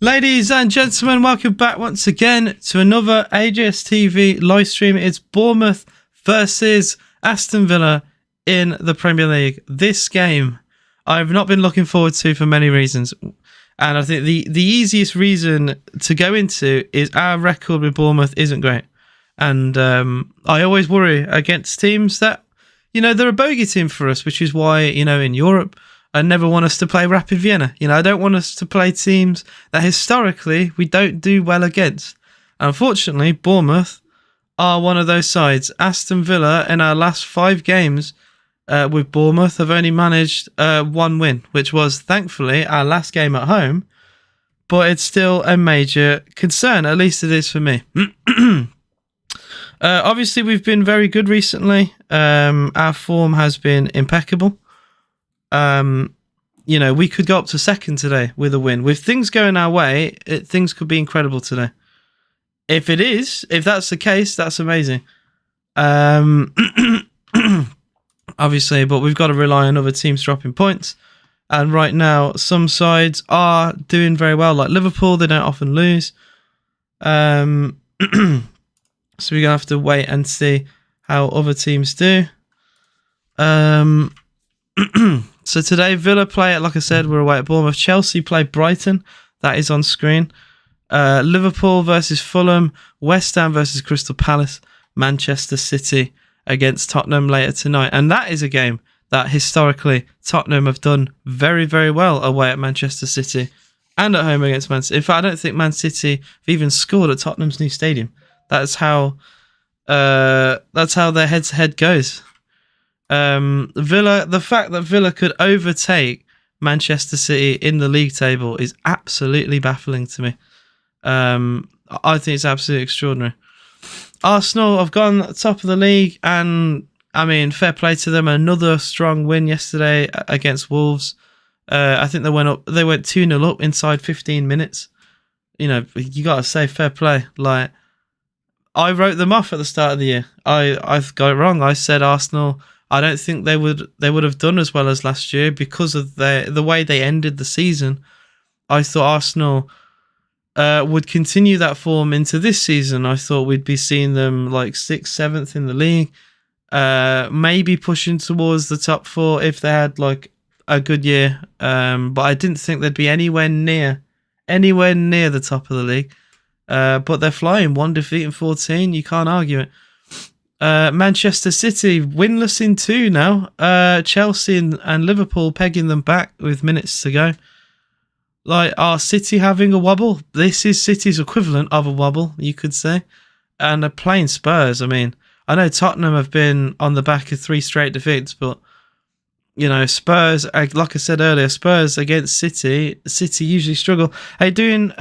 Ladies and gentlemen, welcome back once again to another AJS TV live stream. It's Bournemouth versus Aston Villa in the Premier League. This game I've not been looking forward to for many reasons. And I think the easiest reason to go into is our record with Bournemouth isn't great. And I always worry against teams that, they're a bogey team for us, which is why, in Europe, I never want us to play Rapid Vienna. I don't want us to play teams that historically we don't do well against. Unfortunately, Bournemouth are one of those sides. Aston Villa, in our last 5 games with Bournemouth, have only managed 1 win, which was, thankfully, our last game at home. But it's still a major concern, at least it is for me. Obviously, we've been very good recently. Our form has been impeccable. We could go up to second today with a win. With things going our way, things could be incredible today. If that's the case, that's amazing. Obviously, but we've got to rely on other teams dropping points. And right now, some sides are doing very well, like Liverpool. They don't often lose. So we're going to have to wait and see how other teams do. So today, Villa play, like I said, we're away at Bournemouth. Chelsea play Brighton. That is on screen. Liverpool versus Fulham. West Ham versus Crystal Palace. Manchester City against Tottenham later tonight. And that is a game that historically Tottenham have done very, very well away at Manchester City and at home against Man City. In fact, I don't think Man City have even scored at Tottenham's new stadium. That's how their head-to-head goes. The fact that Villa could overtake Manchester City in the league table is absolutely baffling to me. I think it's absolutely extraordinary. Arsenal have gone top of the league, and I mean, fair play to them. Another strong win yesterday against Wolves. I think they went 2-0 up inside 15 minutes. You got to say fair play. Like, I wrote them off at the start of the year. I got it wrong. I said Arsenal, I don't think they would have done as well as last year because of the way they ended the season. I thought Arsenal would continue that form into this season. I thought we'd be seeing them like 6th, 7th in the league, maybe pushing towards the top 4 if they had like a good year. But I didn't think they'd be anywhere near the top of the league. But they're flying, 1 defeat in 14. You can't argue it. Manchester City winless in 2 now. Chelsea and Liverpool pegging them back with minutes to go. Like, are City having a wobble? This is City's equivalent of a wobble, you could say. And they're playing Spurs. I mean, I know Tottenham have been on the back of 3 straight defeats, but Spurs, like I said earlier, Spurs against City usually struggle. Hey, doing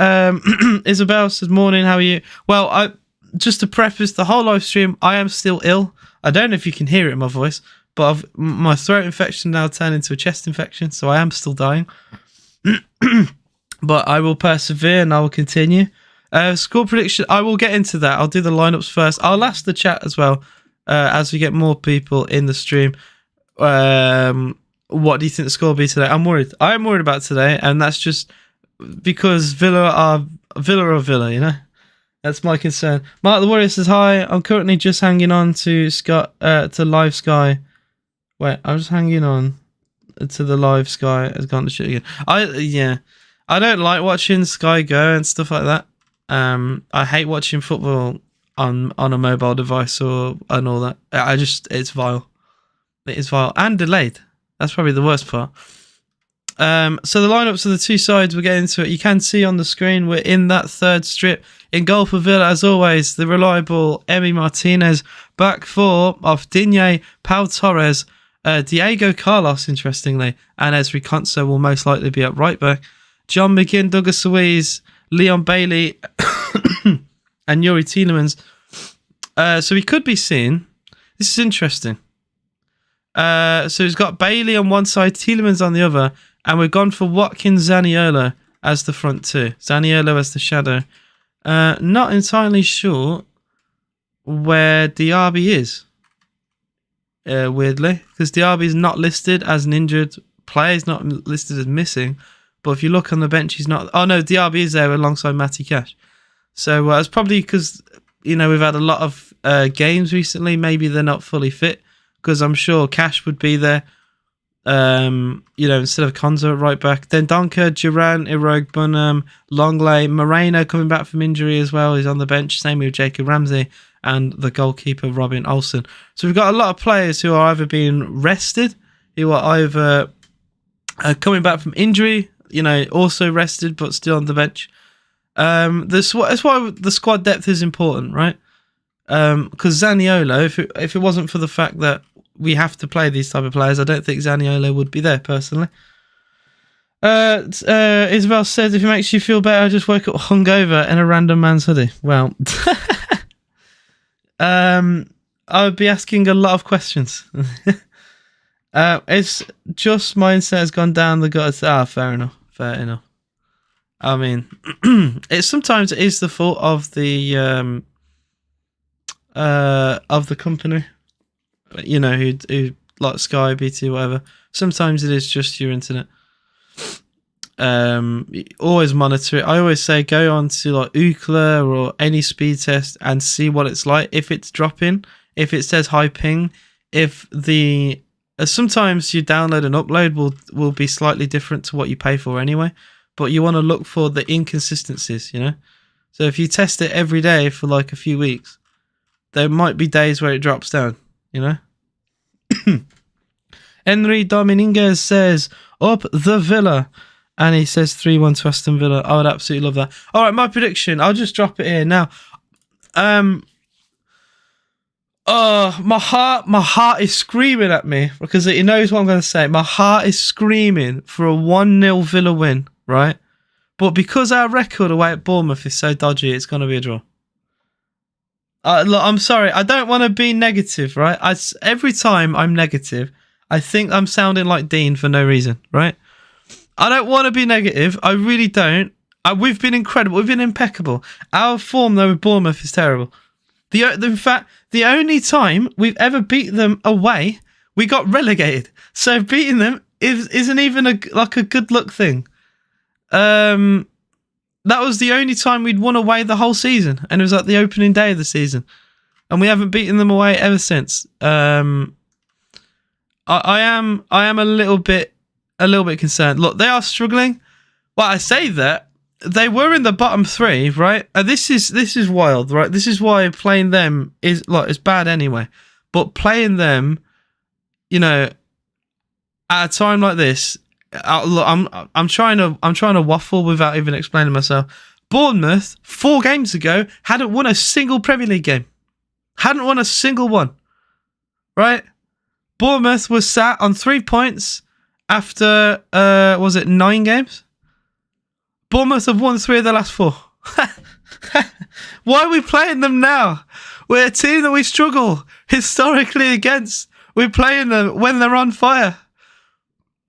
Isabel says, morning, how are you? Well, just to preface the whole live stream, I am still ill. I don't know if you can hear it in my voice, but my throat infection now turned into a chest infection, so I am still dying. But I will persevere and I will continue. Score prediction, I will get into that. I'll do the lineups first. I'll ask the chat as well as we get more people in the stream. What do you think the score will be today? I'm worried. I am worried about today, and that's just because Villa are Villa, That's my concern. Mark the Warrior says, hi, I'm currently just hanging on to Live Sky. Wait, I'm just hanging on to the Live Sky. Has gone to shit again. I don't like watching Sky Go and stuff like that. I hate watching football on a mobile device and all that. It's vile. It is vile and delayed. That's probably the worst part. So the lineups of the 2 sides, we'll get into it. You can see on the screen, we're in that 3rd strip. In goal for Villa, as always, the reliable Emi Martinez. Back 4 of Digne, Pau Torres, Diego Carlos, interestingly, and Ezri Konsa will most likely be at right back. John McGinn, Douglas Luiz, Leon Bailey, and Yuri Tielemans. So we could be seeing, this is interesting. So he's got Bailey on one side, Tielemans on the other, and we've gone for Watkins Zaniolo as the front 2. Zaniolo as the shadow. Not entirely sure where Diaby is. Weirdly, because Diaby is not listed as an injured player. He's not listed as missing. But if you look on the bench, he's not. Oh no, Diaby is there alongside Matty Cash. So it's probably because we've had a lot of games recently. Maybe they're not fully fit, because I'm sure Cash would be there. Instead of Konza at right back. Then Donker, Duran, Irog, Bunham, Longley, Moreno coming back from injury as well. He's on the bench. Same with Jacob Ramsey and the goalkeeper Robin Olsen. So we've got a lot of players who are either being rested, who are either coming back from injury, also rested but still on the bench. That's why the squad depth is important, right? Because Zaniolo, if it wasn't for the fact that we have to play these type of players, I don't think Zaniolo would be there personally. Isabel says, if it makes you feel better, just wake up hungover in a random man's hoodie. Well, I would be asking a lot of questions. It's just mindset has gone down the gutter. Fair enough. I mean, sometimes it is the fault of the company. Who like Sky, BT, whatever. Sometimes it is just your internet. Always monitor it. I always say go on to like Ookla or any speed test and see what it's like. If it's dropping, if it says high ping, if sometimes your download and upload will be slightly different to what you pay for anyway. But you want to look for the inconsistencies, So if you test it every day for like a few weeks, there might be days where it drops down. Henry Dominguez says up the Villa, and he says 3-1 to Aston Villa. I would absolutely love that. All right, my prediction. I'll just drop it here now. My heart is screaming at me because it knows what I'm going to say. My heart is screaming for a 1-0 Villa win, right? But because our record away at Bournemouth is so dodgy, it's going to be a draw. Look, I'm sorry. I don't want to be negative, right? Every time I'm negative, I think I'm sounding like Dean for no reason, right? I don't want to be negative. I really don't. We've been incredible. We've been impeccable. Our form, though, with Bournemouth is terrible. In fact, the only time we've ever beat them away, we got relegated. So beating them isn't even a good luck thing. That was the only time we'd won away the whole season, and it was like the opening day of the season, and we haven't beaten them away ever since. I am a little bit concerned. Look, they are struggling. Well, I say that they were in the bottom 3, right? This is wild, right? This is why playing them is it's bad anyway. But playing them, at a time like this. Look, I'm trying to waffle without even explaining myself. Bournemouth 4 games ago hadn't won a single Premier League game, hadn't won a single one. Right? Bournemouth was sat on 3 points after 9 games. Bournemouth have won 3 of the last 4. Why are we playing them now? We're a team that we struggle historically against. We're playing them when they're on fire.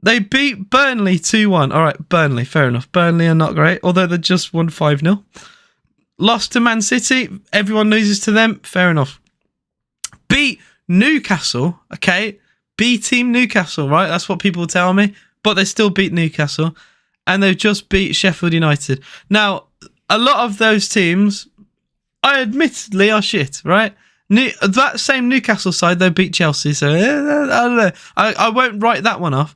They beat Burnley 2-1. All right, Burnley, fair enough. Burnley are not great, although they just won 5-0. Lost to Man City. Everyone loses to them. Fair enough. Beat Newcastle. Okay, B team Newcastle, right? That's what people tell me. But they still beat Newcastle. And they've just beat Sheffield United. Now, a lot of those teams, I admittedly are shit, right? That same Newcastle side, they beat Chelsea. So, I don't know. I won't write that one off.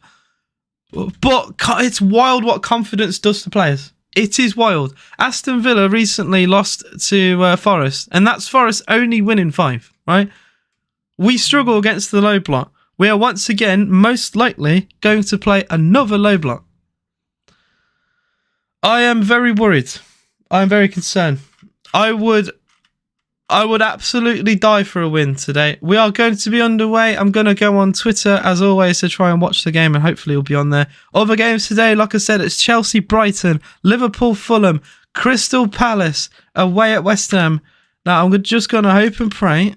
But it's wild what confidence does to players. It is wild. Aston Villa recently lost to Forest, and that's Forest only winning 5, right? We struggle against the low block. We are once again most likely going to play another low block. I am very worried. I am very concerned. I would absolutely die for a win today. We are going to be underway. I'm going to go on Twitter, as always, to try and watch the game, and hopefully it'll be on there. Other games today, like I said, it's Chelsea, Brighton, Liverpool, Fulham, Crystal Palace, away at West Ham. Now, I'm just going to hope and pray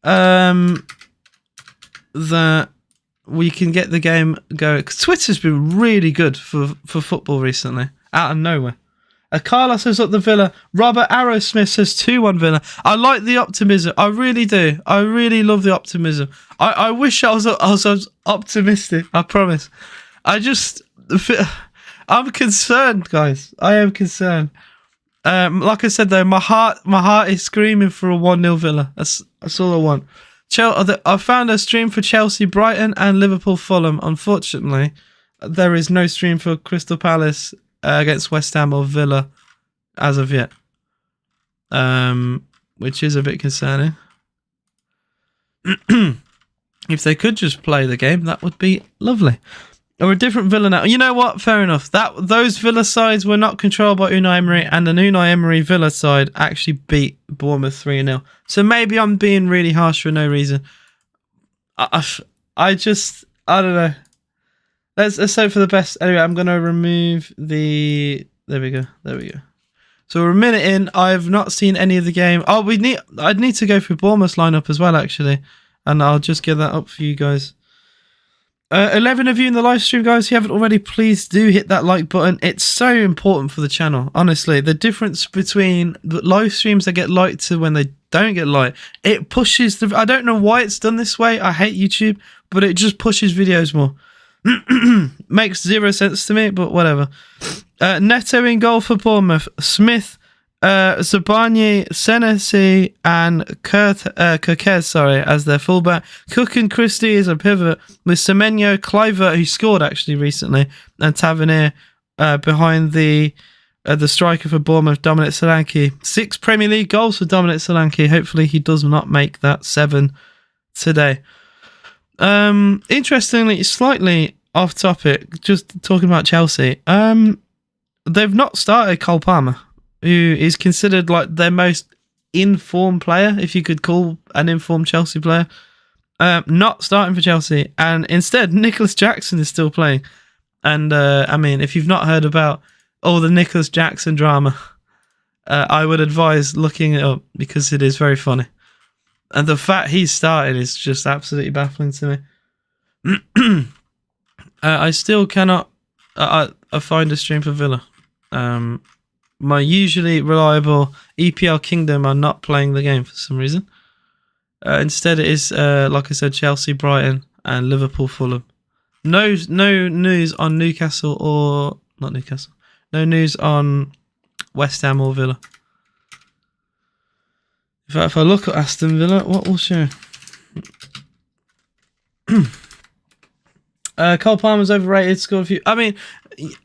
that we can get the game going. Because Twitter's been really good for football recently, out of nowhere. Carlos says up the Villa. Robert Arrowsmith says 2-1 Villa. I like the optimism. I really do. I really love the optimism. I wish I was optimistic. I promise. I'm concerned, guys. I am concerned. Like I said though, my heart is screaming for a 1-0 Villa. That's all I want. I found a stream for Chelsea, Brighton, and Liverpool, Fulham. Unfortunately, there is no stream for Crystal Palace against West Ham or Villa as of yet, which is a bit concerning. If they could just play the game, that would be lovely. Or a different Villa now. You know what? Fair enough. Those Villa sides were not controlled by Unai Emery, and an Unai Emery Villa side actually beat Bournemouth 3-0. So maybe I'm being really harsh for no reason. I don't know. Let's hope for the best. Anyway, I'm going to remove the... There we go. So we're a minute in. I've not seen any of the game. Oh, I'd need to go through Bournemouth's lineup as well, actually. And I'll just get that up for you guys. 11 of you in the live stream, guys. If you haven't already, please do hit that like button. It's so important for the channel. Honestly, the difference between the live streams that get liked to when they don't get liked, it pushes the... I don't know why it's done this way. I hate YouTube, but it just pushes videos more. Makes zero sense to me, but whatever. Neto in goal for Bournemouth. Smith, Zabani, Senesi, and Kirkez, as their fullback. Cook and Christie is a pivot with Semenyo, Cliver, who scored actually recently, and Tavernier behind the striker for Bournemouth, Dominic Solanke. 6 Premier League goals for Dominic Solanke. Hopefully he does not make that 7 today. Interestingly, slightly off topic, just talking about Chelsea. They've not started Cole Palmer, who is considered like their most informed player, if you could call an informed Chelsea player. Not starting for Chelsea, and instead Nicholas Jackson is still playing. And I mean, if you've not heard about all the Nicholas Jackson drama, I would advise looking it up because it is very funny. And the fact he's started is just absolutely baffling to me. I still cannot find a stream for Villa. My usually reliable EPL Kingdom are not playing the game for some reason. Instead, it is, like I said, Chelsea, Brighton, and Liverpool, Fulham. No news on Newcastle or... Not Newcastle. No news on West Ham or Villa. If I look at Aston Villa, what will show? Cole Palmer's overrated. Scored a few. I mean,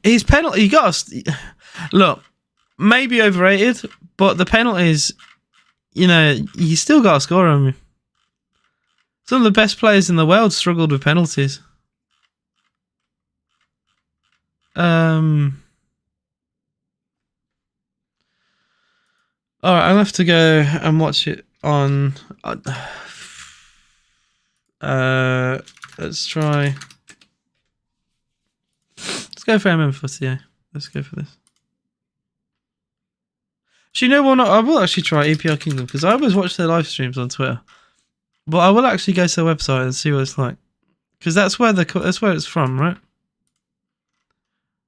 his penalty. You got to look. Maybe overrated, but the penalties. You know, you still got to score on me. Some of the best players in the world struggled with penalties. Alright, I'll have to go and watch it on... let's try... Let's go for MM48. Let's go for this. Actually, you know what? I will actually try EPL Kingdom, because I always watch their live streams on Twitter. But I will actually go to their website and see what it's like. Because that's where it's from, right?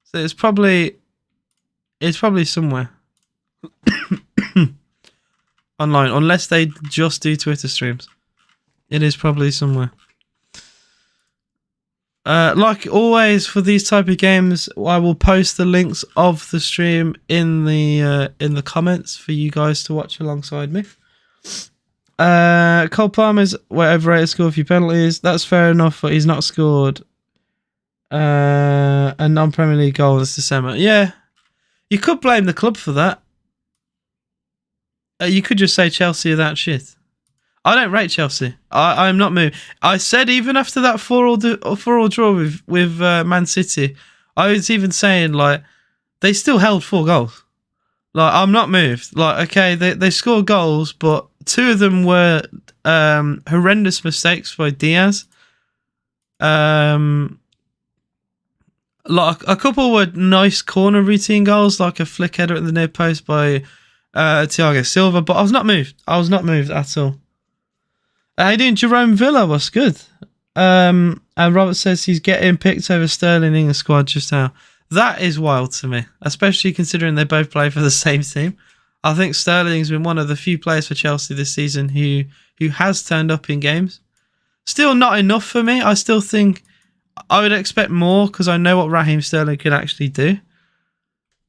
So it's probably somewhere. Online, unless they just do Twitter streams. It is probably somewhere. Like always for these type of games, I will post the links of the stream in the comments for you guys to watch alongside me. Cole Palmer's overrated, scored a few penalties. That's fair enough, but he's not scored a non-Premier League goal this December. Yeah, you could blame the club for that. You could just say Chelsea are that shit. I don't rate Chelsea. I'm not moved. I said even after that 4-4 draw with Man City, I was even saying like they still held 4 goals. Like I'm not moved. Like okay, they scored goals, but 2 of them were horrendous mistakes by Diaz. Like a couple were nice corner routine goals, like a flick header at the near post by Thiago Silva, but I was not moved. I was not moved at all. How you doing, Jerome Villa? What's good? And Robert says he's getting picked over Sterling in the squad just now. That is wild to me, especially considering they both play for the same team. I think Sterling's been one of the few players for Chelsea this season who has turned up in games. Still not enough for me. I still think I would expect more because I know what Raheem Sterling can actually do.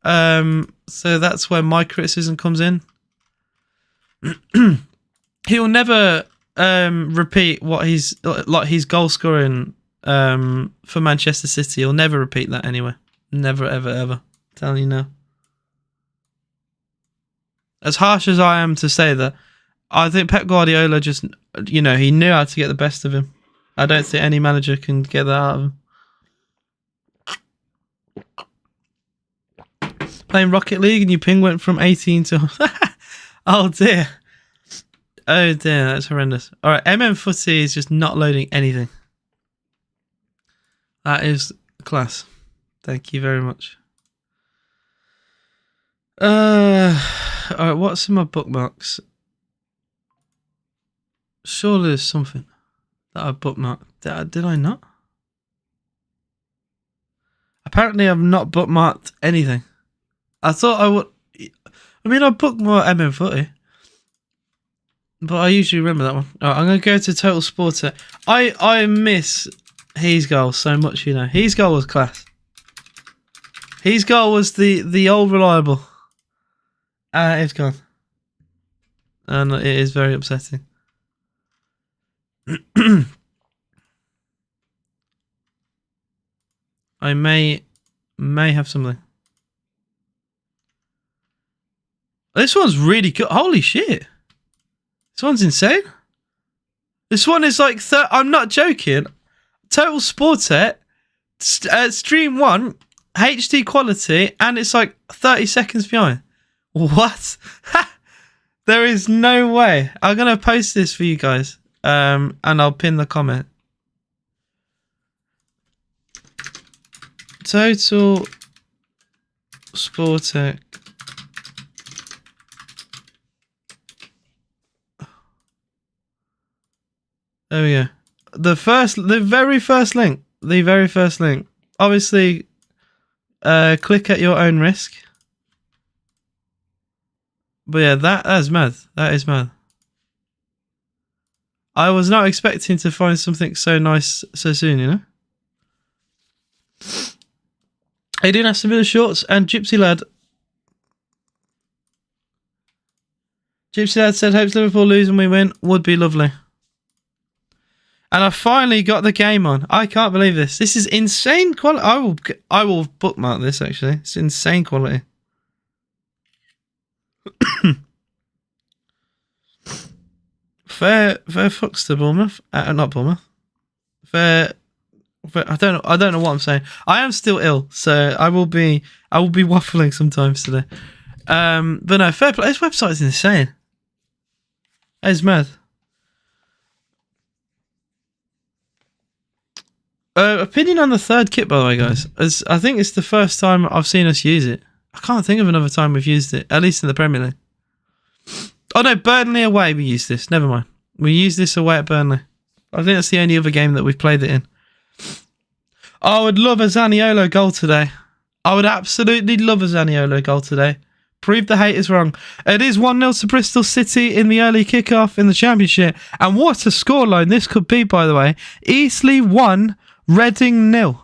So that's where my criticism comes in. He'll never repeat what he's like his goal scoring for Manchester City. He'll never repeat that anyway. Never, ever, ever. I'm telling you now. As harsh as I am to say that, I think Pep Guardiola just, he knew how to get the best of him. I don't think any manager can get that out of him. Playing Rocket League and your ping went from 18 to... Oh dear. Oh dear, that's horrendous. Alright, Footy is just not loading anything. That is class. Thank you very much. Alright, what's in my bookmarks? Surely there's something that I bookmarked. Did I not? Apparently I've not bookmarked anything. I thought I would... I mean, I bookmarked Footy. But I usually remember that one. Alright, I'm going to go to Total Sport. I miss his goal so much, His goal was class. His goal was the old reliable. It's gone. And it is very upsetting. I may have something. This one's really good. Holy shit. This one's insane. This one is like... I'm not joking. Total Sportet, Stream 1, HD quality, and it's like 30 seconds behind. What? There is no way. I'm going to post this for you guys. And I'll pin the comment. Total Sportec. There we go. The very first link. Obviously, click at your own risk. But yeah, that is mad. That is mad. I was not expecting to find something so nice so soon, Hey, doing Aston Villa shorts and Gypsy Lad. Gypsy Lad said, hopes Liverpool lose and we win. Would be lovely. And I finally got the game on. I can't believe this. This is insane quality. I will bookmark this, actually. It's insane quality. Fair fucks to Bournemouth. Not Bournemouth. Fair. I don't know what I'm saying. I am still ill, so I will be waffling sometimes today. But no, fair play. This website is insane. It's mad. Opinion on the third kit, by the way, guys. I think it's the first time I've seen us use it. I can't think of another time we've used it, at least in the Premier League. Oh no, Burnley away we used this. Never mind. We used this away at Burnley. I think that's the only other game that we've played it in. I would love a Zaniolo goal today. I would absolutely love a Zaniolo goal today. Prove the haters wrong. It is 1-0 to Bristol City in the early kickoff in the Championship. And what a scoreline this could be, by the way. Eastleigh 1, Reading 0.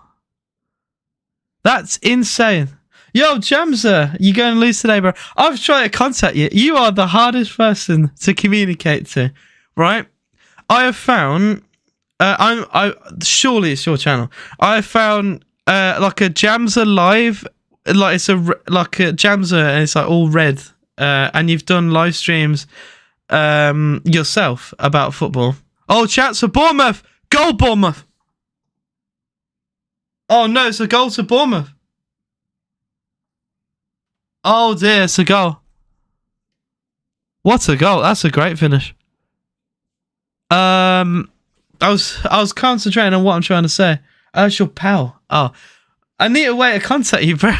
That's insane. Yo, Jamza, you going to lose today, bro? I've tried to contact you. You are the hardest person to communicate to, right? I have found... surely it's your channel. I have found like a Jamza live, like it's a Jamza and it's like all red. And you've done live streams yourself about football. Oh, chat, so Bournemouth, goal Bournemouth. Oh no, it's a goal to Bournemouth. Oh dear, it's a goal. What a goal! That's a great finish. I was concentrating on what I'm trying to say. That's your pal. Oh, I need a way to contact you, bro.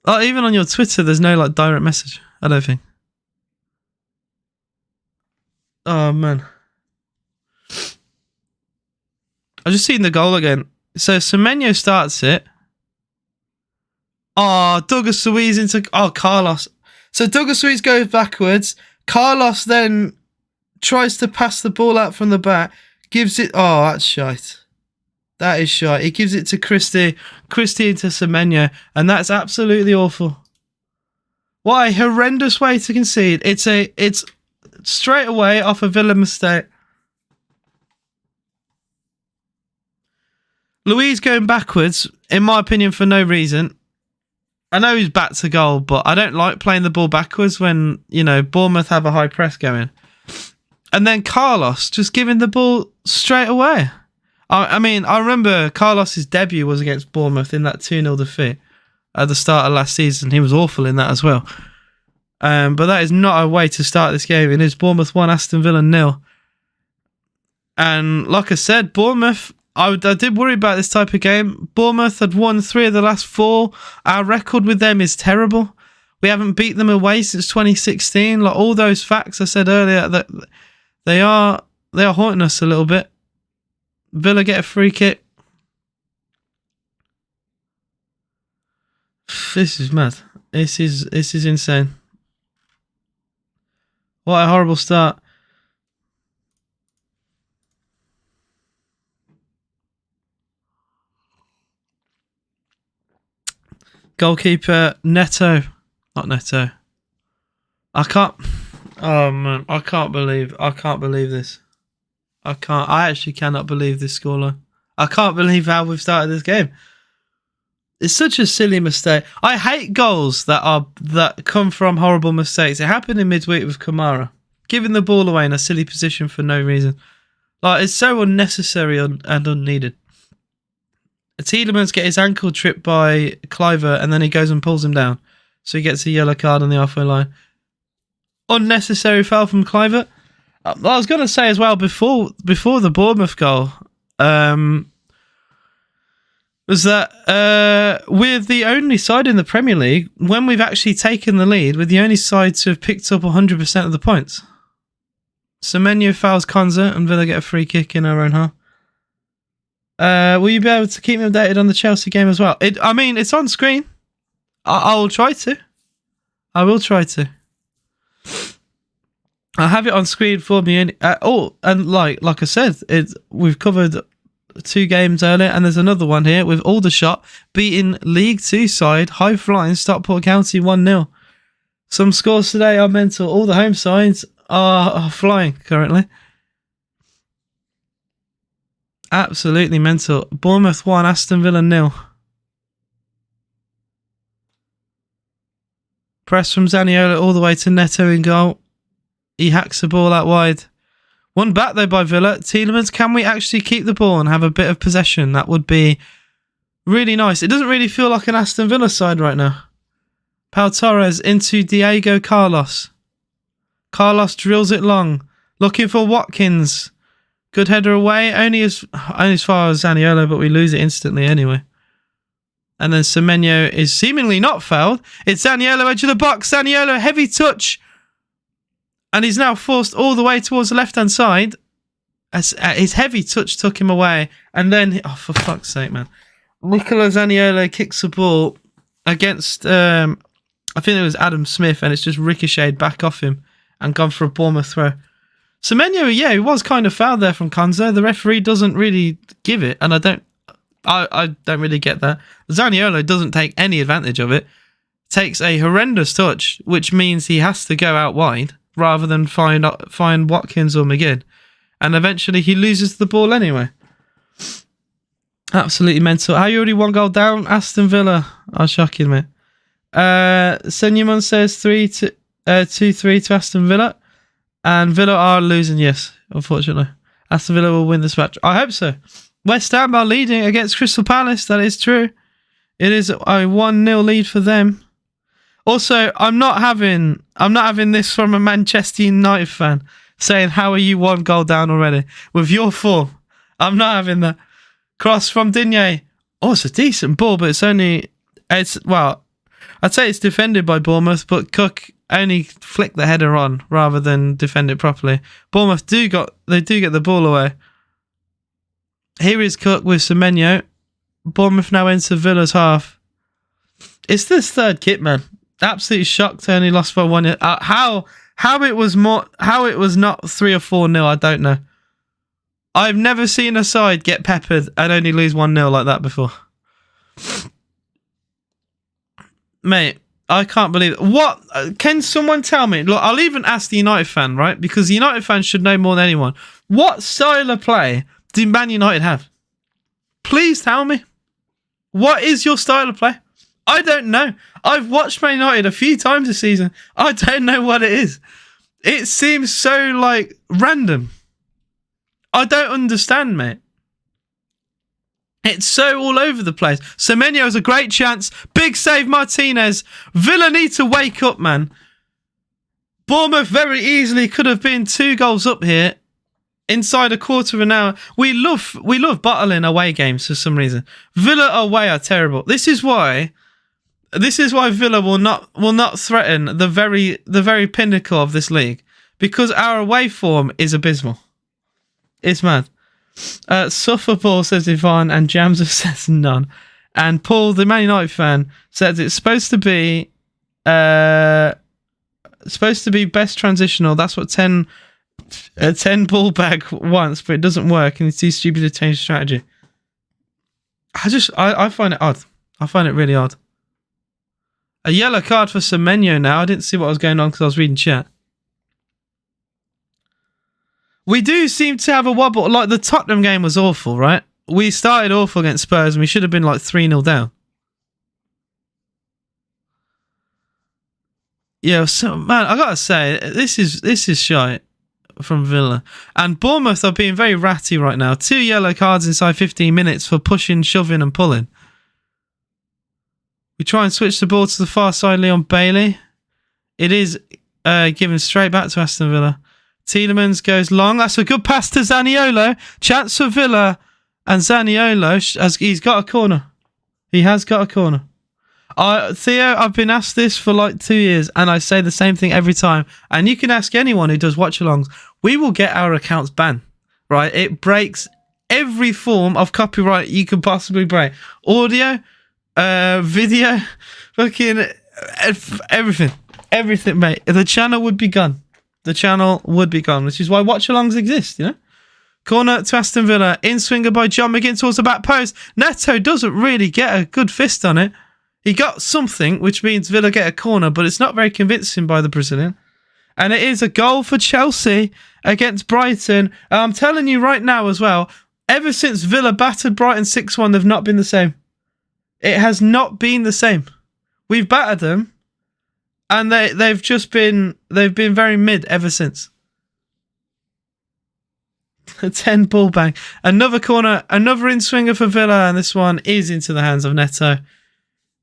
Oh, even on your Twitter, there's no like direct message. I don't think. Oh man, I've just seen the goal again. So Semenyo starts it. Oh, Douglas Luiz into... Oh, Carlos. So Douglas Luiz goes backwards. Carlos then tries to pass the ball out from the back, gives it... Oh, that's shite. That is shite. He gives it to Christie into Semenyo, and that's absolutely awful. What a horrendous way to concede. It's straight away off a Villa mistake. Luiz going backwards, in my opinion, for no reason. I know he's back to goal, but I don't like playing the ball backwards when, Bournemouth have a high press going. And then Carlos just giving the ball straight away. I mean, I remember Carlos's debut was against Bournemouth in that 2-0 defeat at the start of last season. He was awful in that as well. But that is not a way to start this game. It is Bournemouth 1, Aston Villa 0. And like I said, Bournemouth... I did worry about this type of game. Bournemouth had won 3 of the last 4. Our record with them is terrible. We haven't beat them away since 2016. Like all those facts I said earlier, that they are haunting us a little bit. Villa get a free kick. This is mad. This is insane. What a horrible start. Goalkeeper Neto, not Neto. Oh man, I can't believe this. I actually cannot believe this scoreline. I can't believe how we've started this game. It's such a silly mistake. I hate goals that come from horrible mistakes. It happened in midweek with Kamara, giving the ball away in a silly position for no reason. Like it's so unnecessary and unneeded. Tielemans get his ankle tripped by Cliver and then he goes and pulls him down. So he gets a yellow card on the halfway line. Unnecessary foul from Cliver. I was going to say as well, before the Bournemouth goal, was that we're the only side in the Premier League, when we've actually taken the lead, we're the only side to have picked up 100% of the points. Semenyo fouls Konza and Villa get a free kick in our own half. Will you be able to keep me updated on the Chelsea game as well? It's on screen. I will try to. I will try to. I have it on screen for me. And like I said, we've covered 2 games earlier, and there's another one here with Aldershot beating League 2 side High Flying Stockport County 1-0. Some scores today are mental. All the home sides are flying currently. Absolutely mental. Bournemouth 1, Aston Villa 0. Press from Zaniolo all the way to Neto in goal. He hacks the ball out wide. One back though by Villa. Tielemans, can we actually keep the ball and have a bit of possession? That would be really nice. It doesn't really feel like an Aston Villa side right now. Pau Torres into Diego Carlos. Carlos drills it long. Looking for Watkins. Good header away, only as far as Zaniolo, but we lose it instantly anyway. And then Semenyo is seemingly not fouled. It's Zaniolo, edge of the box. Zaniolo, heavy touch. And he's now forced all the way towards the left-hand side. As his heavy touch took him away. And then, oh, for fuck's sake, man. Nicola Zaniolo kicks the ball against, I think it was Adam Smith, and it's just ricocheted back off him and gone for a Bournemouth throw. Semenyo, yeah, he was kind of fouled there from Konza. The referee doesn't really give it, and I don't really get that. Zaniolo doesn't take any advantage of it. Takes a horrendous touch, which means he has to go out wide rather than find Watkins or McGinn. And eventually he loses the ball anyway. Absolutely mental. How you already 1 goal down? Aston Villa are shocking, mate. Senyuman says 2-3 to Aston Villa. And Villa are losing, yes, unfortunately. Aston Villa will win this match. I hope so. West Ham are leading against Crystal Palace. That is true. It is a 1-0 lead for them. Also, I'm not having this from a Manchester United fan saying, how are you 1 goal down already? With your form. I'm not having that. Cross from Digne. Oh, it's a decent ball, but I'd say it's defended by Bournemouth, but Cook only flick the header on rather than defend it properly. Bournemouth do get the ball away. Here is Cook with Semenyo. Bournemouth now enter Villa's half. It's this third kit, man. Absolutely shocked. Only lost by 1. How How it was not 3 or 4-0, I don't know. I've never seen a side get peppered and only lose 1-0 like that before. Mate, I can't believe it. What? Can someone tell me? Look, I'll even ask the United fan, right? Because the United fans should know more than anyone. What style of play do Man United have? Please tell me. What is your style of play? I don't know. I've watched Man United a few times this season. I don't know what it is. It seems so, like, random. I don't understand, mate. It's so all over the place. Semenyo has a great chance. Big save, Martinez. Villa need to wake up, man. Bournemouth very easily could have been 2 goals up here inside a quarter of an hour. We love bottling away games for some reason. Villa away are terrible. This is why Villa will not threaten the very pinnacle of this league, because our away form is abysmal. It's mad. Sufferball says Yvonne, and Jamsa says none. And Paul, the Man United fan, says it's supposed to be best transitional. That's what 10 ball bag wants, but it doesn't work, and it's too stupid to change strategy. I find it odd. I find it really odd. A yellow card for Semenyo now. I didn't see what was going on because I was reading chat. We do seem to have a wobble. Like, the Tottenham game was awful, right? We started awful against Spurs and we should have been like 3-0 down. Yeah, so, man, I gotta say, this is shite from Villa. And Bournemouth are being very ratty right now. 2 yellow cards inside 15 minutes for pushing, shoving and pulling. We try and switch the ball to the far side, Leon Bailey. It is given straight back to Aston Villa. Tielemans goes long. That's a good pass to Zaniolo. Chance for Villa. And Zaniolo, he's got a corner. He has got a corner. Theo, I've been asked this for like 2 years, and I say the same thing every time. And you can ask anyone who does watch-alongs. We will get our accounts banned, right? It breaks every form of copyright you can possibly break. Audio, video, fucking everything. Everything, mate. The channel would be gone. The channel would be gone, which is why watch-alongs exist, you know? Corner to Aston Villa. In-swinger by John McGinn towards the back post. Neto doesn't really get a good fist on it. He got something, which means Villa get a corner, but it's not very convincing by the Brazilian. And it is a goal for Chelsea against Brighton. I'm telling you right now as well, ever since Villa battered Brighton 6-1, they've not been the same. It has not been the same. We've battered them, and they've been very mid ever since. 10 ball bang. Another corner, another in-swinger for Villa, and this one is into the hands of Neto.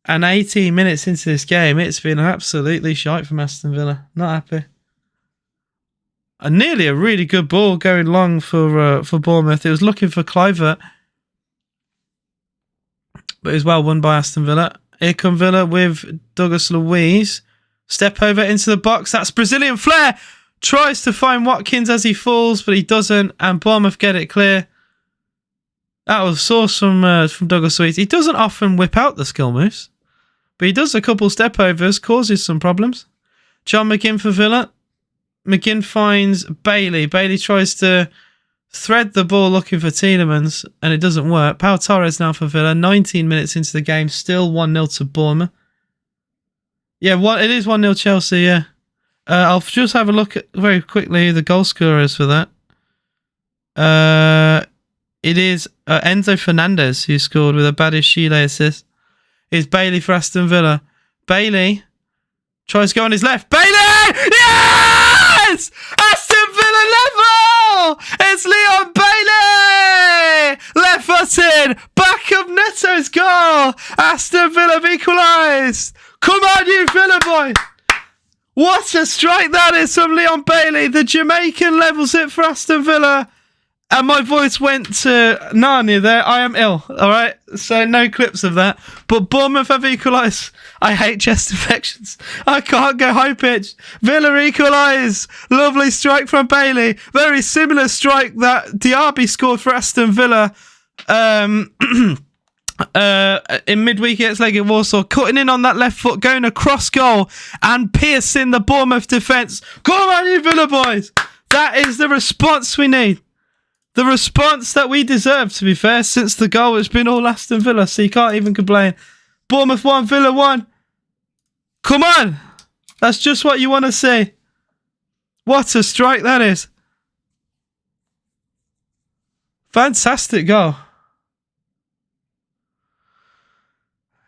And 18 minutes into this game, it's been absolutely shite from Aston Villa. Not happy. And nearly a really good ball going long for Bournemouth. It was looking for Kluivert, but it was well won by Aston Villa. Here come Villa with Douglas Luiz. Step over into the box. That's Brazilian flair. Tries to find Watkins as he falls, but he doesn't. And Bournemouth get it clear. That was source from Douglas Luiz. He doesn't often whip out the skill moves, but he does a couple step overs, causes some problems. John McGinn for Villa. McGinn finds Bailey. Bailey tries to thread the ball looking for Tielemans, and it doesn't work. Pau Torres now for Villa. 19 minutes into the game, still 1-0 to Bournemouth. Yeah, it is 1-0 Chelsea, yeah. I'll just have a look at very quickly the goal scorers for that. It is Enzo Fernandez who scored with a Badiashile assist. It's Bailey for Aston Villa. Bailey tries to go on his left. Bailey! Yes! Aston Villa level! It's Leon Bailey! Left footed! Back of Neto's goal! Aston Villa have equalised! Come on, you Villa boy! What a strike that is from Leon Bailey. The Jamaican levels it for Aston Villa. And my voice went to Narnia there. I am ill, all right? So no clips of that. But Bournemouth have equalised. I hate chest infections. I can't go high-pitched. Villa equalise. Lovely strike from Bailey. Very similar strike that Diaby scored for Aston Villa in midweek against Leggett Warsaw, cutting in on that left foot, going across goal and piercing the Bournemouth defence. Come on, you Villa boys! That is the response we need. The response that we deserve, to be fair, since the goal. It's been all Aston Villa, so you can't even complain. Bournemouth 1, Villa 1. Come on! That's just what you want to see. What a strike that is. Fantastic goal.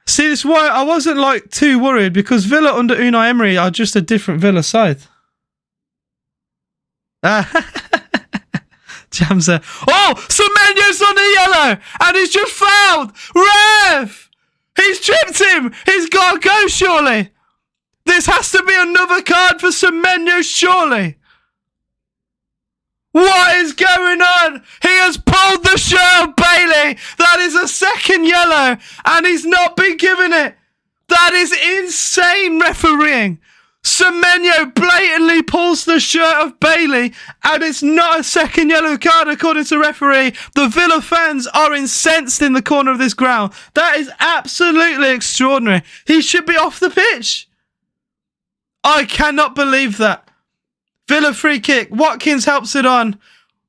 See, this is why I wasn't like too worried, because Villa under Unai Emery are just a different Villa side. Jamza. Oh, Semenyo's on the yellow, and he's just fouled. Ref! He's tripped him. He's got to go, surely. This has to be another card for Semenyo, surely. What is going on? He has pulled the shirt of Bailey. That is a second yellow, and he's not been given it. That is insane refereeing. Semenyo blatantly pulls the shirt of Bailey, and it's not a second yellow card according to referee. The Villa fans are incensed in the corner of this ground. That is absolutely extraordinary. He should be off the pitch. I cannot believe that. Villa free kick. Watkins helps it on.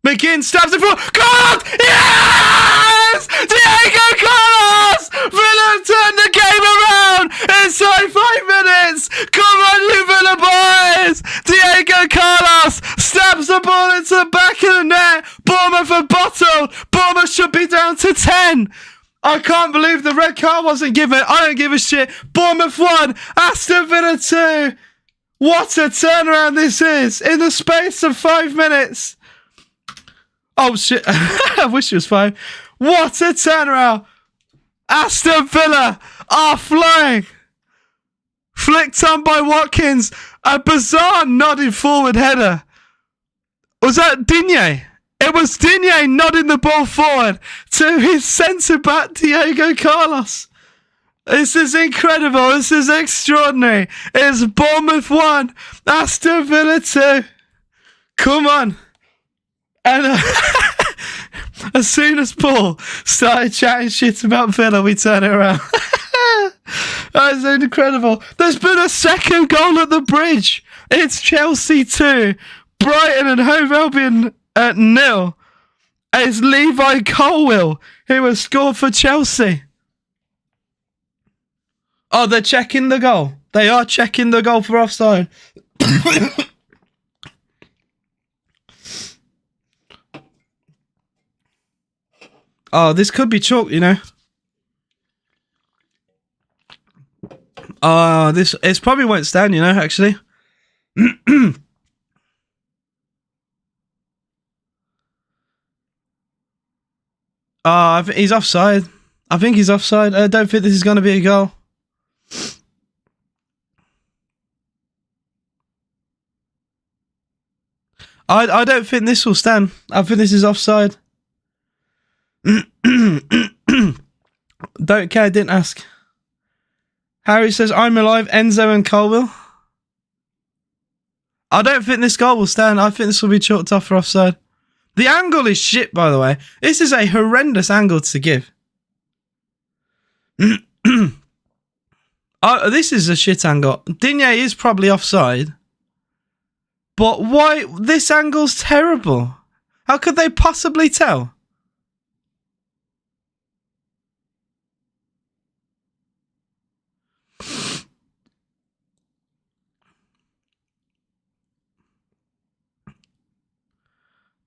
McGinn stabs it for Carlos! Yes! Diego Carlos! Villa have turned the game around inside 5 minutes. Come on, you Villa boys! Diego Carlos stabs the ball into the back of the net. Bournemouth are bottled. Bournemouth should be down to 10. I can't believe the red card wasn't given. I don't give a shit. Bournemouth 1, Aston Villa 2. What a turnaround this is in the space of 5 minutes. Oh, shit. I wish it was 5. What a turnaround. Aston Villa are flying. Flicked on by Watkins. A bizarre nodding forward header. Was that Digne? It was Digne nodding the ball forward to his centre-back, Diego Carlos. This is incredible. This is extraordinary. It's Bournemouth 1, Aston Villa 2. Come on. And as soon as Paul started chatting shit about Villa, we turn it around. That is incredible. There's been a second goal at the bridge. It's Chelsea 2, Brighton and Hove Albion at 0. It's Levi Colwill who has scored for Chelsea. Oh, they're checking the goal. They are checking the goal for offside. Oh, this could be chalk, you know. Oh, it probably won't stand, you know, actually. Oh, he's offside. I think he's offside. I don't think this is going to be a goal. I don't think this will stand. I think this is offside. Don't care, didn't ask. Harry says, I'm alive, Enzo and Colwell. I don't think this goal will stand. I think this will be chalked off for offside. The angle is shit, by the way. This is a horrendous angle to give. Oh, this is a shit angle. Digne is probably offside. But why? This angle's terrible. How could they possibly tell?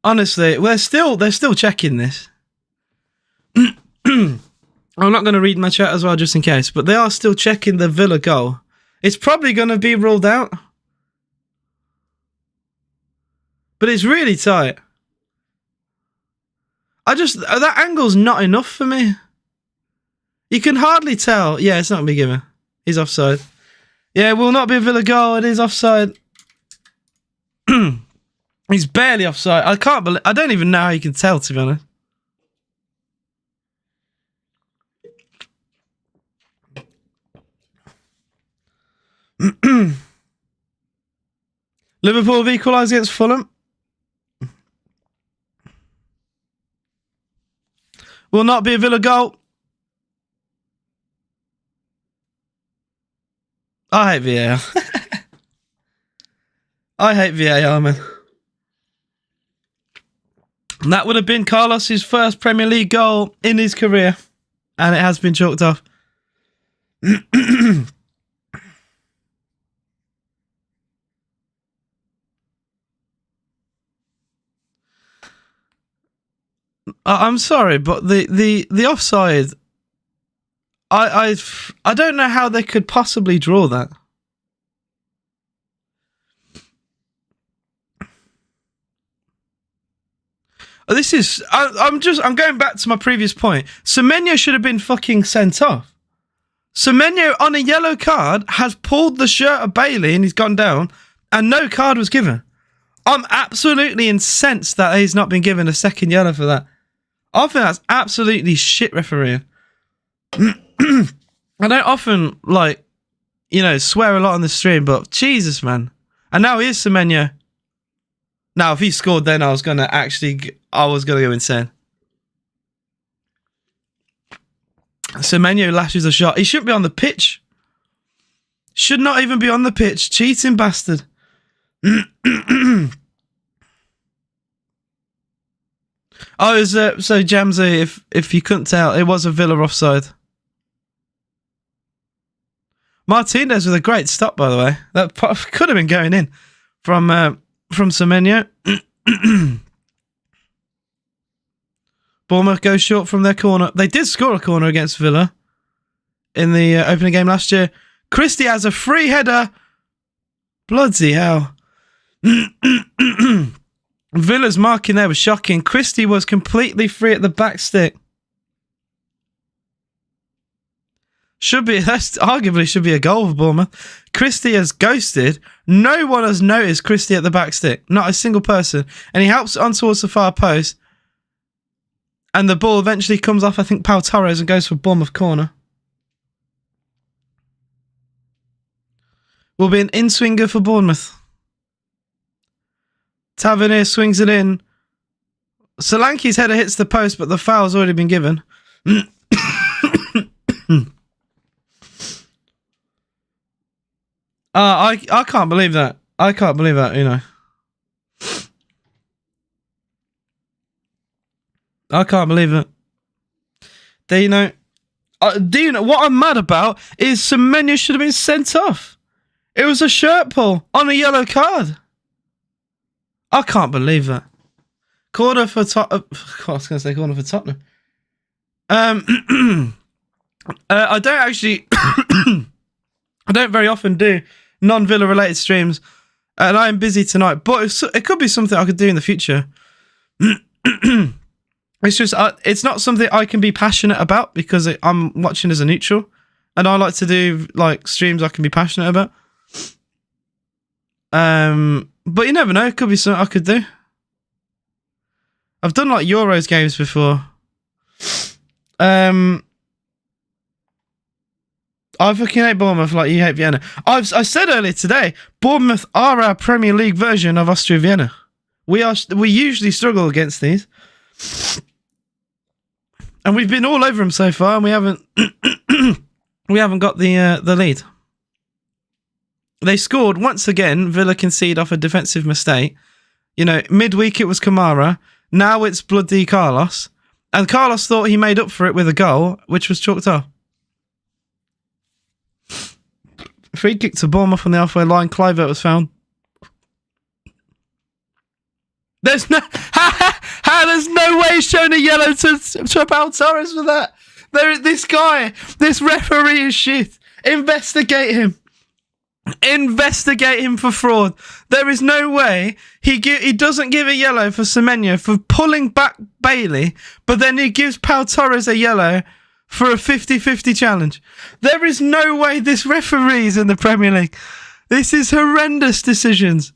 Honestly, they're still checking this. I'm not going to read my chat as well, just in case, but they are still checking the Villa goal. It's probably going to be ruled out. But it's really tight. That angle's not enough for me. You can hardly tell. Yeah, it's not going to be given. He's offside. Yeah, it will not be a Villa goal. It is offside. He's barely offside. I don't even know how you can tell, to be honest. Liverpool have equalised against Fulham. Will not be a Villa goal. I hate VAR. I hate VAR, man. And that would have been Carlos's first Premier League goal in his career. And it has been chalked off. I'm sorry, but the offside, I don't know how they could possibly draw that. This is I'm going back to my previous point. Semenyo should have been fucking sent off. Semenyo on a yellow card has pulled the shirt of Bailey and he's gone down, and no card was given. I'm absolutely incensed that he's not been given a second yellow for that. I think that's absolutely shit refereeing. I don't often, swear a lot on the stream, but Jesus, man. And now here's Semenyo. Now, if he scored then, I was going to go insane. Semenyo lashes a shot. He shouldn't be on the pitch. Should not even be on the pitch. Cheating bastard. So Jamsey, if you couldn't tell, it was a Villa offside. Martinez with a great stop, by the way. That could have been going in from Semenyo. Bournemouth goes short from their corner. They did score a corner against Villa in the opening game last year. Christie has a free header. Bloody hell. Villa's marking there was shocking. Christie was completely free at the back stick. Arguably should be a goal for Bournemouth. Christie has ghosted. No one has noticed Christie at the back stick. Not a single person. And he helps on towards the far post. And the ball eventually comes off, I think, Pau Torres and goes for Bournemouth corner. Will be an in-swinger for Bournemouth. Tavernier swings it in. Solanke's header hits the post, but the foul's already been given. I can't believe that. I can't believe that, I can't believe it. Do you know what I'm mad about is Semenyo should have been sent off. It was a shirt pull on a yellow card. I can't believe that. Corner for Tottenham. I was going to say corner for Tottenham. I don't actually... I don't very often do non-Villa related streams, and I am busy tonight, but it could be something I could do in the future. It's just, it's not something I can be passionate about because I'm watching as a neutral, and I like to do streams I can be passionate about. But you never know, it could be something I could do. I've done Euros games before. I fucking hate Bournemouth like you hate Vienna. I said earlier today, Bournemouth are our Premier League version of Austria Vienna. We usually struggle against these, and we've been all over them so far, and we haven't got the lead. They scored once again. Villa concede off a defensive mistake. Midweek it was Kamara. Now it's bloody Carlos, and Carlos thought he made up for it with a goal, which was chalked off. Free kick to Bournemouth on the halfway line. Kluivert was found. There's no way he's shown a yellow to Pau Torres for that. This referee is shit. Investigate him. Investigate him for fraud. There is no way he doesn't give a yellow for Semenyo for pulling back Bailey, but then he gives Pau Torres a yellow for a 50-50 challenge. There is no way this referee is in the Premier League. This is horrendous decisions.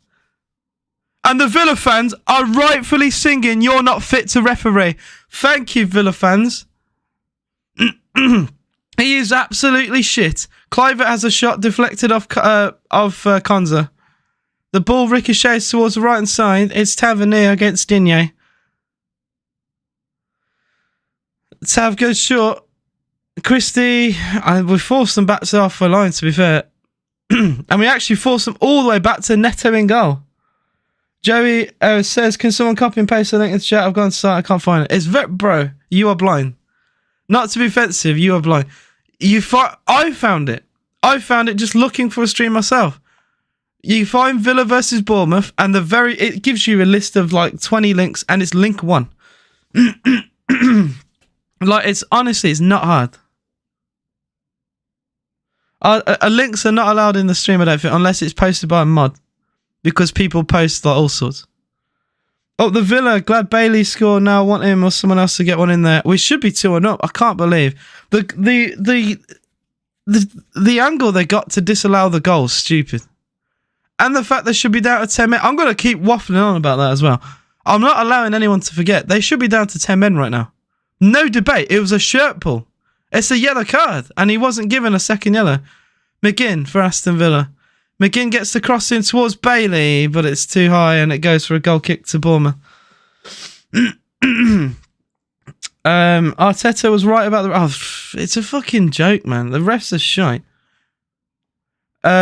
And the Villa fans are rightfully singing, "You're not fit to referee." Thank you, Villa fans. He is absolutely shit. Kluivert has a shot deflected off Konza. The ball ricochets towards the right-hand side. It's Tavernier against Digne. Tav goes short. Christie, we forced them back to the halfway line, to be fair. And we actually forced them all the way back to Neto in goal. Joey says, can someone copy and paste the link in the chat? I've gone to site, I can't find it. It's bro, you are blind. Not to be offensive, you are blind. I found it. I found it just looking for a stream myself. You find Villa versus Bournemouth, and it gives you a list of like 20 links, and it's link 1. Like, it's not hard. Links are not allowed in the stream, I don't think, unless it's posted by a mod, because people post like all sorts. Oh, the Villa, glad Bailey scored now. Want him or someone else to get one in there. We should be 2-0 up. I can't believe the angle they got to disallow the goal. Stupid. And the fact they should be down to 10 men. I'm going to keep waffling on about that as well. I'm not allowing anyone to forget. They should be down to 10 men right now. No debate. It was a shirt pull. It's a yellow card. And he wasn't given a second yellow. McGinn for Aston Villa. McGinn gets the cross in towards Bailey, but it's too high and it goes for a goal kick to Bournemouth. Arteta was right about the... Oh, it's a fucking joke, man. The refs are shite.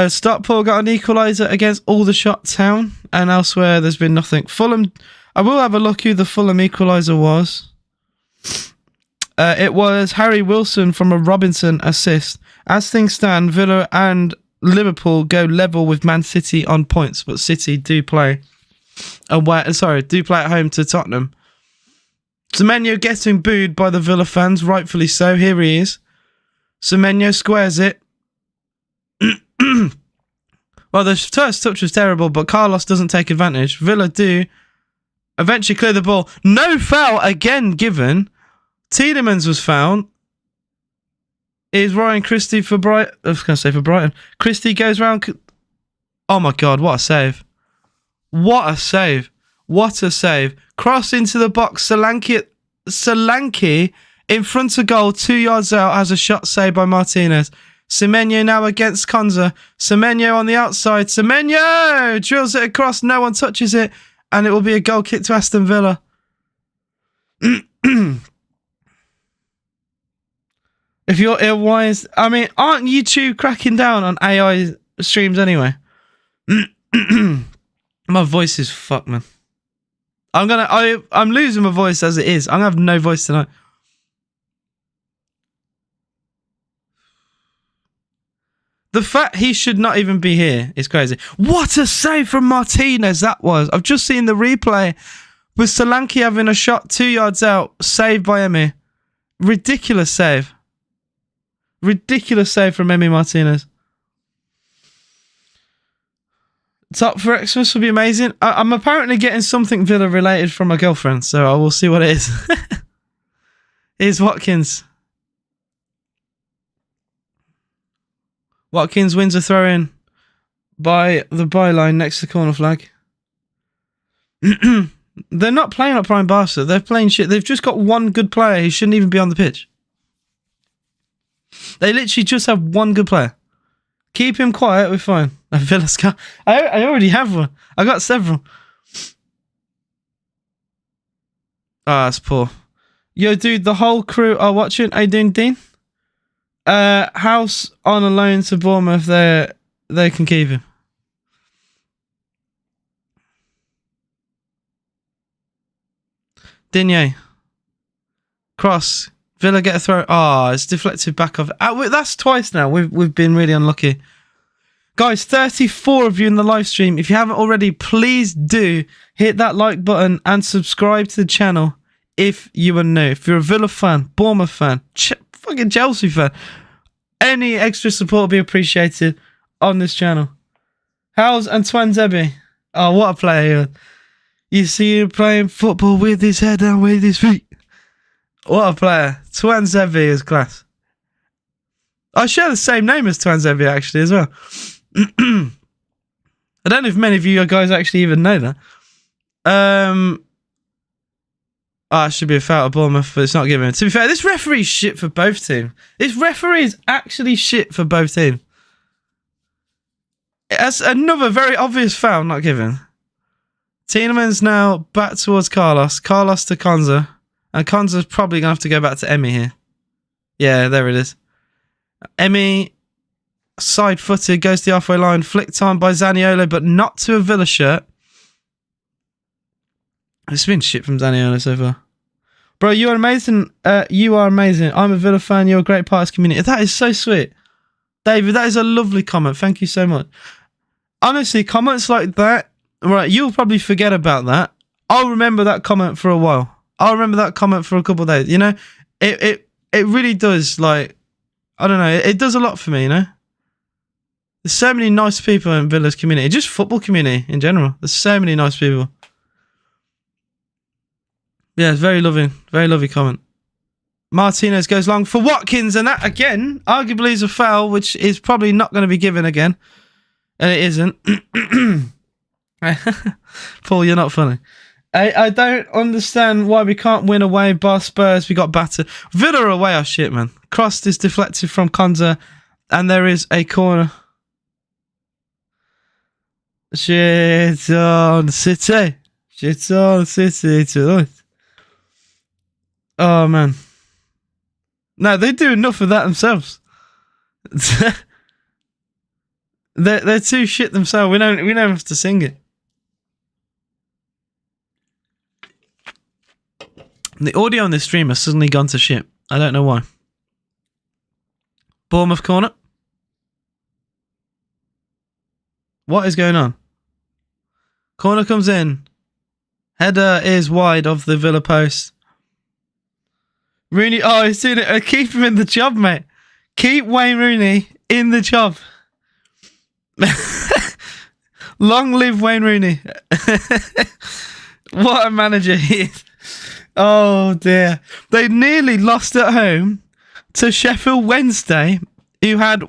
Stockport got an equaliser against Aldershot Town, and elsewhere there's been nothing. Fulham... I will have a look who the Fulham equaliser was. It was Harry Wilson from a Robinson assist. As things stand, Villa and Liverpool go level with Man City on points, but City do play at home to Tottenham. Semenyo getting booed by the Villa fans, rightfully so. Here he is. Semenyo squares it. Well, the first touch was terrible, but Carlos doesn't take advantage. Villa do eventually clear the ball. No foul again given. Tielemans was fouled. Is Ryan Christie for Brighton? I was going to say for Brighton. Christie goes round. Oh my God, what a save. What a save. What a save. Cross into the box. Solanke in front of goal, 2 yards out, has a shot saved by Martinez. Semenyo now against Konza. Semenyo on the outside. Semenyo drills it across. No one touches it. And it will be a goal kick to Aston Villa. If you're ill-wise, I mean, aren't you two cracking down on AI streams anyway? My voice is fucked, man. I'm losing my voice as it is. I'm gonna have no voice tonight. The fact he should not even be here is crazy. What a save from Martinez that was. I've just seen the replay with Solanke having a shot 2 yards out, saved by Emi. Ridiculous save. Ridiculous save from Emi Martinez. Top for Xmas would be amazing. I'm apparently getting something Villa related from my girlfriend, so I will see what it is. Here's Watkins. Watkins wins a throw-in by the byline next to the corner flag. They're not playing at Prime Barca. They're playing shit. They've just got one good player. He shouldn't even be on the pitch. They literally just have one good player. Keep him quiet, we're fine. I already have one. I got several. That's poor. Yo, dude, the whole crew are watching. How you doing, Dean? House on a loan to Bournemouth. They can keep him. Digne. Cross. Villa get a throw. It's deflected back off. That's twice now. We've been really unlucky. Guys, 34 of you in the live stream. If you haven't already, please do hit that like button and subscribe to the channel if you are new. If you're a Villa fan, Bournemouth fan, fucking Chelsea fan, any extra support will be appreciated on this channel. How's Antoine Zebby? Oh, what a player. You see him playing football with his head and with his feet. What a player. Tuan Zevi is class. I share the same name as Tuan Zevi actually as well. I don't know if many of you guys actually even know that. It should be a foul at Bournemouth, but it's not given. To be fair, this referee's shit for both teams. This referee is actually shit for both teams. That's another very obvious foul not given. Tielemans now back towards Carlos. Carlos to Konza. And Konza's probably going to have to go back to Emi here. Yeah, there it is. Emi side-footed, goes to the halfway line, flicked on by Zaniolo, but not to a Villa shirt. It's been shit from Zaniolo so far. Bro, you are amazing. You are amazing. I'm a Villa fan. You're a great part of this community. That is so sweet. David, that is a lovely comment. Thank you so much. Honestly, comments like that, right, you'll probably forget about that. I'll remember that comment for a while. I'll remember that comment for a couple of days. You know, it really does, like, I don't know, it does a lot for me, you know? There's so many nice people in Villa's community, just football community in general. There's so many nice people. Yeah, it's very lovely comment. Martinez goes long for Watkins, and that, again, arguably is a foul, which is probably not going to be given again. And it isn't. Paul, you're not funny. I don't understand why we can't win away. Bar Spurs, we got battered. Villa away are shit, man. Crossed is deflected from Konza, and there is a corner. Shit on City. Shit on City tonight. Oh, man. No, they do enough of that themselves. They're too shit themselves. We don't have to sing it. The audio on this stream has suddenly gone to shit. I don't know why. Bournemouth corner. What is going on? Corner comes in. Header is wide of the Villa post. Rooney, oh, he's doing it. Keep him in the job, mate. Keep Wayne Rooney in the job. Long live Wayne Rooney. What a manager he is. Oh dear. They nearly lost at home to Sheffield Wednesday, who had,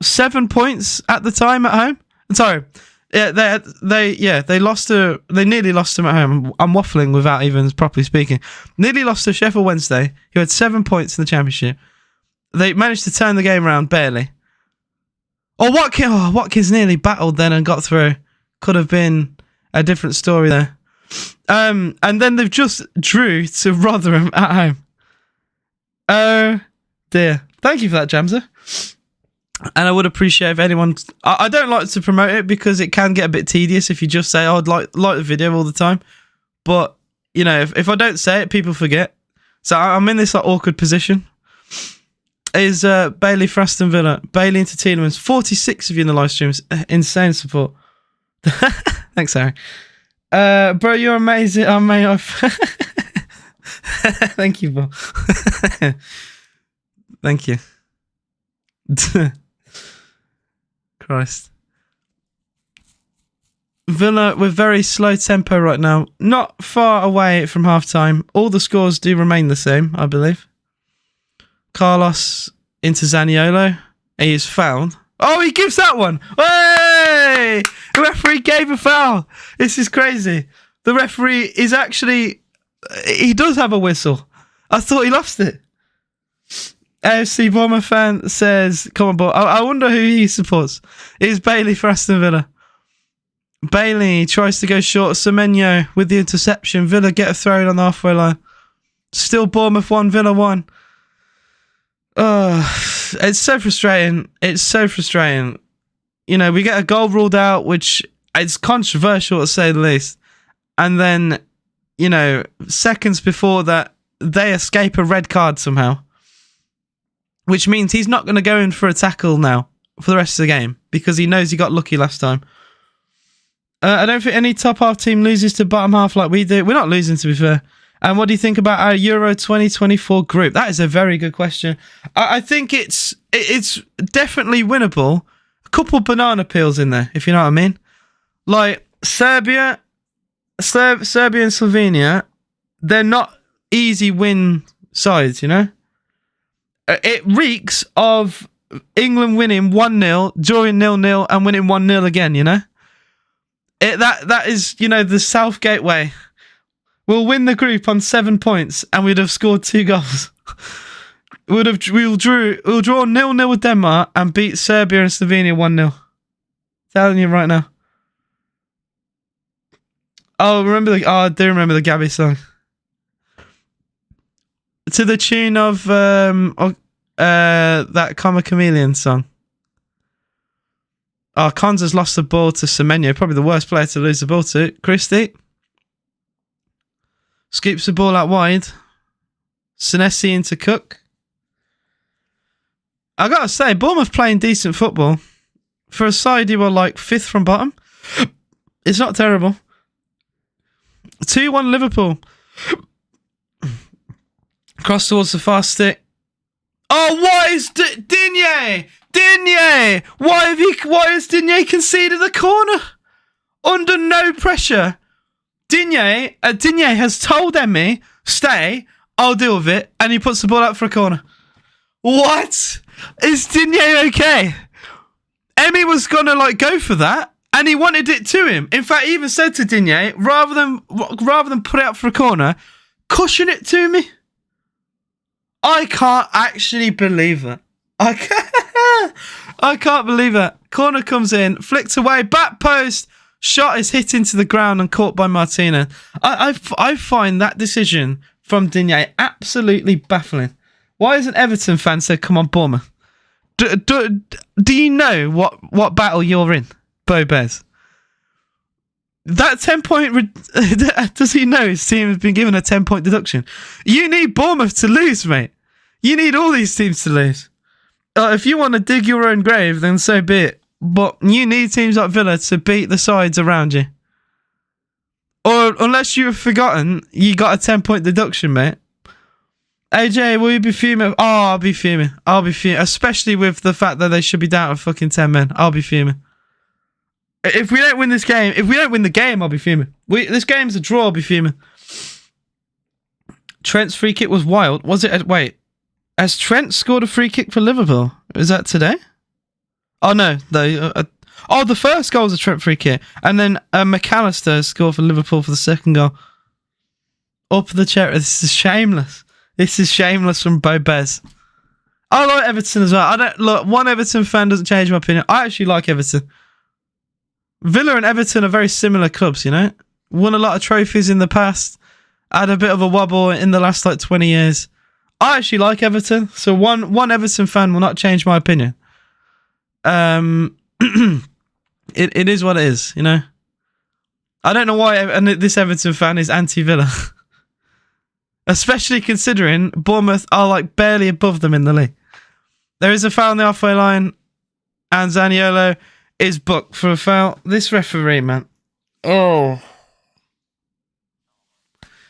7 points at the time at home? Sorry. Yeah, they lost to, they nearly lost them at home. I'm waffling without even properly speaking. Nearly lost to Sheffield Wednesday, who had 7 points in the Championship. They managed to turn the game around, barely. Watkins nearly battled then and got through. Could have been a different story there. And then they've just drew to Rotherham at home. Oh dear. Thank you for that, Jamza. And I would appreciate if anyone... I don't like to promote it because it can get a bit tedious if you just say, I'd like the video all the time. But, you know, if I don't say it, people forget. So I'm in this awkward position. Is Bailey for Aston Villa. Bailey into Tielemans. 46 of you in the live streams. Insane support. Thanks, Harry. Bro, you're amazing. Oh, mate, thank you, bro. Thank you. Christ. Villa with very slow tempo right now. Not far away from half-time. All the scores do remain the same, I believe. Carlos into Zaniolo. He is fouled. Oh, he gives that one. Hey! The referee gave a foul. This is crazy. The referee is actually... He does have a whistle. I thought he lost it. AFC Bournemouth fan says, come on, boy. I wonder who he supports. It is Bailey for Aston Villa. Bailey tries to go short. Semenyo with the interception. Villa get a throw in on the halfway line. Still Bournemouth 1, Villa 1. It's so frustrating. It's so frustrating. You know, we get a goal ruled out, which it's controversial to say the least. And then, you know, seconds before that, they escape a red card somehow. Which means he's not going to go in for a tackle now for the rest of the game because he knows he got lucky last time. I don't think any top half team loses to bottom half like we do. We're not losing, to be fair. And what do you think about our Euro 2024 group? That is a very good question. I think it's definitely winnable. A couple banana peels in there, if you know what I mean. Like Serbia and Slovenia, they're not easy win sides, you know? It reeks of England winning 1-0, drawing 0-0, and winning 1-0 again, you know? That is, you know, the Southgate way. We'll win the group on 7 points, and we'd have scored 2 goals. We'll draw 0-0 with Denmark and beat Serbia and Slovenia 1-0. Telling you right now. Oh, I do remember the Gabby song. To the tune of that Comma Chameleon song. Oh, Konza's lost the ball to Semenyo. Probably the worst player to lose the ball to. Christie. Scoops the ball out wide. Senesi into Cook. I got to say, Bournemouth playing decent football. For a side who were like 5th from bottom. It's not terrible. 2-1 Liverpool. Cross towards the fast stick. Oh, what is Digne? Digne! Why has Digne conceded the corner? Under no pressure. Digne has told Emmy, stay, I'll deal with it, and he puts the ball out for a corner. What? Is Digne okay? Emmy was gonna go for that, and he wanted it to him. In fact, he even said to Digne, rather than put it out for a corner, cushion it to me. I can't actually believe that. I can't believe that. Corner comes in, flicked away, back post, shot is hit into the ground and caught by Martina. I find that decision from Digne absolutely baffling. Why isn't Everton fans said, come on, Bournemouth? Do you know what battle you're in, Bo Bez? That 10-point... does he know his team has been given a 10-point deduction? You need Bournemouth to lose, mate. You need all these teams to lose. If you want to dig your own grave, then so be it. But you need teams like Villa to beat the sides around you. Or unless you've forgotten, you got a 10-point deduction, mate. AJ, will you be fuming? Oh, I'll be fuming. Especially with the fact that they should be down to fucking 10 men. I'll be fuming. If we don't win this game, the game, I'll be fuming. This game's a draw, I'll be fuming. Trent's free kick was wild. Was it? Wait. Has Trent scored a free kick for Liverpool? Is that today? Oh, no. The first goal was a Trent free kick. And then McAllister scored for Liverpool for the second goal. Up the chair. This is shameless. This is shameless from Bo Bez. I like Everton as well. One Everton fan doesn't change my opinion. I actually like Everton. Villa and Everton are very similar clubs, you know? Won a lot of trophies in the past. Had a bit of a wobble in the last 20 years. I actually like Everton, so one Everton fan will not change my opinion. It is what it is, you know? I don't know why and this Everton fan is anti-Villa. Especially considering Bournemouth are barely above them in the league. There is a foul on the halfway line, and Zaniolo is booked for a foul. This referee, man. Oh.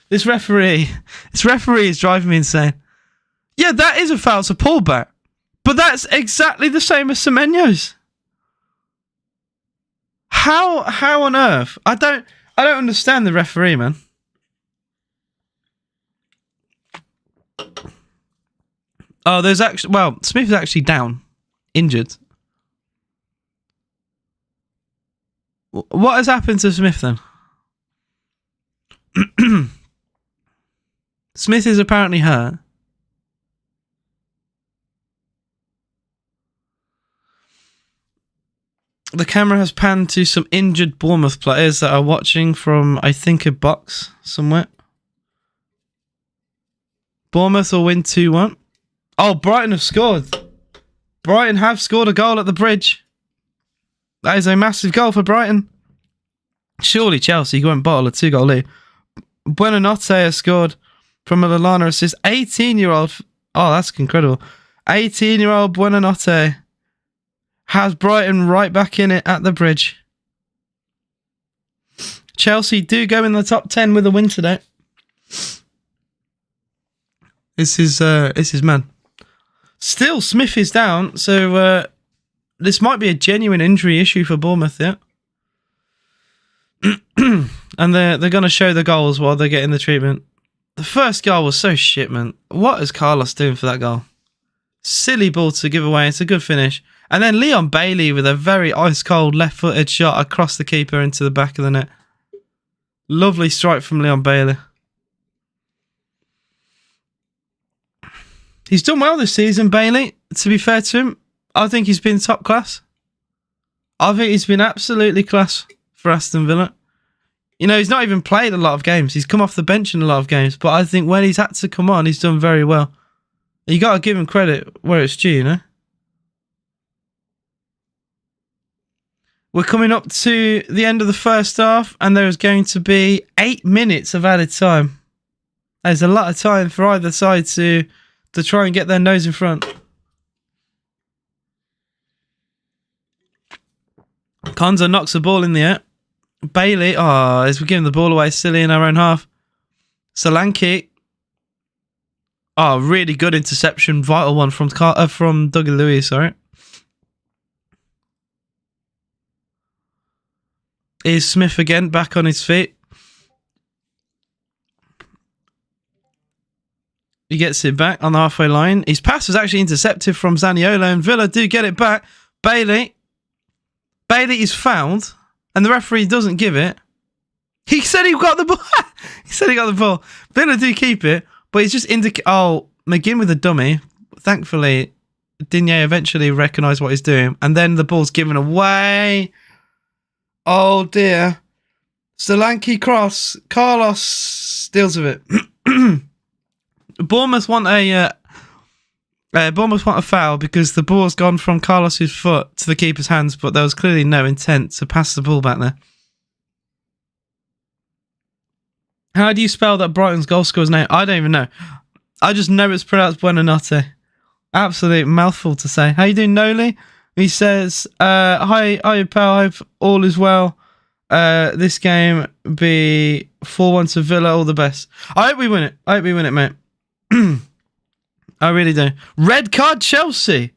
This referee is driving me insane. Yeah, that is a foul. It's a pullback. But that's exactly the same as Semenyo's. How on earth? I don't understand the referee, man. Oh, there's actually... Well, Smith is actually down. Injured. What has happened to Smith, then? Smith is apparently hurt. The camera has panned to some injured Bournemouth players that are watching from, I think, a box somewhere. Bournemouth will win 2-1. Oh, Brighton have scored. Brighton have scored a goal at the bridge. That is a massive goal for Brighton. Surely Chelsea won't bottle a 2-goal lead. Buonanotte has scored from a Lallana assist. 18-year-old... Oh, that's incredible. 18-year-old Buonanotte has Brighton right back in it at the bridge. Chelsea do go in the top 10 with a win today. This is man. Still, Smith is down, so this might be a genuine injury issue for Bournemouth, yeah? And they're going to show the goals while they're getting the treatment. The first goal was so shit, man. What is Carlos doing for that goal? Silly ball to give away. It's a good finish. And then Leon Bailey with a very ice-cold left-footed shot across the keeper into the back of the net. Lovely strike from Leon Bailey. He's done well this season, Bailey. To be fair to him, I think he's been top class. I think he's been absolutely class for Aston Villa. You know, he's not even played a lot of games. He's come off the bench in a lot of games. But I think when he's had to come on, he's done very well. You got to give him credit where it's due, you know? We're coming up to the end of the first half, and there is going to be 8 minutes of added time. There's a lot of time for either side to try and get their nose in front. Konza knocks the ball in the air. Bailey, as we're giving the ball away silly in our own half. Solanke. Really good interception. Vital one from Dougie Louis, sorry. Here's Smith again, back on his feet. He gets it back on the halfway line. His pass was actually intercepted from Zaniolo, and Villa do get it back. Bailey is fouled, and the referee doesn't give it. He said he got the ball. He said he got the ball. Villa do keep it, but he's just McGinn with a dummy. Thankfully, Digne eventually recognised what he's doing, and then the ball's given away. Oh dear. Solanke cross. Carlos deals with it. Bournemouth want a foul because the ball's gone from Carlos's foot to the keeper's hands, but there was clearly no intent to pass the ball back there. How do you spell that Brighton's goal scorer's name? I don't even know. I just know it's pronounced Buonanotte. Absolute mouthful to say. How you doing, Noli? He says, hi pal, hope all is well. This game be 4-1 to Villa, all the best. I hope we win it, mate. I really do. Red card Chelsea.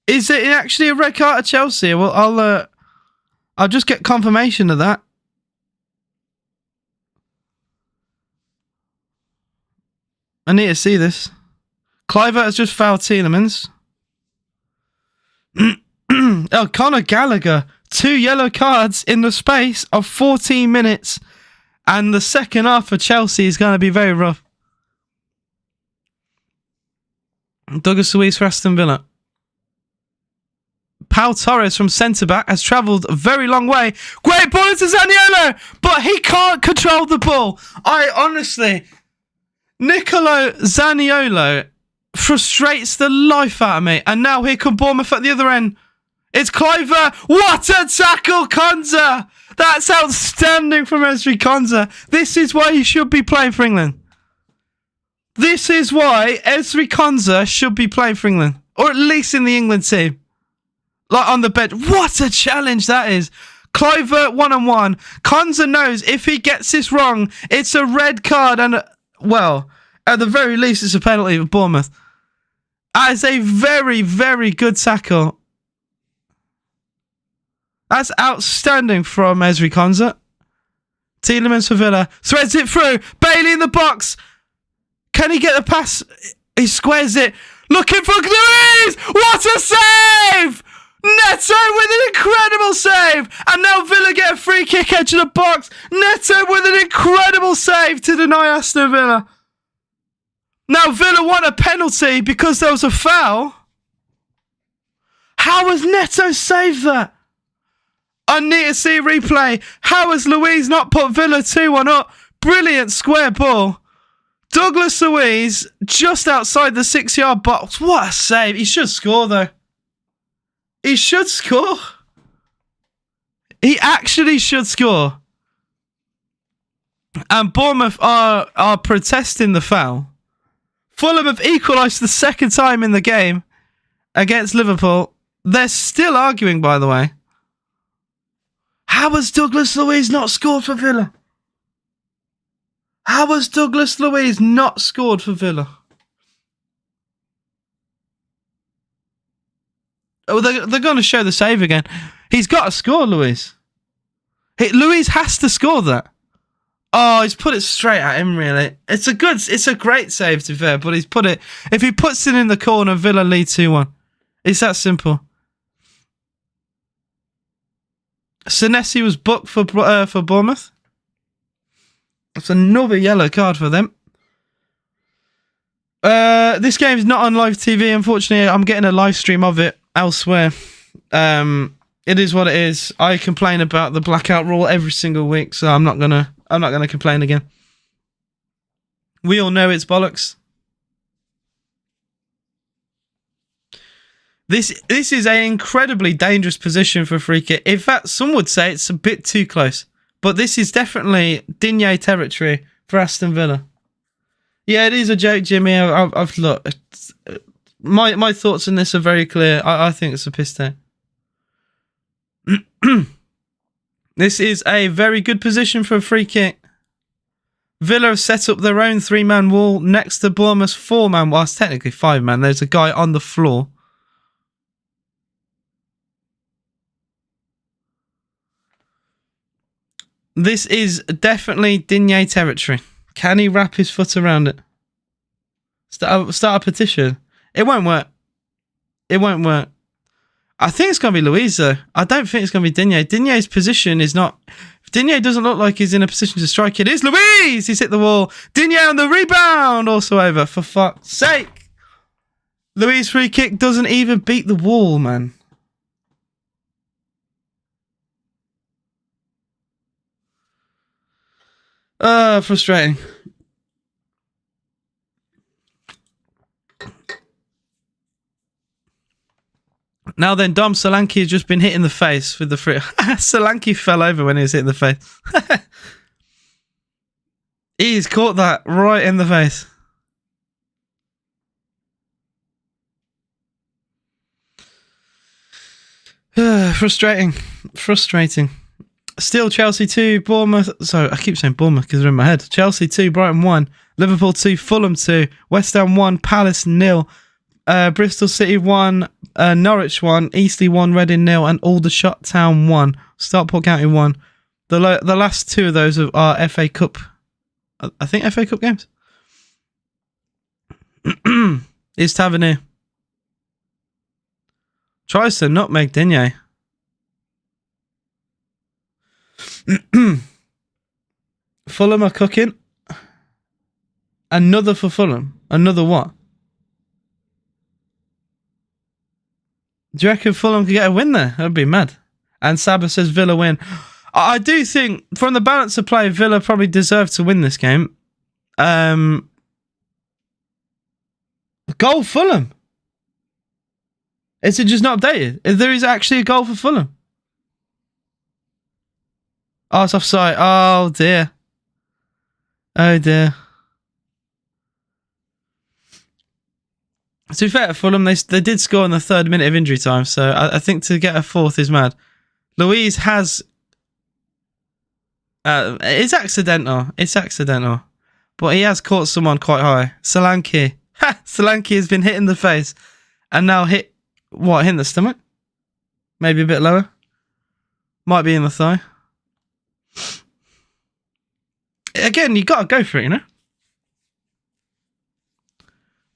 Is it actually a red card at Chelsea? Well, I'll just get confirmation of that. I need to see this. Clivert has just fouled Tielemans. Conor Gallagher. 2 yellow cards in the space of 14 minutes. And the second half for Chelsea is going to be very rough. Douglas Luiz for Aston Villa. Pau Torres from centre-back has travelled a very long way. Great ball into Zaniolo, but he can't control the ball. Nicolo Zaniolo frustrates the life out of me. And now here come Bournemouth at the other end. It's Cliver. What a tackle, Konza. That's outstanding from Ezri Konza. This is why he should be playing for England. This is why Ezri Konza should be playing for England. Or at least in the England team. Like on the bench. What a challenge that is. Cliver 1-on-1. Konza knows if he gets this wrong, it's a red card and, at the very least, it's a penalty for Bournemouth. That is a very, very good tackle. That's outstanding from Ezri Konza. Tielemans for Villa. Threads it through. Bailey in the box. Can he get the pass? He squares it. Looking for Luiz. What a save! Neto with an incredible save. And now Villa get a free kick edge of the box. Neto with an incredible save to deny Aston Villa. Now Villa want a penalty because there was a foul. How has Neto saved that? I need to see a replay. How has Luiz not put Villa 2-1 up? Brilliant square ball. Douglas Luiz just outside the 6-yard box. What a save. He should score though. He should score. He actually should score. And Bournemouth are protesting the foul. Fulham have equalised the second time in the game against Liverpool. They're still arguing, by the way. How has Douglas Luiz not scored for Villa? How has Douglas Luiz not scored for Villa? Oh, they're going to show the save again. He's got to score, Luiz. Luiz has to score that. Oh, he's put it straight at him, really. It's a great save, to be fair, but he's put it... If he puts it in the corner, Villa lead 2-1. It's that simple. Senesi was booked for Bournemouth. That's another yellow card for them. This game is not on live TV, unfortunately. I'm getting a live stream of it elsewhere. It is what it is. I complain about the blackout rule every single week, so I'm not gonna complain again. We all know it's bollocks. This is an incredibly dangerous position for a free kick. In fact, some would say it's a bit too close. But this is definitely Digne territory for Aston Villa. Yeah, it is a joke, Jimmy. I've looked. My thoughts on this are very clear. I think it's a piss take. This is a very good position for a free kick. Villa have set up their own 3-man wall next to Bournemouth's 4-man. Well, it's technically 5-man. There's a guy on the floor. This is definitely Digne territory. Can he wrap his foot around it? Start a petition. It won't work. It won't work. I think it's going to be Luiz, though. I don't think it's going to be Digne. Digne's position is not... If Digne doesn't look like he's in a position to strike, it is Luiz! He's hit the wall. Digne on the rebound! Also over. For fuck's sake. Luiz free kick doesn't even beat the wall, man. Frustrating. Now then, Dom Solanke has just been hit in the face with the free... Solanke fell over when he was hit in the face. He's caught that right in the face. Frustrating. Frustrating. Still Chelsea 2, Bournemouth... Sorry, I keep saying Bournemouth because they're in my head. Chelsea 2, Brighton 1, Liverpool 2, Fulham 2, West Ham 1, Palace 0, Bristol City 1, Norwich 1, Eastleigh 1, Reading 0, and Aldershot Town 1. Stockport County 1. The last two of those are FA Cup... I think FA Cup games. Is Tavernier. Tries to nutmeg Digne. Fulham are cooking. Another for Fulham. Another what? Do you reckon Fulham could get a win there? That'd be mad. And Saba says Villa win. I do think, from the balance of play, Villa probably deserve to win this game. Goal Fulham. Is it just not updated? If there is actually a goal for Fulham. Oh, it's offside. Oh, dear. Oh, dear. To be fair to Fulham, they did score in the 3rd minute of injury time, so I think to get a 4th is mad. Luiz has... it's accidental. It's accidental. But he has caught someone quite high. Solanke. Solanke has been hit in the face. And now hit... What, hit in the stomach? Maybe a bit lower. Might be in the thigh. Again, you got to go for it, you know?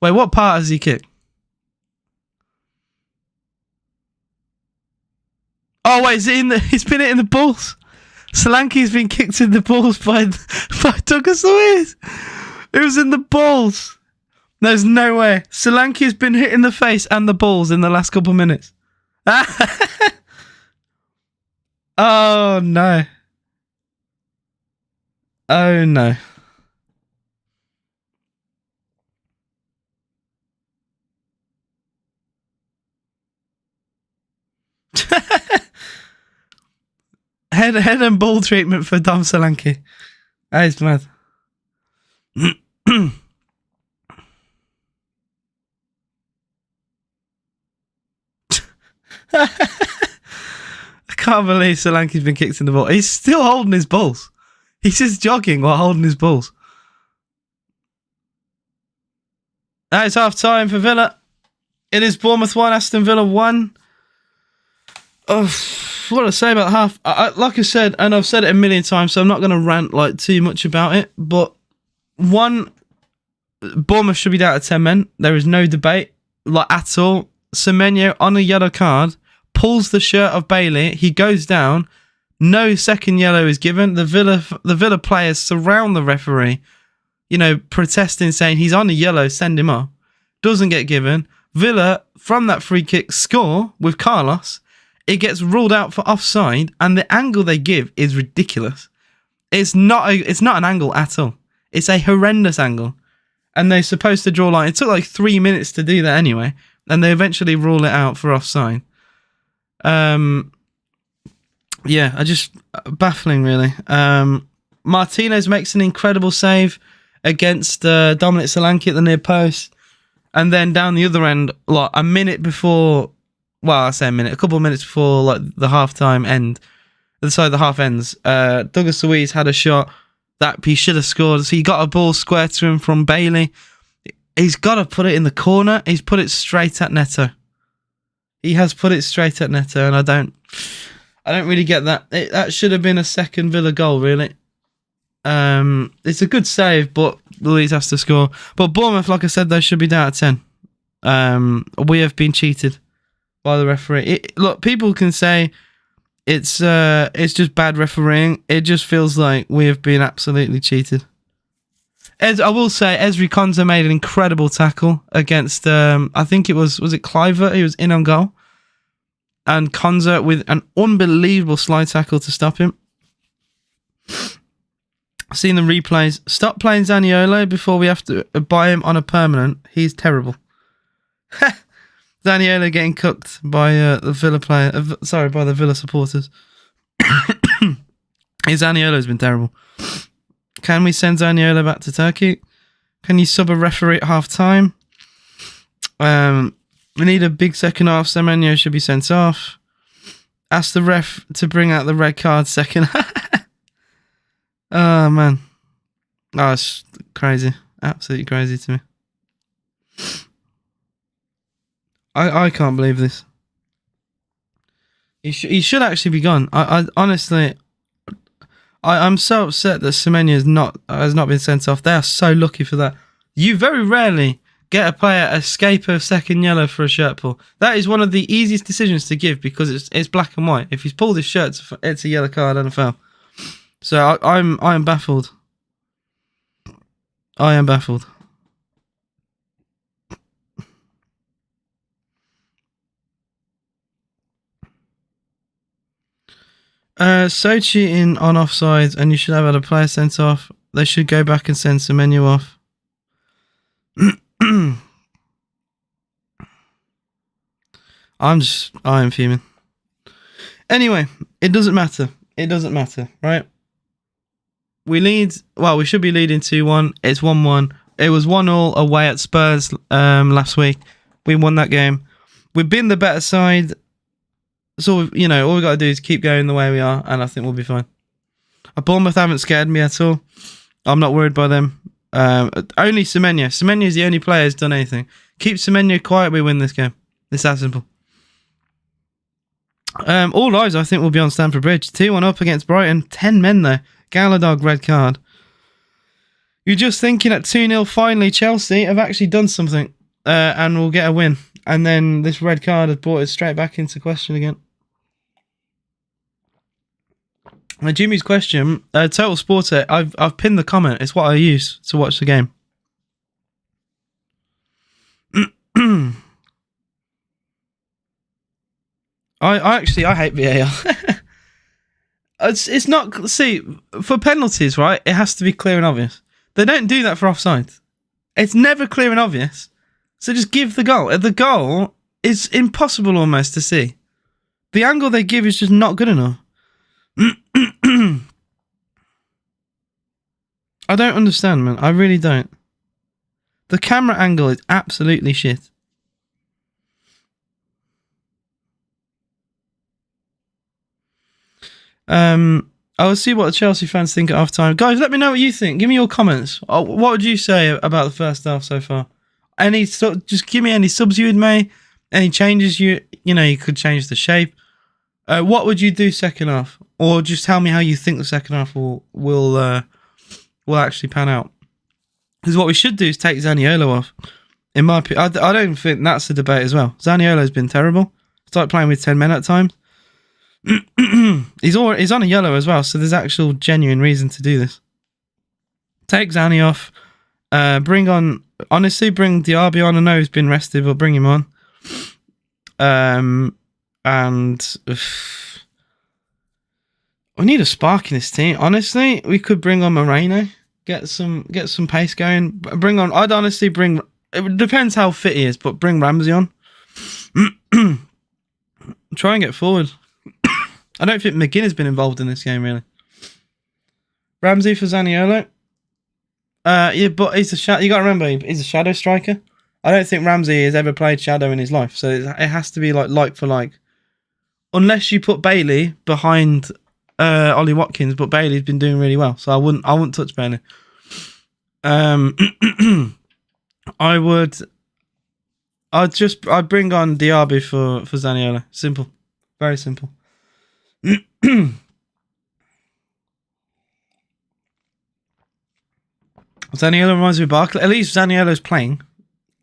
Wait, what part has he kicked? Oh, wait, is it in the... He's been hit in the balls. Solanke's been kicked in the balls by Douglas Luiz. It was in the balls. There's no way. Solanke's been hit in the face and the balls in the last couple of minutes. Oh, no. Oh, no. Head and ball treatment for Dom Solanke. That is mad. I can't believe Solanke's been kicked in the ball. He's still holding his balls. He's just jogging while holding his balls. That is half time for Villa. It is Bournemouth 1, Aston Villa 1. Oh, what do I say about half? Like I said, and I've said it a million times, so I'm not going to rant like too much about it. But one, Bournemouth should be down to 10 men. There is no debate, like at all. Semenyo on a yellow card pulls the shirt of Bailey. He goes down. No second yellow is given. The Villa players surround the referee, you know, protesting, saying he's on a yellow, send him off. Doesn't get given. Villa, from that free kick, score with Carlos. It gets ruled out for offside, and the angle they give is ridiculous. It's not an angle at all. It's a horrendous angle. And they're supposed to draw line. It took like 3 minutes to do that anyway. and they eventually rule it out for offside. Yeah, baffling really. Martinez makes an incredible save against Dominic Solanke at the near post, and then down the other end, like a minute before, well, I say a minute, a couple of minutes before like the half-time end, the half ends, Douglas Luiz had a shot that he should have scored. So he got a ball square to him from Bailey. He's got to put it in the corner. He's put it straight at Neto. He has put it straight at Neto, and I don't really get that. That should have been a second Villa goal, really. It's a good save, but Luiz has to score. But Bournemouth, like I said, they should be down at 10. We have been cheated by the referee. Look, people can say it's just bad refereeing. It just feels like we have been absolutely cheated. I will say, Ezri Konsa made an incredible tackle against, I think it was it Cliver? He was in on goal. And Konsa with an unbelievable slide tackle to stop him. Seen the replays. Stop playing Zaniolo before we have to buy him on a permanent. He's terrible. Zaniolo getting cooked by the Villa player. By the Villa supporters. Zaniolo's been terrible. Can we send Zaniolo back to Turkey? Can you sub a referee at half time? We need a big second half. Semenyo should be sent off. Ask the ref to bring out the red card second. Oh, man. Oh, it's crazy. Absolutely crazy to me. I can't believe this. He should actually be gone. I honestly... I'm so upset that Semenyo has not been sent off. They are so lucky for that. You very rarely get a player escape a second yellow for a shirt pull. That is one of the easiest decisions to give because it's black and white. If he's pulled his shirt, it's a yellow card and a foul. So I am baffled. I am baffled. So cheating on offsides, and you should have had a player sent off. They should go back and send Semenyo off. I am fuming. Anyway, it doesn't matter. It doesn't matter, right? We should be leading 2-1. It's 1-1. It was 1-1 away at Spurs last week. We won that game. We've been the better side. So, all we've got to do is keep going the way we are, and I think we'll be fine. Bournemouth haven't scared me at all. I'm not worried by them. Only Semenyo. Semenyo is the only player who's done anything. Keep Semenyo quiet, we win this game. It's that simple. All eyes, I think, will be on Stamford Bridge. 2-1 up against Brighton. 10 men there. Galadog red card. You're just thinking at 2-0, finally Chelsea have actually done something and will get a win. And then this red card has brought it straight back into question again. Jimmy's question, Total Sporter, I've pinned the comment. It's what I use to watch the game. I hate VAR. It's not, see, for penalties, right, it has to be clear and obvious. They don't do that for offside. It's never clear and obvious. So just give the goal. The goal is impossible almost to see. The angle they give is just not good enough. I don't understand, man. I really don't. The camera angle is absolutely shit. I'll see what the Chelsea fans think at half time. Guys, let me know what you think. Give me your comments. What would you say about the first half so far? Just give me any subs you would make. Any changes you could change the shape. What would you do second half? Or just tell me how you think the second half will actually pan out. Because what we should do is take Zaniolo off. In my opinion, I don't think that's a debate as well. Zaniolo's been terrible. Start playing with 10 men at times. He's on a yellow as well, so there's actual genuine reason to do this. Take Zani off. Bring Diaby on. I know he's been rested, but bring him on. We need a spark in this team. Honestly, we could bring on Moreno, get some pace going. Bring on. I'd honestly bring. It depends how fit he is, but bring Ramsey on. Try and get forward. I don't think McGinn has been involved in this game, really. Ramsey for Zaniolo. Yeah, but he's a shadow. You got to remember, he's a shadow striker. I don't think Ramsey has ever played shadow in his life, so it has to be like for like. Unless you put Bailey behind Ollie Watkins, but Bailey's been doing really well, so I wouldn't touch Bailey. I'd bring on Diaby for Zaniolo. Simple, very simple. Zaniolo reminds me of Barkley. At least Zaniolo's playing.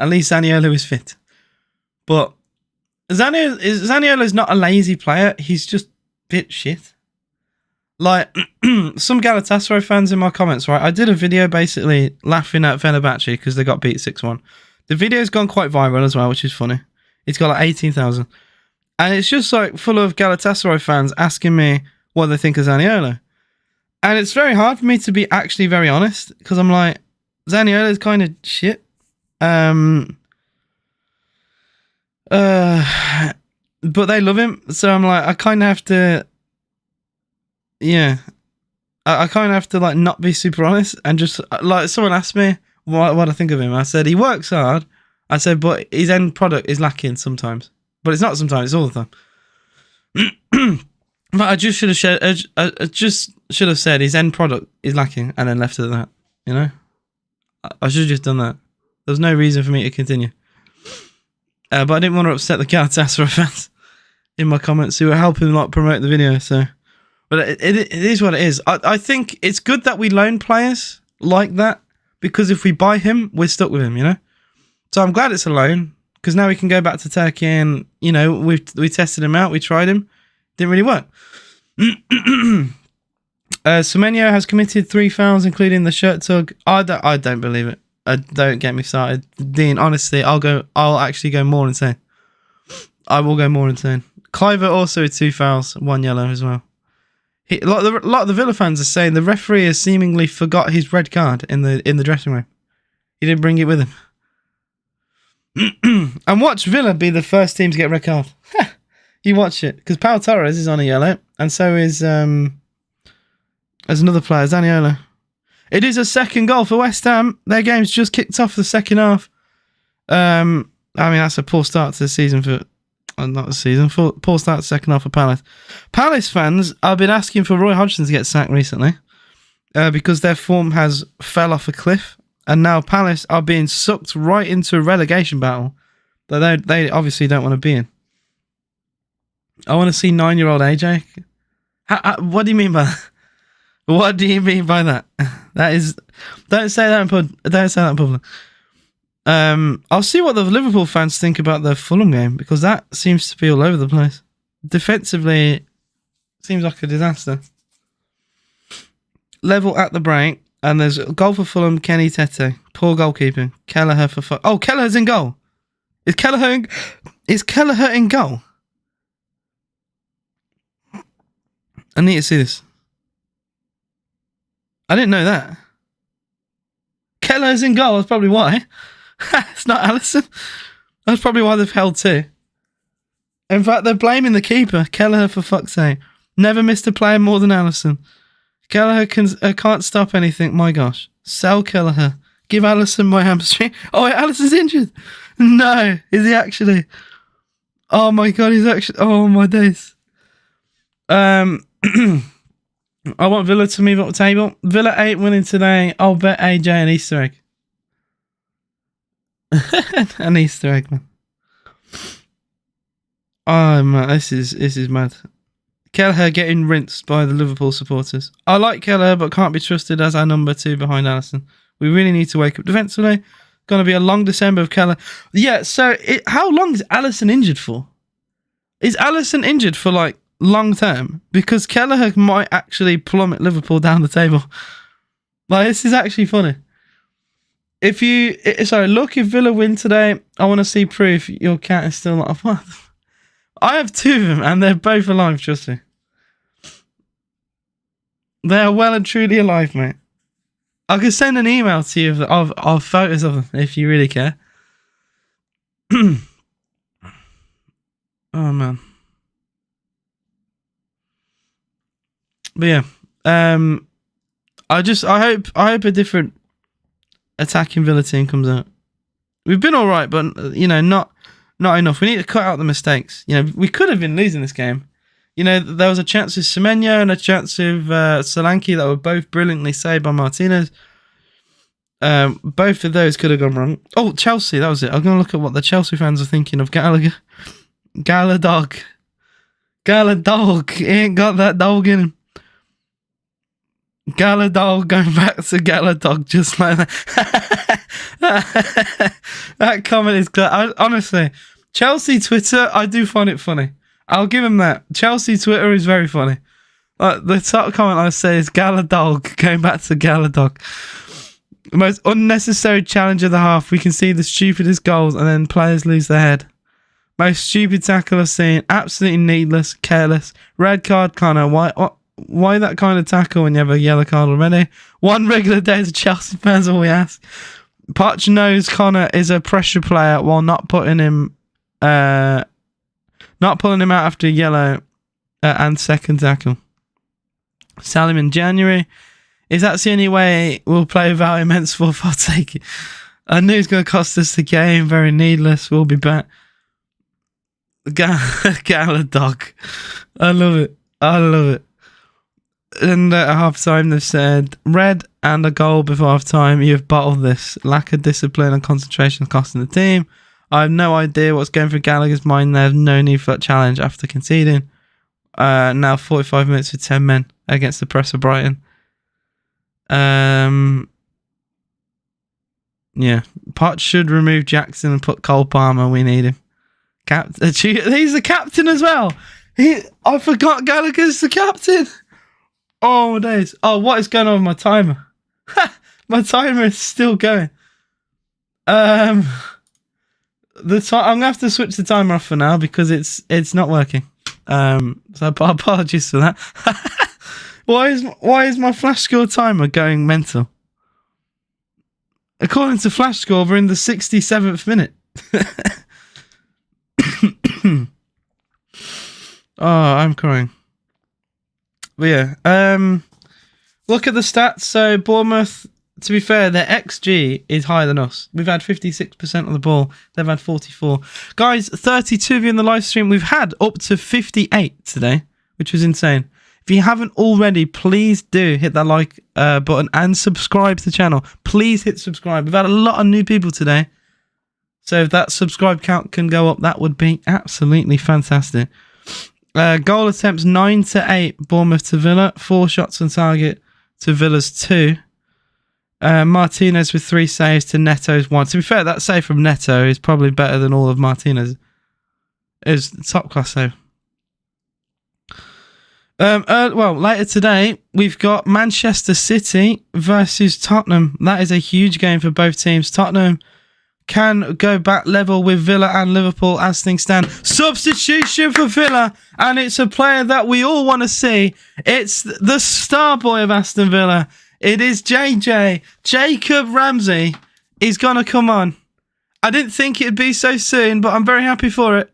At least Zaniolo is fit. But Zaniolo's not a lazy player. He's just a bit shit. Like, some Galatasaray fans in my comments, right? I did a video basically laughing at Fenerbahce because they got beat 6-1. The video's gone quite viral as well, which is funny. It's got like 18,000. And it's just like full of Galatasaray fans asking me what they think of Zaniolo. And it's very hard for me to be actually very honest because I'm like, Zaniolo's kind of shit. But they love him, so I'm like, I kind of have to, yeah, I kind of have to like not be super honest and just like someone asked me what I think of him. I said he works hard. I said, but his end product is lacking sometimes. But it's not sometimes; it's all the time. But I just should have said his end product is lacking and then left it at that. You know, I should have just done that. There was no reason for me to continue. But I didn't want to upset the Galatasaray fans in my comments who were helping like promote the video. So, but it is what it is. I think it's good that we loan players like that because if we buy him, we're stuck with him. You know. So I'm glad it's a loan because now we can go back to Turkey and you know we tested him out, we tried him, didn't really work. Semenyo has committed 3 fouls, including the shirt tug. I don't believe it. Don't get me started, Dean. Honestly, I'll actually go more insane. I will go more insane. Cliver also with 2 fouls, 1 yellow as well. A lot of the Villa fans are saying the referee has seemingly forgot his red card in the dressing room. He didn't bring it with him. And watch Villa be the first team to get a red card. You watch it because Pau Torres is on a yellow, and so is there's another player, Zaniolo. It is a second goal for West Ham. Their game's just kicked off the second half. I mean, that's a poor start to the season for... not the season. Poor start to the second half for Palace. Palace fans have been asking for Roy Hodgson to get sacked recently because their form has fell off a cliff. And now Palace are being sucked right into a relegation battle that they obviously don't want to be in. I want to see 9-year-old AJ. What do you mean by that? What do you mean by that? That is, don't say that in public. I'll see what the Liverpool fans think about the Fulham game because that seems to be all over the place. Defensively, seems like a disaster. Level at the break, and there's a goal for Fulham. Kenny Tete, poor goalkeeping. Kelleher for Kelleher's in goal. Is Kelleher in goal? I need to see this. I didn't know that. Kelleher's in goal. That's probably why. It's not Alisson. That's probably why they've held 2. In fact, they're blaming the keeper, Kelleher, for fuck's sake. Never missed a player more than Alisson. Kelleher can't stop anything. My gosh. Sell Kelleher. Give Alisson my hamstring. Oh, wait, Alisson's injured. No. Is he actually? Oh my god, he's actually... Oh my days. I want Villa to move up the table. Villa 8 winning today. I'll bet AJ an Easter egg. An Easter egg, man. Oh man, this is mad. Kelleher getting rinsed by the Liverpool supporters. I like Kelleher, but can't be trusted as our number 2 behind Alisson. We really need to wake up defensively. Going to be a long December of Kelleher. Yeah, so how long is Alisson injured for? Is Alisson injured for like long term? Because Kelleher might actually plummet Liverpool down the table. Like, this is actually funny. If Villa win today, I want to see proof your cat is still not alive. I have 2 of them and they're both alive, trust me. They are well and truly alive, mate. I could send an email to you of photos of them if you really care. Oh man. But yeah, I hope a different attacking Villa team comes out. We've been all right, but not enough. We need to cut out the mistakes. We could have been losing this game. There was a chance with Semenyo and a chance with Solanke that were both brilliantly saved by Martinez. Both of those could have gone wrong. Oh, Chelsea, that was it. I'm going to look at what the Chelsea fans are thinking of Gallagher. Galadog. He ain't got that dog in him. Galadog going back to Galadog just like that. That comment is good. Honestly, Chelsea Twitter, I do find it funny. I'll give him that. Chelsea Twitter is very funny. The top comment I say is Galadog going back to Galadog. The most unnecessary challenge of the half. We can see the stupidest goals and then players lose their head. Most stupid tackle I've seen. Absolutely needless, careless. Red card, Connor. Why that kind of tackle when you have a yellow card already? One regular day as a Chelsea fans, all we ask. Poch knows Connor is a pressure player while not putting him out after a yellow and second tackle. Salim in January. If that's the only way we'll play without him, henceforth I'll take it. I knew it's going to cost us the game. Very needless. We'll be back. Galadog. I love it. And at half time they've said red and a goal before half time. You've bottled this. Lack of discipline and concentration costing the team. I have no idea what's going through Gallagher's mind. There's no need for that challenge after conceding. Now 45 minutes with 10 men against the press of Brighton. Yeah. Potts should remove Jackson and put Cole Palmer. We need him. He's the captain as well. I forgot Gallagher's the captain. Oh my days. Oh, what is going on with my timer? My timer is still going. I'm gonna have to switch the timer off for now because it's not working. So apologies for that. Why is my flash score timer going mental? According to flash score, we're in the 67th minute. Oh, I'm crying. But yeah, look at the stats. So Bournemouth, to be fair, their XG is higher than us. We've had 56% of the ball. They've had 44. Guys, 32 of you in the live stream. We've had up to 58 today, which was insane. If you haven't already, please do hit that like button and subscribe to the channel. Please hit subscribe. We've had a lot of new people today. So if that subscribe count can go up, that would be absolutely fantastic. Goal attempts 9-8, Bournemouth to Villa. 4 shots on target to Villa's 2. Martinez with 3 saves to Neto's 1. To be fair, that save from Neto is probably better than all of Martinez. It was top class save. Later today, we've got Manchester City versus Tottenham. That is a huge game for both teams. Tottenham can go back level with Villa and Liverpool as things stand. Substitution for Villa, and it's a player that we all want to see. It's the star boy of Aston Villa. It is JJ. Jacob Ramsey is going to come on. I didn't think it'd be so soon, but I'm very happy for it.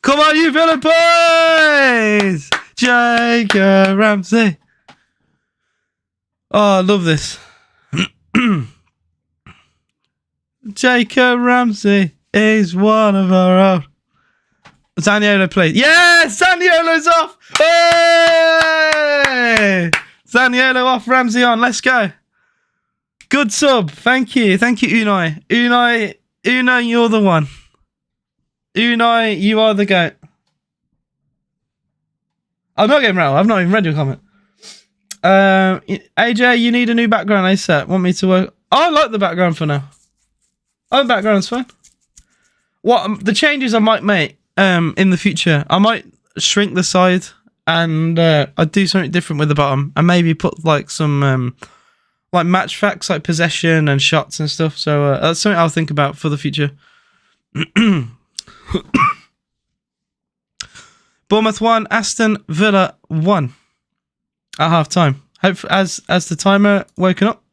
Come on, you Villa boys! Jacob Ramsey. Oh, I love this. Jacob Ramsey is one of our own. Zaniolo, please. Yes! Zaniolo's off! Hey! Zaniolo off, Ramsey on. Let's go. Good sub. Thank you. Thank you, Unai. Unai, you're the one. Unai, you are the GOAT. I'm not getting rattled. I've not even read your comment. AJ, you need a new background ASAP. Want me to work? I like the background for now. Oh, the background's fine. What the changes I might make in the future? I might shrink the side and I'd do something different with the bottom and maybe put like some like match facts like possession and shots and stuff. So that's something I'll think about for the future. Bournemouth 1, Aston Villa 1 at half time. Hope as the timer woken up.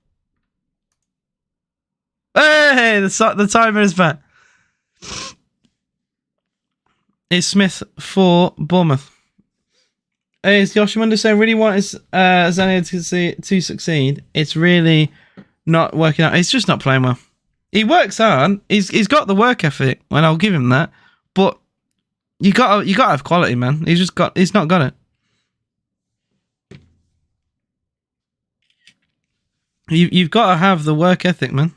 Hey, the timer is back. is Smith for Bournemouth. Is Yoshimundo saying really want Zania to succeed? It's really not working out. He's just not playing well. He works hard. He's got the work ethic, and I'll give him that. But you gotta have quality, man. He's not got it. You've got to have the work ethic, man.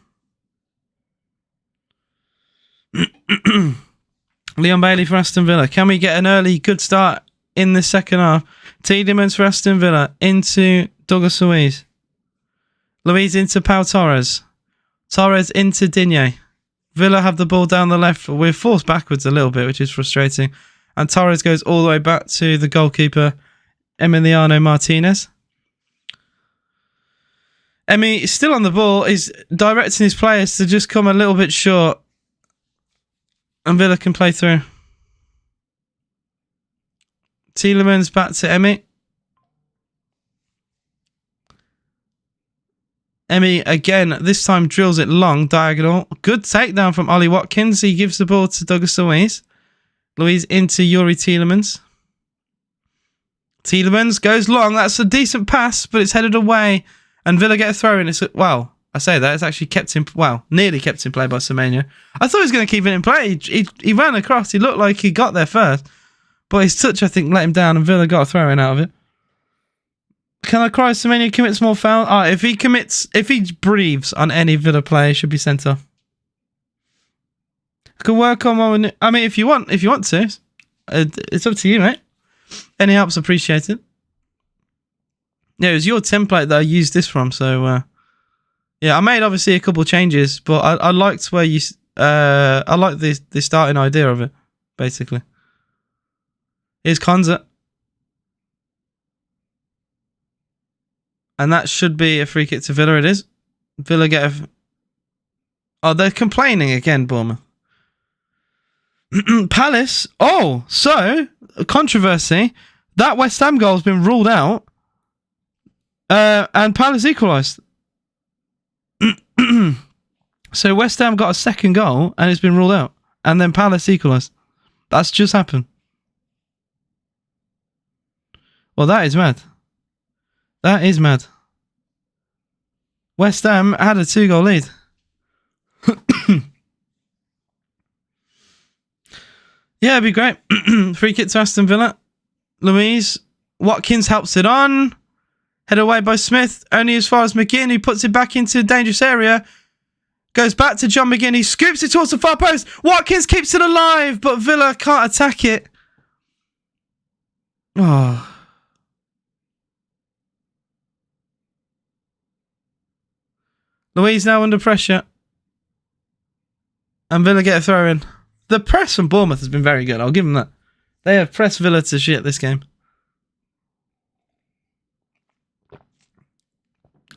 Leon Bailey for Aston Villa. Can we get an early good start in the second half? Tielemans for Aston Villa into Douglas Luiz. Luiz into Pau Torres. Torres into Digne. Villa have the ball down the left. We're forced backwards a little bit, which is frustrating. And Torres goes all the way back to the goalkeeper, Emiliano Martinez. Emi is still on the ball. He's directing his players to just come a little bit short. And Villa can play through. Tielemans back to Emi. Emi again, this time drills it long, diagonal. Good takedown from Ollie Watkins. He gives the ball to Douglas Luiz. Luiz into Yuri Tielemans. Tielemans goes long. That's a decent pass, but it's headed away. And Villa get a throw in. Well, I say that. It's actually nearly kept in play by Semenyo. I thought he was going to keep it in play. He ran across. He looked like he got there first. But his touch, I think, let him down, and Villa got a throw in out of it. Can I cry Semenyo commits more foul? If he breathes on any Villa player, he should be sent off. I can work on one. I mean, if you want to, it's up to you, mate. Any help's appreciated. Yeah, it was your template that I used this from, so yeah, I made obviously a couple of changes, but I liked where you. I like the starting idea of it, basically. Here's Konza. And that should be a free kick to Villa, it is. Villa get a... Oh, they're complaining again, Bournemouth. Palace. Oh, so, controversy. That West Ham goal has been ruled out. And Palace equalised. So West Ham got a second goal and it's been ruled out. And then Palace equalised. That's just happened. Well, that is mad. That is mad. West Ham had a 2-goal lead. Yeah, it'd be great. Free kick to Aston Villa. Luiz. Watkins helps it on. Head away by Smith. Only as far as McGinn, who puts it back into a dangerous area. Goes back to John McGinn. He scoops it towards the far post. Watkins keeps it alive, but Villa can't attack it. Oh. Luiz now under pressure. And Villa get a throw in. The press from Bournemouth has been very good. I'll give them that. They have pressed Villa to shit this game.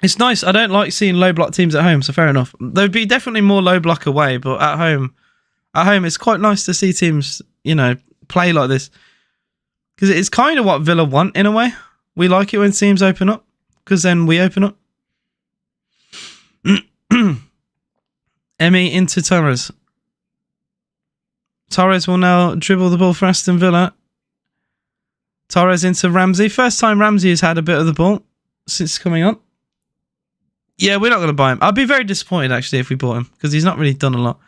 It's nice. I don't like seeing low block teams at home, so fair enough. There'd be definitely more low block away, but at home it's quite nice to see teams, play like this. Because it's kind of what Villa want in a way. We like it when teams open up, because then we open up. Emi into Torres. Torres will now dribble the ball for Aston Villa. Torres into Ramsey. First time Ramsey has had a bit of the ball since coming on. Yeah, we're not going to buy him. I'd be very disappointed, actually, if we bought him, because he's not really done a lot.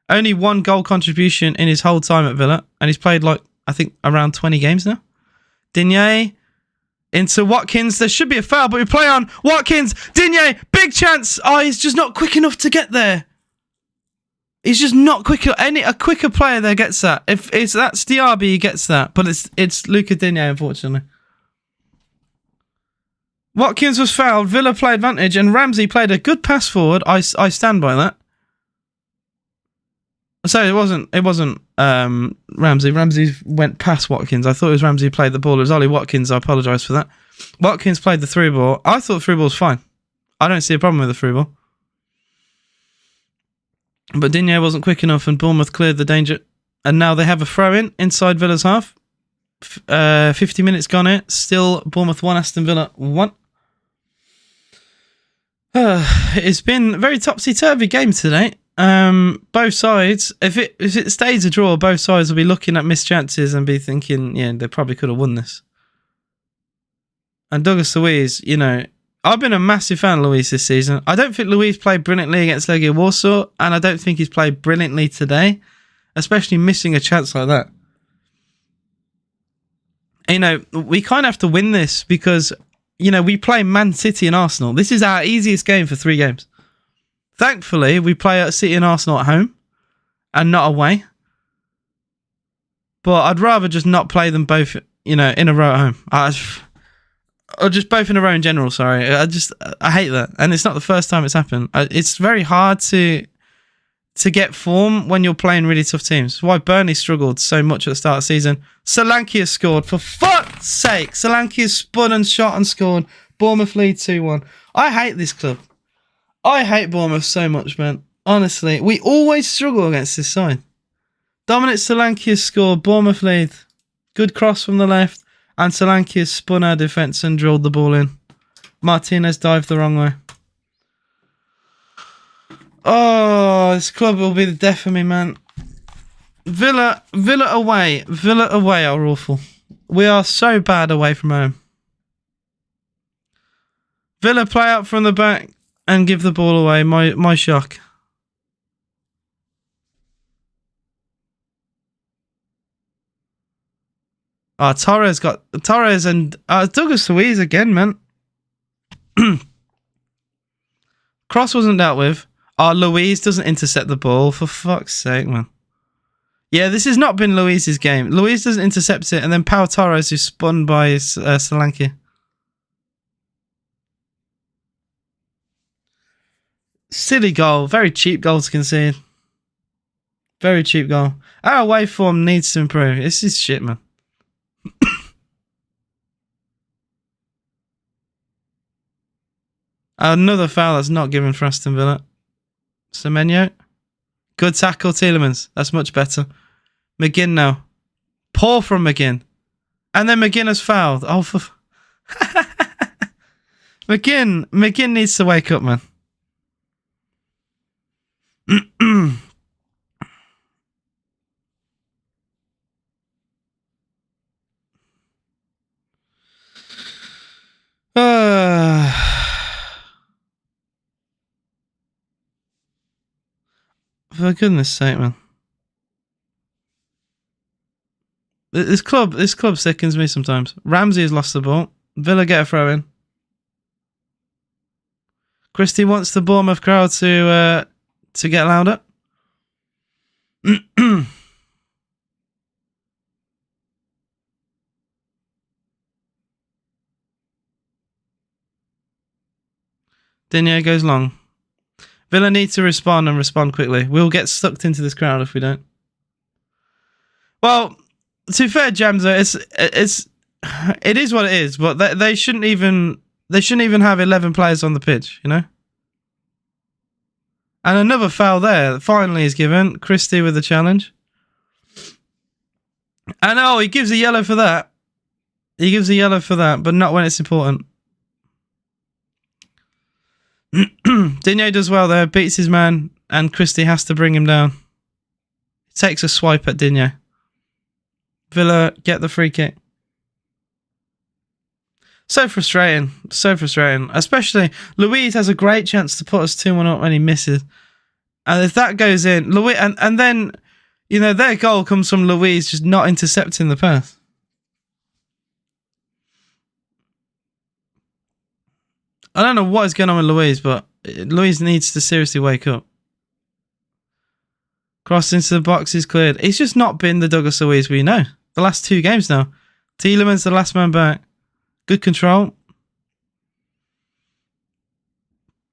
Only 1 goal contribution in his whole time at Villa, and he's played, I think, around 20 games now. Digne into Watkins. There should be a foul, but we play on. Watkins, Digne, big chance. Oh, he's just not quick enough to get there. He's just not quick. A quicker player there gets that. If that's Diaby, he gets that. But it's Luca Digne, unfortunately. Watkins was fouled. Villa play advantage, and Ramsey played a good pass forward. I stand by that. So it wasn't Ramsey. Ramsey went past Watkins. I thought it was Ramsey who played the ball. It was Ollie Watkins. I apologise for that. Watkins played the through ball. I thought through ball was fine. I don't see a problem with the through ball. But Digne wasn't quick enough, and Bournemouth cleared the danger. And now they have a throw-in inside Villa's half. 50 minutes gone in. Still Bournemouth 1, Aston Villa 1. It's been a very topsy-turvy game today. both sides, if it stays a draw, both sides will be looking at missed chances and be thinking, yeah, they probably could have won this. And Douglas Luiz, you know, I've been a massive fan of Luiz this season. I don't think Luiz played brilliantly against Legia Warsaw, and I don't think he's played brilliantly today, especially missing a chance like that. You know, we kind of have to win this because, you know, we play Man City and Arsenal. This is our easiest game for 3 games. Thankfully, we play at City and Arsenal at home and not away. But I'd rather just not play them both, you know, in a row at home. Or just both in a row in general, sorry. I hate that. And it's not the first time it's happened. It's very hard to get form when you're playing really tough teams. That's why Burnley struggled so much at the start of the season. Solanke has scored. For fuck's sake. Solanke has spun and shot and scored. Bournemouth lead 2-1. I hate this club. I hate Bournemouth so much, man. Honestly, we always struggle against this side. Dominic Solanke has scored. Bournemouth lead. Good cross from the left. And Solanke has spun our defence and drilled the ball in. Martinez dived the wrong way. Oh, this club will be the death of me, man. Villa away. Villa away are awful. We are so bad away from home. Villa play out from the back and give the ball away. My shock. Torres and Douglas Luiz again, man. Cross wasn't dealt with. Luiz doesn't intercept the ball. For fuck's sake, man. Yeah, this has not been Luiz's game. Luiz doesn't intercept it, and then Pau Torres is spun by Solanke. Silly goal. Very cheap goal to concede. Very cheap goal. Our away form needs to improve. This is shit, man. Another foul that's not given for Aston Villa. Semenyo. Good tackle, Tielemans. That's much better. McGinn now. Poor from McGinn. And then McGinn has fouled. Oh, for... McGinn needs to wake up, man. For goodness sake, man. This club sickens me sometimes. Ramsey has lost the ball. Villa get a throw in. Christie wants the Bournemouth crowd to get louder. Digne goes long. Villa need to respond and respond quickly. We'll get sucked into this crowd if we don't. Well, to be fair, Jamza, it is what it is. But they shouldn't even have 11 players on the pitch, you know. And another foul there. Finally, is given. Christie with the challenge. And he gives a yellow for that. He gives a yellow for that, but not when it's important. Digne does well there, beats his man, and Christie has to bring him down. He takes a swipe at Digne. Villa get the free kick. So frustrating. Especially, Luiz has a great chance to put us 2-1 up and he misses. And if that goes in, Luiz, and then, you know, their goal comes from Luiz just not intercepting the pass. I don't know what is going on with Luiz, but Luiz needs to seriously wake up. Cross into the box is cleared. He's just not been the Douglas Luiz we know. The last 2 games now. Tielemans the last man back. Good control.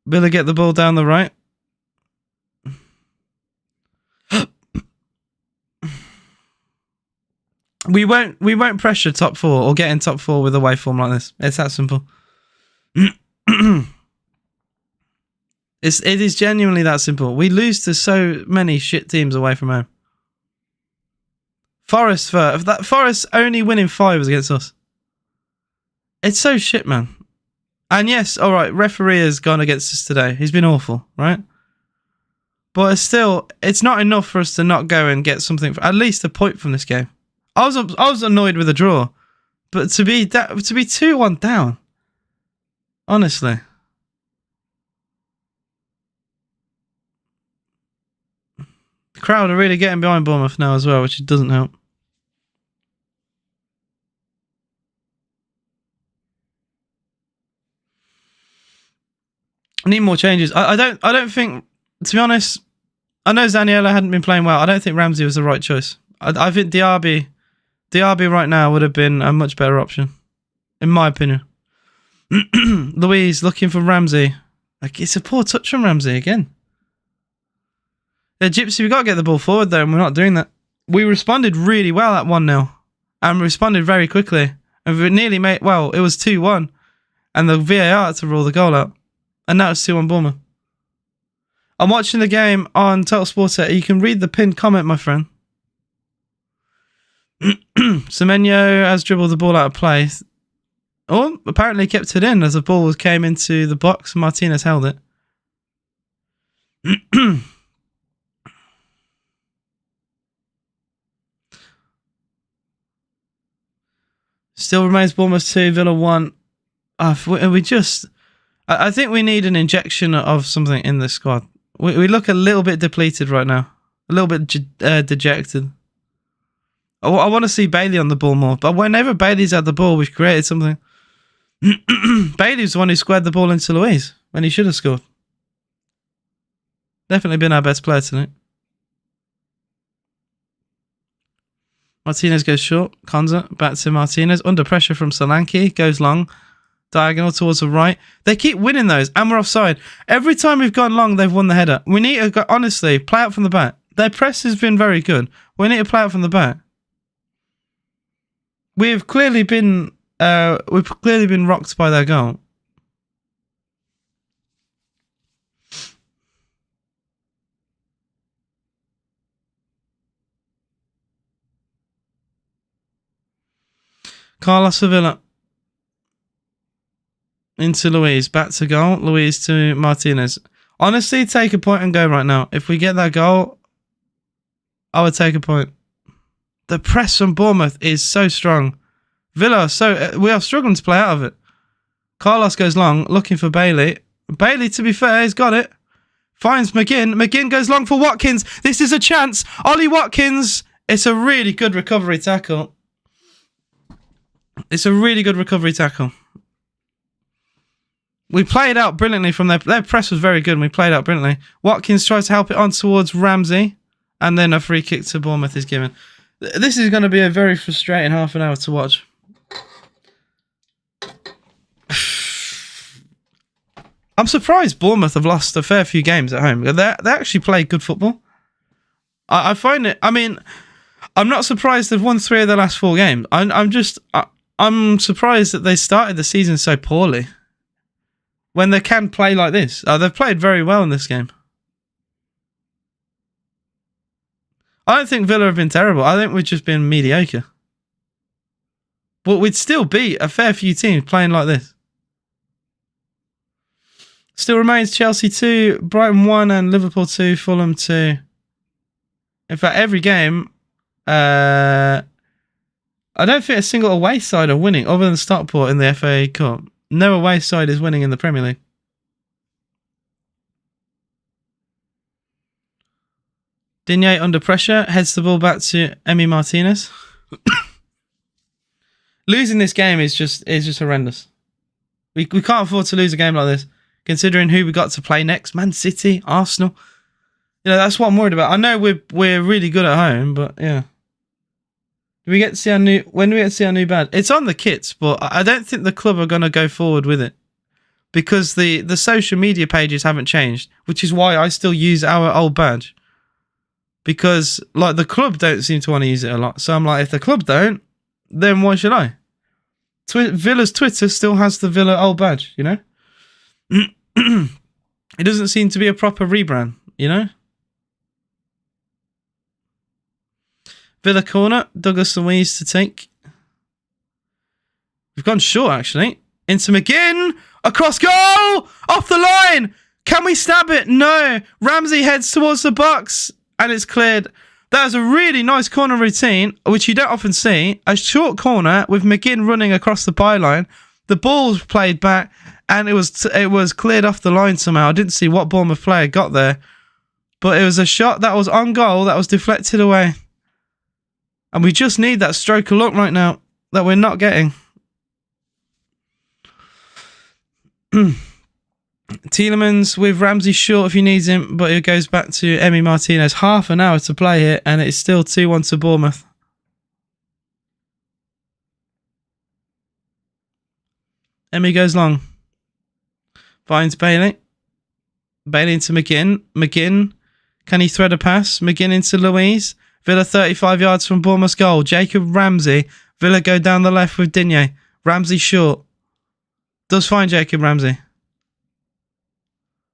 Villa get the ball down the right. We won't pressure top 4 or get in top 4 with a waveform like this. It's that simple. It is genuinely that simple. We lose to so many shit teams away from home. Forest only winning 5 was against us. It's so shit, man. And yes, all right, referee has gone against us today. He's been awful, right? But still, it's not enough for us to not go and get something, at least a point from this game. I was annoyed with the draw, but to be 2-1 down, honestly. The crowd are really getting behind Bournemouth now as well, which doesn't help. I need more changes. I don't think, to be honest, I know Zaniolo hadn't been playing well. I don't think Ramsey was the right choice. I think Diaby right now would have been a much better option, in my opinion. Louise looking for Ramsey. Like, it's a poor touch from Ramsey again. Yeah, Gypsy, we got to get the ball forward though, and we're not doing that. We responded really well at 1-0, and responded very quickly. And we nearly made, well, it was 2-1, and the VAR had to rule the goal out. And now it's 2-1 Bournemouth. I'm watching the game on Total Sports. You can read the pinned comment, my friend. Semenyo has dribbled the ball out of play. Oh, apparently kept it in as the ball came into the box. Martinez held it. Still remains Bournemouth 2, Villa 1. I think we need an injection of something in this squad. We look a little bit depleted right now. A little bit dejected. I want to see Bailey on the ball more. But whenever Bailey's had the ball, we've created something. Bailey's the one who squared the ball into Louise when he should have scored. Definitely been our best player tonight. Martinez goes short. Konza back to Martinez. Under pressure from Solanke. Goes long. Diagonal towards the right. They keep winning those, and we're offside. Every time we've gone long, they've won the header. We need to go, honestly, play out from the back. Their press has been very good. We need to play out from the back. We've clearly been rocked by their goal. Carlos Sevilla. Into Louise, back to goal. Louise to Martinez. Honestly, take a point and go right now. If we get that goal, I would take a point. The press from Bournemouth is so strong. Villa, we are struggling to play out of it. Carlos goes long, looking for Bailey. Bailey, to be fair, he's got it. Finds McGinn. McGinn goes long for Watkins. This is a chance. Ollie Watkins. It's a really good recovery tackle. It's a really good recovery tackle. We played out brilliantly from their press was very good and we played out brilliantly. Watkins tries to help it on towards Ramsey and then a free kick to Bournemouth is given. This is going to be a very frustrating half an hour to watch. I'm surprised Bournemouth have lost a fair few games at home. They actually play good football. I find it, I mean, I'm not surprised they've won 3 of their last 4 games. I'm surprised that they started the season so poorly. When they can play like this. They've played very well in this game. I don't think Villa have been terrible. I think we've just been mediocre. But we'd still beat a fair few teams playing like this. Still remains Chelsea 2, Brighton 1 and Liverpool 2, Fulham 2. In fact, every game, I don't think a single away side are winning other than Stockport in the FA Cup. No away side is winning in the Premier League. Digne under pressure, heads the ball back to Emi Martinez. Losing this game is just horrendous. We can't afford to lose a game like this, considering who we got to play next. Man City, Arsenal. You know, that's what I'm worried about. I know we're really good at home, but yeah. When do we get to see our new badge? It's on the kits, but I don't think the club are going to go forward with it. Because the social media pages haven't changed, which is why I still use our old badge. Because like the club don't seem to want to use it a lot. So I'm like, if the club don't, then why should I? Villa's Twitter still has the Villa old badge, you know? It doesn't seem to be a proper rebrand, you know? Villa corner, Douglas Luiz to take. We've gone short, actually. Into McGinn, across goal, off the line. Can we stab it? No. Ramsey heads towards the box and it's cleared. That was a really nice corner routine, which you don't often see. A short corner with McGinn running across the byline. The ball's played back and it was cleared off the line somehow. I didn't see what Bournemouth player got there. But it was a shot that was on goal that was deflected away. And we just need that stroke of luck right now that we're not getting. Tielemans with Ramsey short if he needs him, but it goes back to Emi Martinez. Half an hour to play here, and it's still 2-1 to Bournemouth. Emi goes long. Finds Bailey. Bailey into McGinn. McGinn, can he thread a pass? McGinn into Louise. Villa 35 yards from Bournemouth's goal. Jacob Ramsey. Villa go down the left with Digne. Ramsey short. Does find Jacob Ramsey.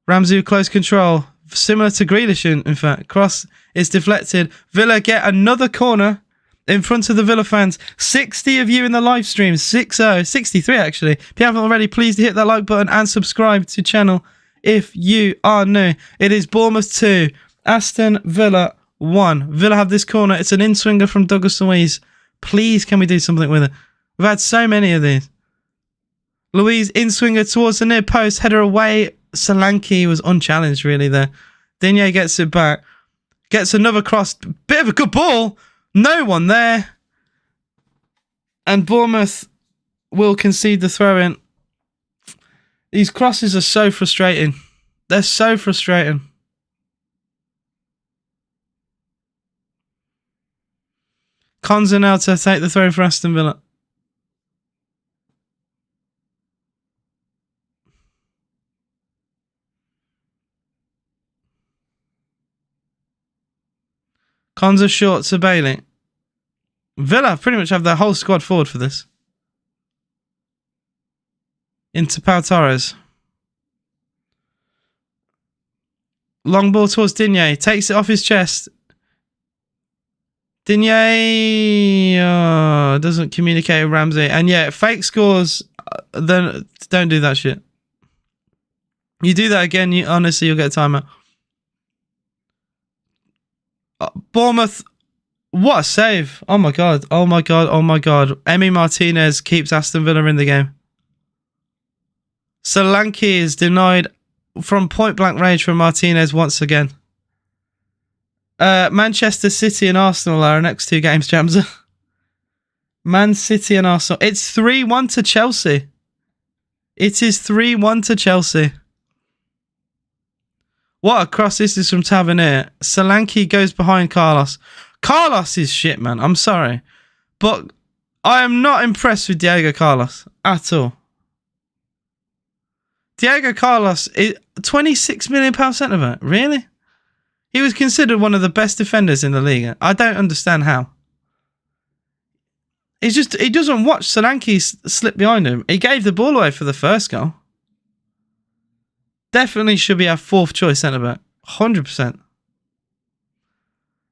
Ramsey with close control. Similar to Grealish, in fact. Cross is deflected. Villa get another corner in front of the Villa fans. 60 of you in the live stream. 63 actually. If you haven't already, please hit that like button and subscribe to the channel if you are new. It is Bournemouth 2. Aston Villa 1. Villa have this corner. It's an in-swinger from Douglas Luiz. Please, can we do something with it? We've had so many of these. Louise in-swinger towards the near post. Header away. Solanke was unchallenged really there. Digne gets it back. Gets another cross. Bit of a good ball. No one there. And Bournemouth will concede the throw-in. These crosses are so frustrating. They're so frustrating. Konza now to take the throw for Aston Villa. Konza short to Bailey. Villa pretty much have their whole squad forward for this. Into Pau Torres. Long ball towards Digne. Takes it off his chest. Digne doesn't communicate with Ramsey. And yeah, fake scores. Then don't do that shit. You do that again, honestly, you'll get a timeout. Bournemouth, what a save. Oh my god, oh my god, oh my god. Emi Martinez keeps Aston Villa in the game. Solanke is denied from point blank range from Martinez once again. Manchester City and Arsenal are our next two games, Jamza. Man City and Arsenal. It's 3-1 to Chelsea. It is 3-1 to Chelsea. What a cross this is from Tavernier. Solanke goes behind Carlos. Carlos is shit, man. I'm sorry. But I am not impressed with Diego Carlos at all. Diego Carlos is £26 million centre-back. Really? He was considered one of the best defenders in the league. I don't understand how. He doesn't watch Solanke slip behind him. He gave the ball away for the first goal. Definitely should be our fourth choice centre-back. 100%.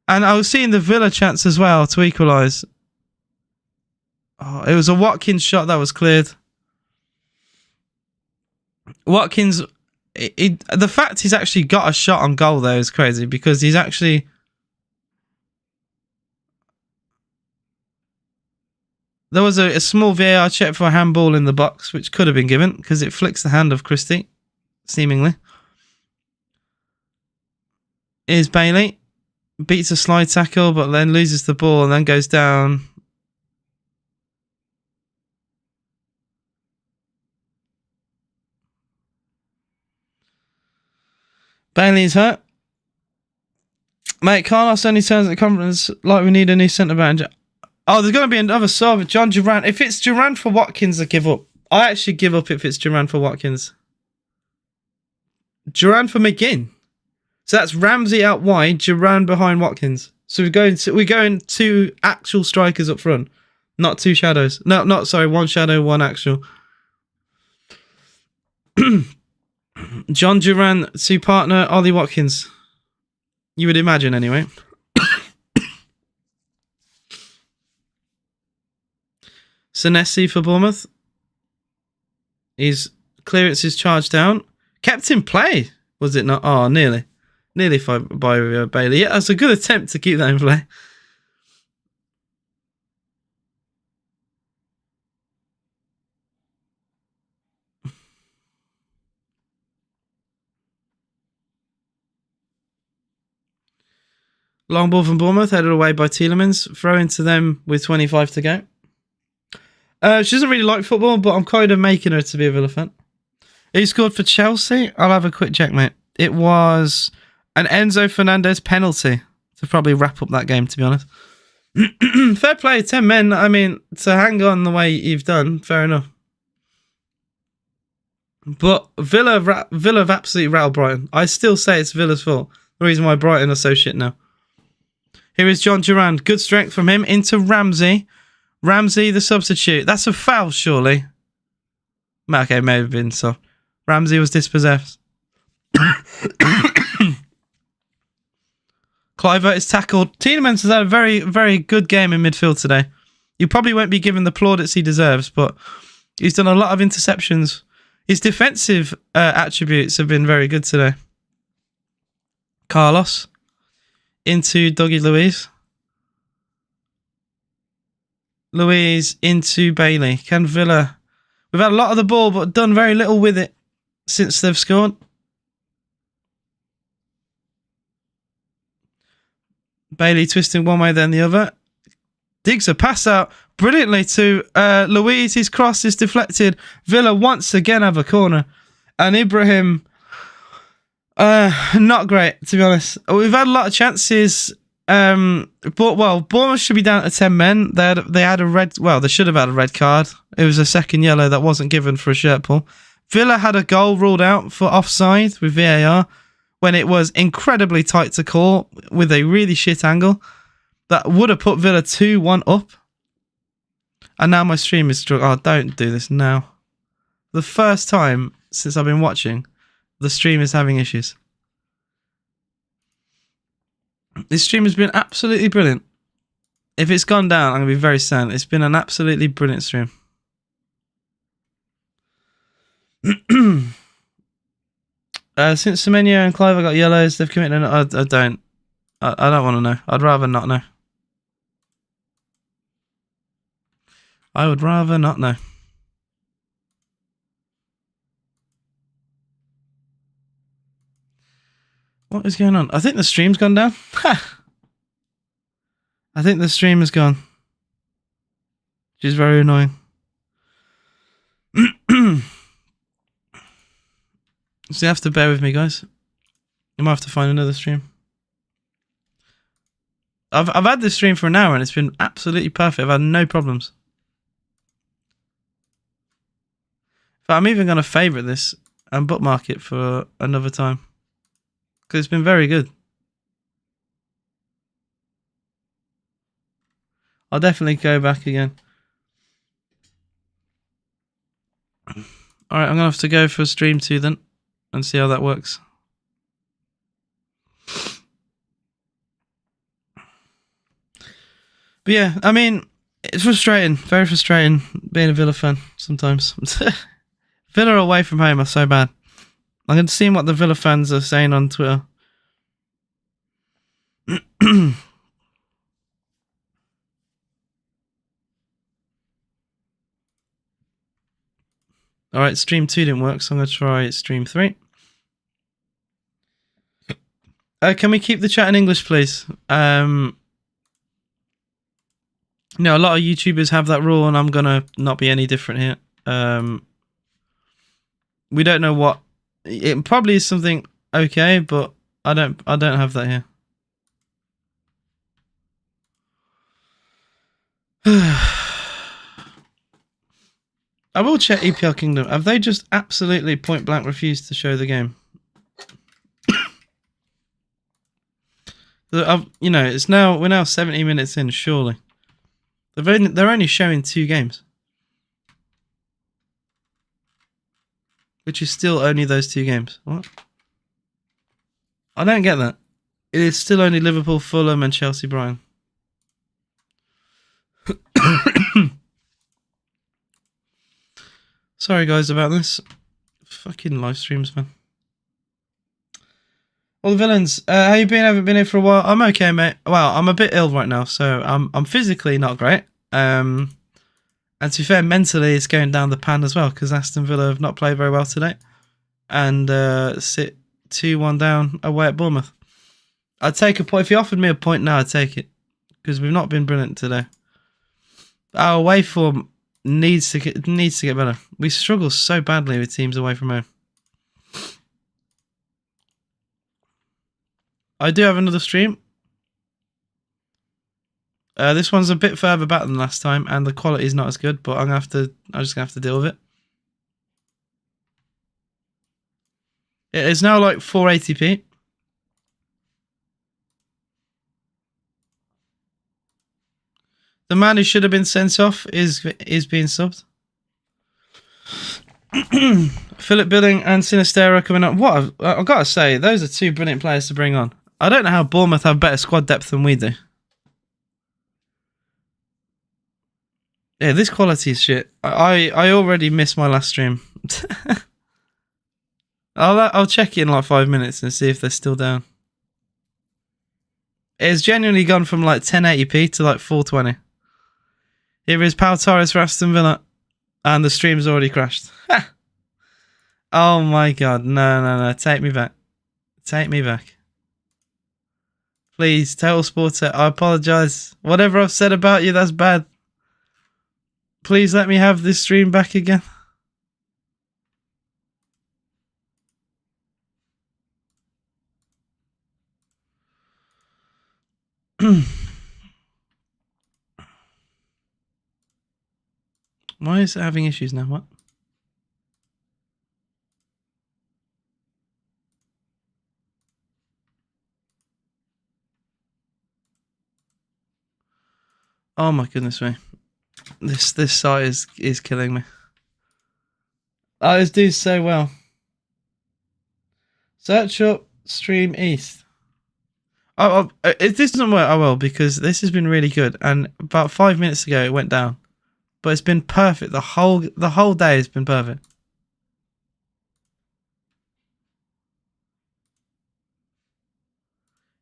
And I was seeing the Villa chance as well to equalise. Oh, it was a Watkins shot that was cleared. Watkins, the fact he's actually got a shot on goal though is crazy because he's actually... There was a small VAR check for a handball in the box, which could have been given because it flicks the hand of Christie, seemingly. Here's Bailey. Beats a slide tackle, but then loses the ball and then goes down. Bailey's hurt. Mate, Carlos only turns at the conference like we need a new centre-back. Oh, there's going to be another sub. John Duran. If it's Duran for Watkins, I give up. I actually give up if it's Duran for Watkins. Duran for McGinn. So that's Ramsey out wide, Duran behind Watkins. So we're going two actual strikers up front, not two shadows. No, not sorry, one shadow, one actual. John Duran to partner Ollie Watkins. You would imagine, anyway. Senesi for Bournemouth. His clearance is charged down. Kept in play. Was it not? Oh, nearly. Nearly by Bailey. Yeah, that's a good attempt to keep that in play. Long ball from Bournemouth, headed away by Tielemans. Throw into them with 25 to go. She doesn't really like football, but I'm kind of making her to be a Villa fan. Who scored for Chelsea? I'll have a quick check, mate. It was an Enzo Fernandez penalty to probably wrap up that game, to be honest. Fair play, 10 men. I mean, to hang on the way you've done, fair enough. But Villa have absolutely rattled Brighton. I still say it's Villa's fault. The reason why Brighton are so shit now. Here is John Durand. Good strength from him into Ramsey. Ramsey, the substitute. That's a foul, surely. Okay, may have been so. Ramsey was dispossessed. Cliver is tackled. Tielemans has had a very, very good game in midfield today. You probably won't be given the plaudits he deserves, but he's done a lot of interceptions. His defensive attributes have been very good today. Carlos into Dougie Luiz. Luiz into Bailey. Can Villa... We've had a lot of the ball, but done very little with it since they've scored. Bailey twisting one way, then the other. Digs a pass out brilliantly to Luiz. His cross is deflected. Villa once again have a corner. And Ibrahim... not great, to be honest. We've had a lot of chances... Bournemouth should be down to 10 men. They had a red... Well, they should have had a red card. It was a second yellow that wasn't given for a shirt pull. Villa had a goal ruled out for offside with VAR when it was incredibly tight to call with a really shit angle. That would have put Villa 2-1 up. And now my stream is struck. Oh, don't do this now. The first time since I've been watching, the stream is having issues. This stream has been absolutely brilliant. If it's gone down, I'm going to be very sad. It's been an absolutely brilliant stream. Since Semenyo and Clive got yellows, they've committed... I don't want to know. I'd rather not know. I would rather not know. What is going on? I think the stream's gone down. Ha! I think the stream is gone. Which is very annoying. So you have to bear with me, guys. You might have to find another stream. I've had this stream for an hour and it's been absolutely perfect. I've had no problems. But I'm even going to favourite this and bookmark it for another time. Because it's been very good. I'll definitely go back again. Alright, I'm going to have to go for stream 2 then. And see how that works. But yeah, I mean, it's frustrating. Very frustrating being a Villa fan sometimes. Villa away from home are so bad. I'm going to see what the Villa fans are saying on Twitter. Alright, stream 2 didn't work, so I'm going to try stream 3. Can we keep the chat in English, please? A lot of YouTubers have that rule, and I'm going to not be any different here. We don't know what... It probably is something okay, but I don't have that here. I will check EPL Kingdom. Have they just absolutely point blank refused to show the game? It's now we're now 70 minutes in. Surely, they're only showing 2 games, which is still only those 2 games. What? I don't get that. It is still only Liverpool, Fulham, and Chelsea, Brighton. Sorry guys about this. Fucking live streams, man. All the villains. How you been? Haven't been here for a while. I'm okay, mate. Well, I'm a bit ill right now, so I'm physically not great. And to be fair, mentally it's going down the pan as well because Aston Villa have not played very well today, and sit 2-1 down away at Bournemouth. I'd take a point if you offered me a point now. I'd take it because we've not been brilliant today. Our away form needs to get better. We struggle so badly with teams away from home. I do have another stream. This one's a bit further back than last time, and the quality is not as good. But I'm just gonna have to deal with it. It is now like 480p. The man who should have been sent off is being subbed. Philip Billing and Sinistera coming up. What I've got to say, those are two brilliant players to bring on. I don't know how Bournemouth have better squad depth than we do. Yeah, this quality is shit. I already missed my last stream. I'll check it in like 5 minutes and see if they're still down. It's genuinely gone from like 1080p to like 420. Here is Pau Torres for Aston Villa. And the stream's already crashed. Oh my god. No. Take me back. Take me back. Please, Total Sports, I apologise. Whatever I've said about you, that's bad. Please let me have this stream back again. Why is it having issues now? What? Oh my goodness me. This site is killing me. I was doing so well. Search up Stream East. Oh, if this doesn't work, I will, because this has been really good. And about 5 minutes ago, it went down. But it's been perfect. The whole day has been perfect.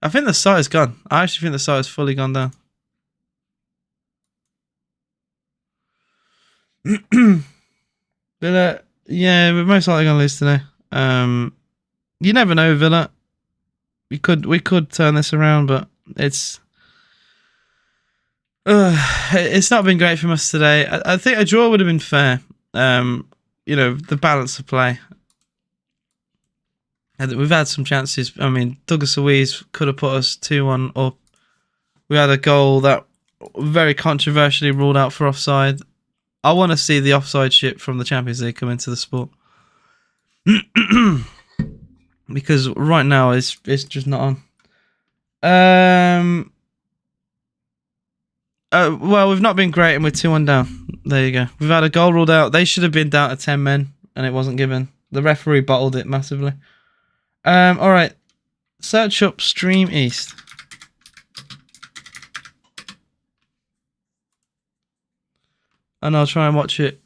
I think the site is gone. I actually think the site has fully gone down. Villa, yeah, we're most likely going to lose today. You never know, Villa. We could turn this around, but it's not been great from us today. I think a draw would have been fair. You know, the balance of play. And we've had some chances. I mean, Douglas Luiz could have put us 2-1 up. We had a goal that very controversially ruled out for offside. I want to see the offside shit from the Champions League come into the sport. Because right now it's just not on. Well, we've not been great and we're 2-1 down. There you go. We've had a goal ruled out. They should have been down to 10 men and it wasn't given. The referee bottled it massively. Alright. Search up Stream East. And I'll try and watch it.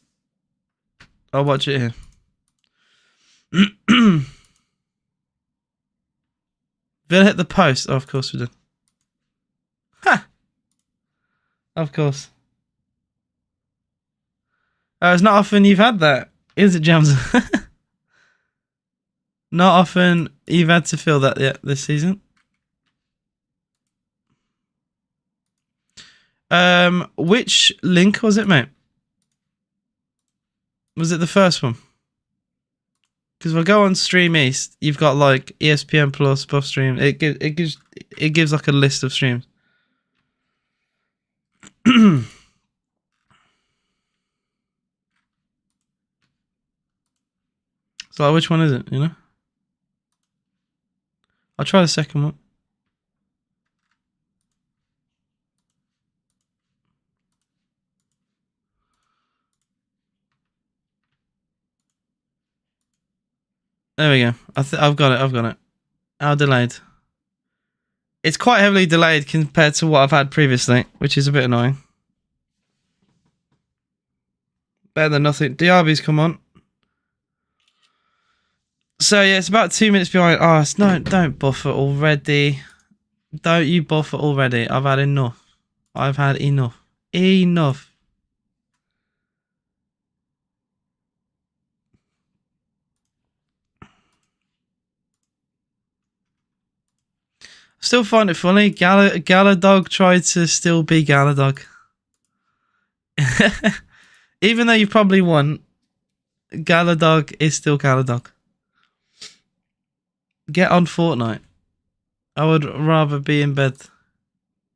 I'll watch it here. Villa hit the post. Oh, of course we did. Ha! Of course. It's not often you've had that, is it, James? Not often you've had to feel that yet this season. Which link was it, mate? Was it the first one? Because we'll go on Stream East. You've got like ESPN Plus, Buff Stream. It gives like a list of streams. So like, which one is it? You know. I'll try the second one. There we go. I've got it. How delayed? It's quite heavily delayed compared to what I've had previously, which is a bit annoying. Better than nothing. Diaby's come on. So yeah, it's about 2 minutes behind. Oh, it's no, don't buffer already. Don't you buffer already. I've had enough. I've had enough. Enough. Still find it funny. Galadog tried to still be Galadog. Even though you probably won, Galadog is still Galadog. Get on Fortnite. I would rather be in bed,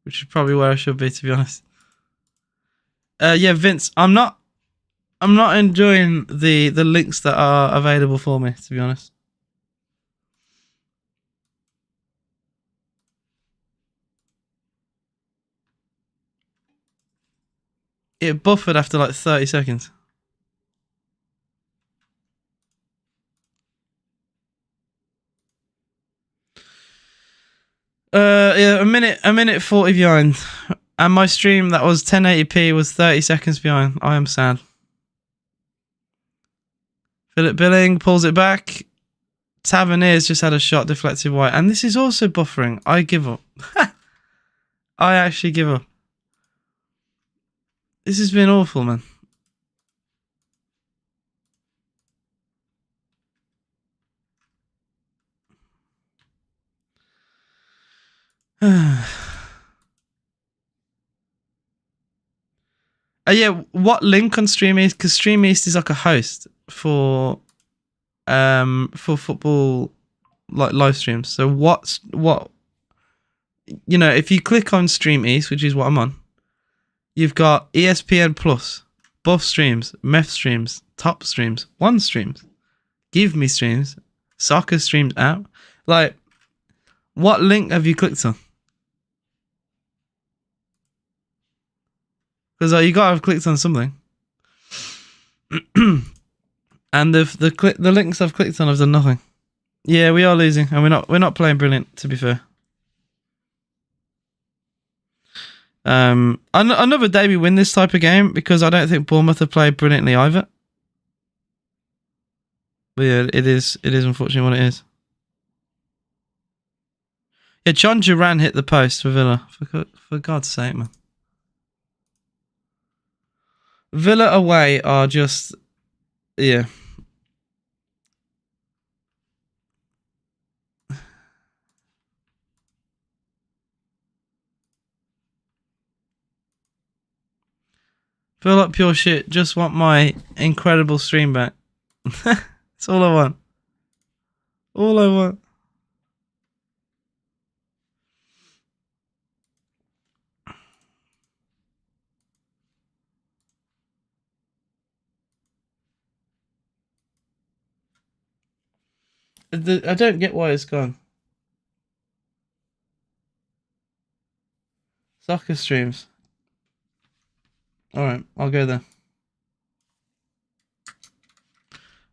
which is probably where I should be, to be honest. Yeah, Vince, I'm not enjoying the links that are available for me, to be honest. It buffered after like 30 seconds. Yeah, a minute 40 behind. And my stream that was 1080p was 30 seconds behind. I am sad. Philip Billing pulls it back. Taverniers just had a shot deflected wide. And this is also buffering. I give up. I actually give up. This has been awful, man. Yeah, what link on Stream East? Because Stream East is like a host for football like live streams. So what if you click on Stream East, which is what I'm on, you've got ESPN Plus, Buff streams, Meth streams, Top streams, One streams, Give Me streams, Soccer streams out. Like, what link have you clicked on? Because you gotta have clicked on something. And the links I've clicked on have done nothing. Yeah, we are losing, and we're not playing brilliant, to be fair. Another day we win this type of game, because I don't think Bournemouth have played brilliantly either. But yeah, it is unfortunately what it is. Yeah, John Duran hit the post for Villa. For God's sake, man. Villa away are just, yeah. Feel like pure shit. Just want my incredible stream back. That's all I want. All I want. I don't get why it's gone. Soccer streams. Alright, I'll go there.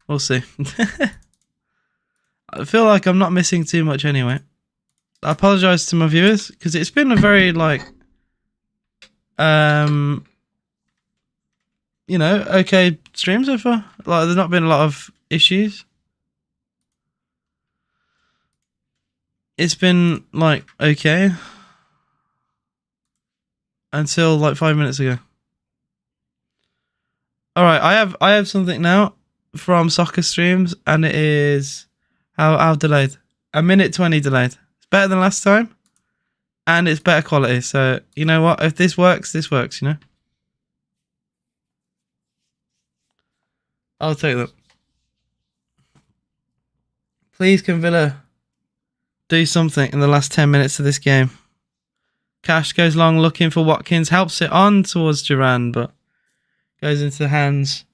We'll see. I feel like I'm not missing too much anyway. I apologise to my viewers, because it's been a very, like, okay stream so far. Like, there's not been a lot of issues. It's been, like, okay. Until, like, 5 minutes ago. Alright, I have something now from Soccer Streams, and it is how delayed? A minute 20 delayed. It's better than last time, and it's better quality. So you know what? If this works, this works. You know. I'll take that. Please, can Villa do something in the last 10 minutes of this game? Cash goes long looking for Watkins, helps it on towards Duran, but goes into the hands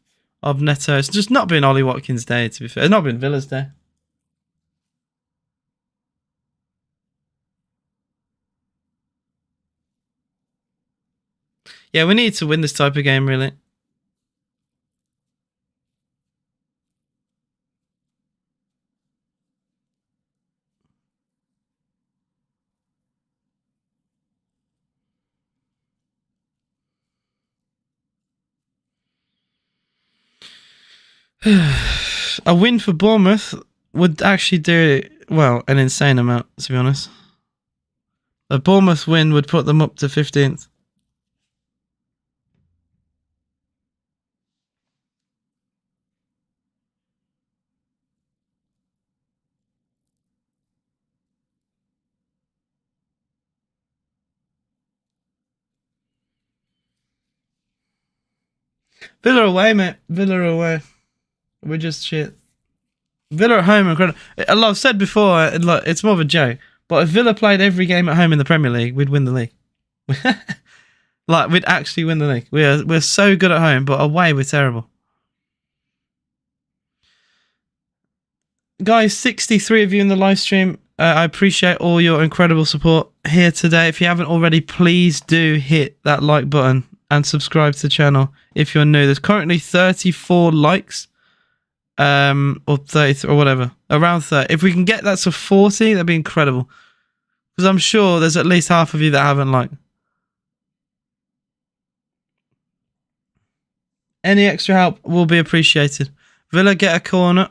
of Neto. It's just not been Ollie Watkins' day, to be fair. It's not been Villa's day. Yeah, we need to win this type of game, really. A win for Bournemouth would actually do, well, an insane amount, to be honest. A Bournemouth win would put them up to 15th. Villa away, mate. Villa away. We're just shit. Villa at home, incredible. I've said before, it's more of a joke, but if Villa played every game at home in the Premier League, we'd win the league. Like, we'd actually win the league. We're so good at home, but away we're terrible. Guys, 63 of you in the live stream. I appreciate all your incredible support here today. If you haven't already, please do hit that like button and subscribe to the channel if you're new. There's currently 34 likes, or 30 or whatever, around 30. If we can get that to 40, that'd be incredible. Because I'm sure there's at least half of you that haven't liked. Any extra help will be appreciated. Villa get a corner.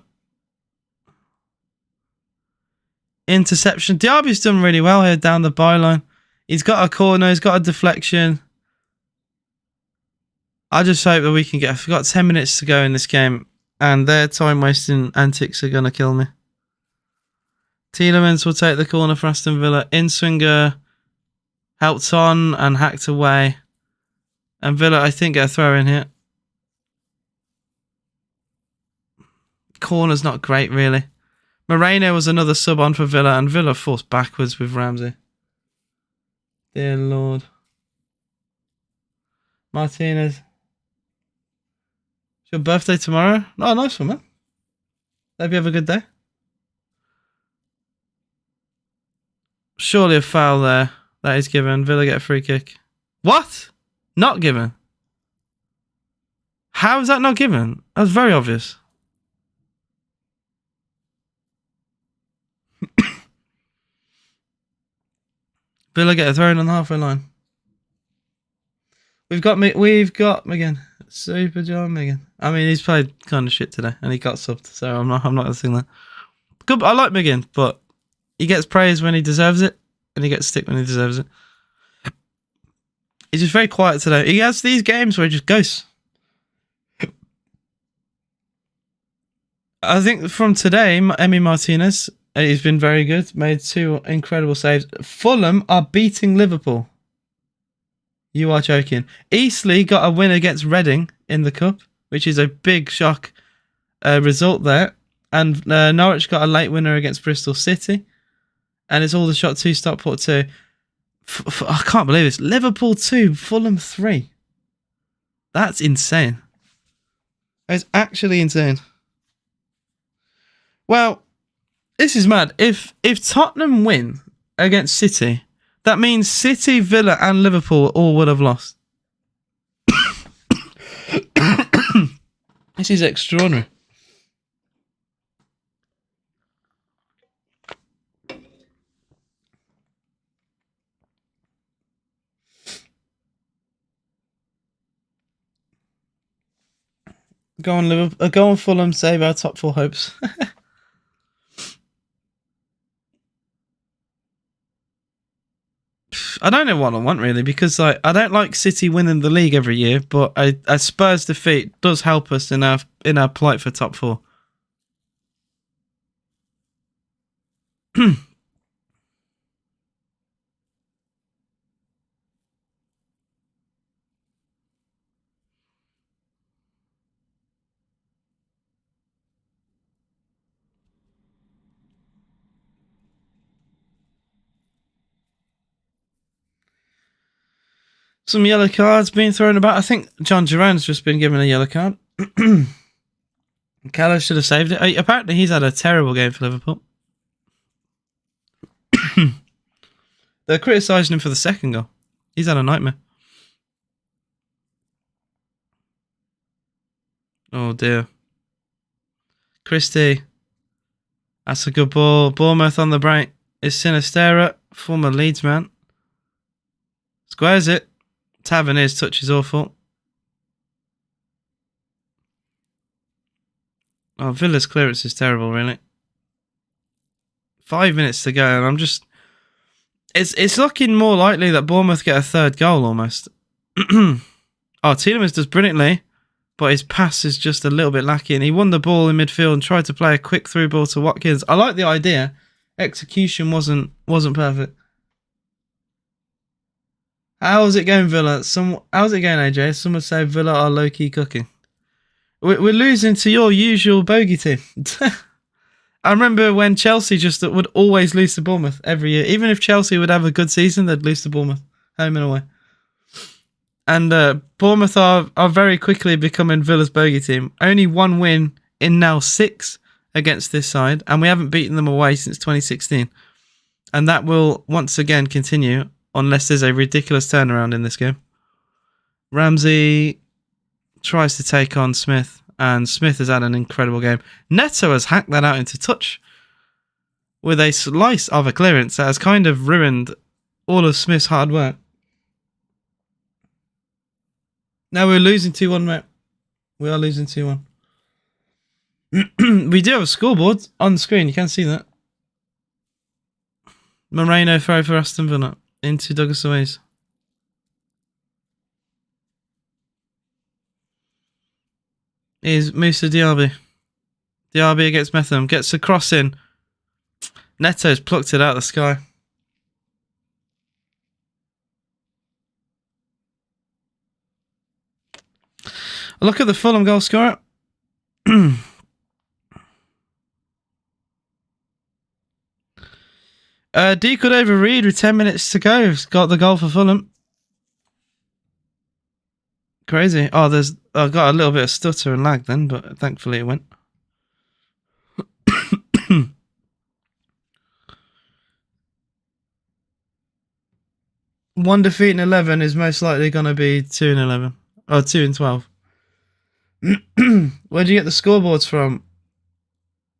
Interception. Diaby's done really well here down the byline. He's got a corner. He's got a deflection. I just hope that we can get... We've got 10 minutes to go in this game, and their time-wasting antics are going to kill me. Tielemans will take the corner for Aston Villa. Inswinger helped on and hacked away. And Villa, I think, get a throw in here. Corner's not great, really. Moreno was another sub on for Villa, and Villa forced backwards with Ramsey. Dear Lord. Martinez. It's your birthday tomorrow? Oh, nice one, man. Hope you have a good day. Surely a foul there. That is given. Villa get a free kick. What? Not given? How is that not given? That was very obvious. Villa get a throw in on the halfway line. We've got Megan. Super John Megan. I mean, he's played kind of shit today, and he got subbed, so I'm not gonna sing that. Good, I like Megan, but he gets praise when he deserves it, and he gets stick when he deserves it. He's just very quiet today. He has these games where he just goes. I think from today, Emi Martinez, he's been very good. Made 2 incredible saves. Fulham are beating Liverpool. You are joking. Eastleigh got a win against Reading in the Cup, which is a big shock result there. And Norwich got a late winner against Bristol City. And it's all the shot 2, Stockport 2. I can't believe this. Liverpool 2, Fulham 3. That's insane. It's actually insane. Well, this is mad. If Tottenham win against City, that means City, Villa and Liverpool all would have lost. This is extraordinary. Go on, Liverpool. Go on, Fulham. Save our top 4 hopes. I don't know what I want really, because I don't like City winning the league every year, but a Spurs defeat does help us in our plight for top 4. Some yellow cards being thrown about. I think John Duran's just been given a yellow card. Callow should have saved it. Apparently he's had a terrible game for Liverpool. They're criticising him for the second goal. He's had a nightmare. Oh dear. Christie. That's a good ball. Bournemouth on the break. Is Sinistera, former Leeds man. Squares it. Tavernier's touch is awful. Oh, Villa's clearance is terrible, really. 5 minutes to go, and I'm just... It's looking more likely that Bournemouth get a third goal, almost. Tielemans does brilliantly, but his pass is just a little bit lacking. He won the ball in midfield and tried to play a quick through ball to Watkins. I like the idea. Execution wasn't perfect. How's it going, Villa? How's it going, AJ? Some would say Villa are low-key cooking. We're losing to your usual bogey team. I remember when Chelsea just would always lose to Bournemouth every year. Even if Chelsea would have a good season, they'd lose to Bournemouth, home and away. And Bournemouth are very quickly becoming Villa's bogey team. Only one win in now 6 against this side, and we haven't beaten them away since 2016. And that will once again continue unless there's a ridiculous turnaround in this game. Ramsey tries to take on Smith, and Smith has had an incredible game. Neto has hacked that out into touch with a slice of a clearance that has kind of ruined all of Smith's hard work. Now we're losing 2-1, mate. We are losing 2-1. We do have a scoreboard on the screen. You can see that. Moreno throw for Aston Villa into Douglas Luiz. Is Moussa Diaby. Diaby against Metham. Gets a cross in. Neto's plucked it out of the sky. Look at the Fulham goal scorer. D could overread with 10 minutes to go. He's got the goal for Fulham. Crazy. Oh, I got a little bit of stutter and lag then, but thankfully it went. One defeat in 11 is most likely going to be 2 in 11. Or 2 in 12. Where'd you get the scoreboards from?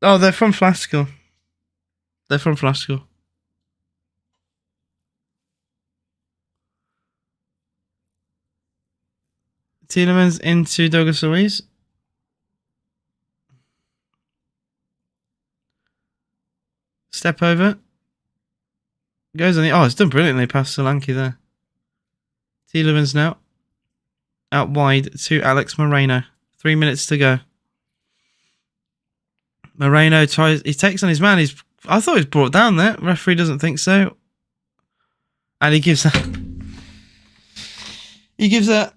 Oh, they're from Flasco. They're from Flasco. Tielemans into Douglas Luiz. Step over. Goes on the... Oh, it's done brilliantly past Solanke there. Tielemans now. Out wide to Alex Moreno. 3 minutes to go. Moreno tries... He takes on his man. I thought he was brought down there. Referee doesn't think so. And he gives that... He gives that...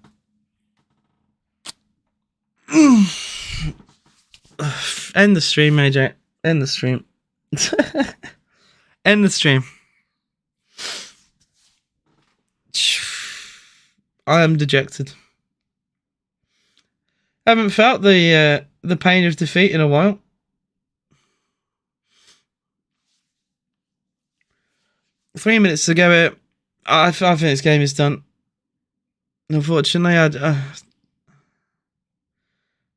End the stream, AJ. End the stream. End the stream. I am dejected. Haven't felt the pain of defeat in a while. Three minutes to go. I think this game is done. Unfortunately,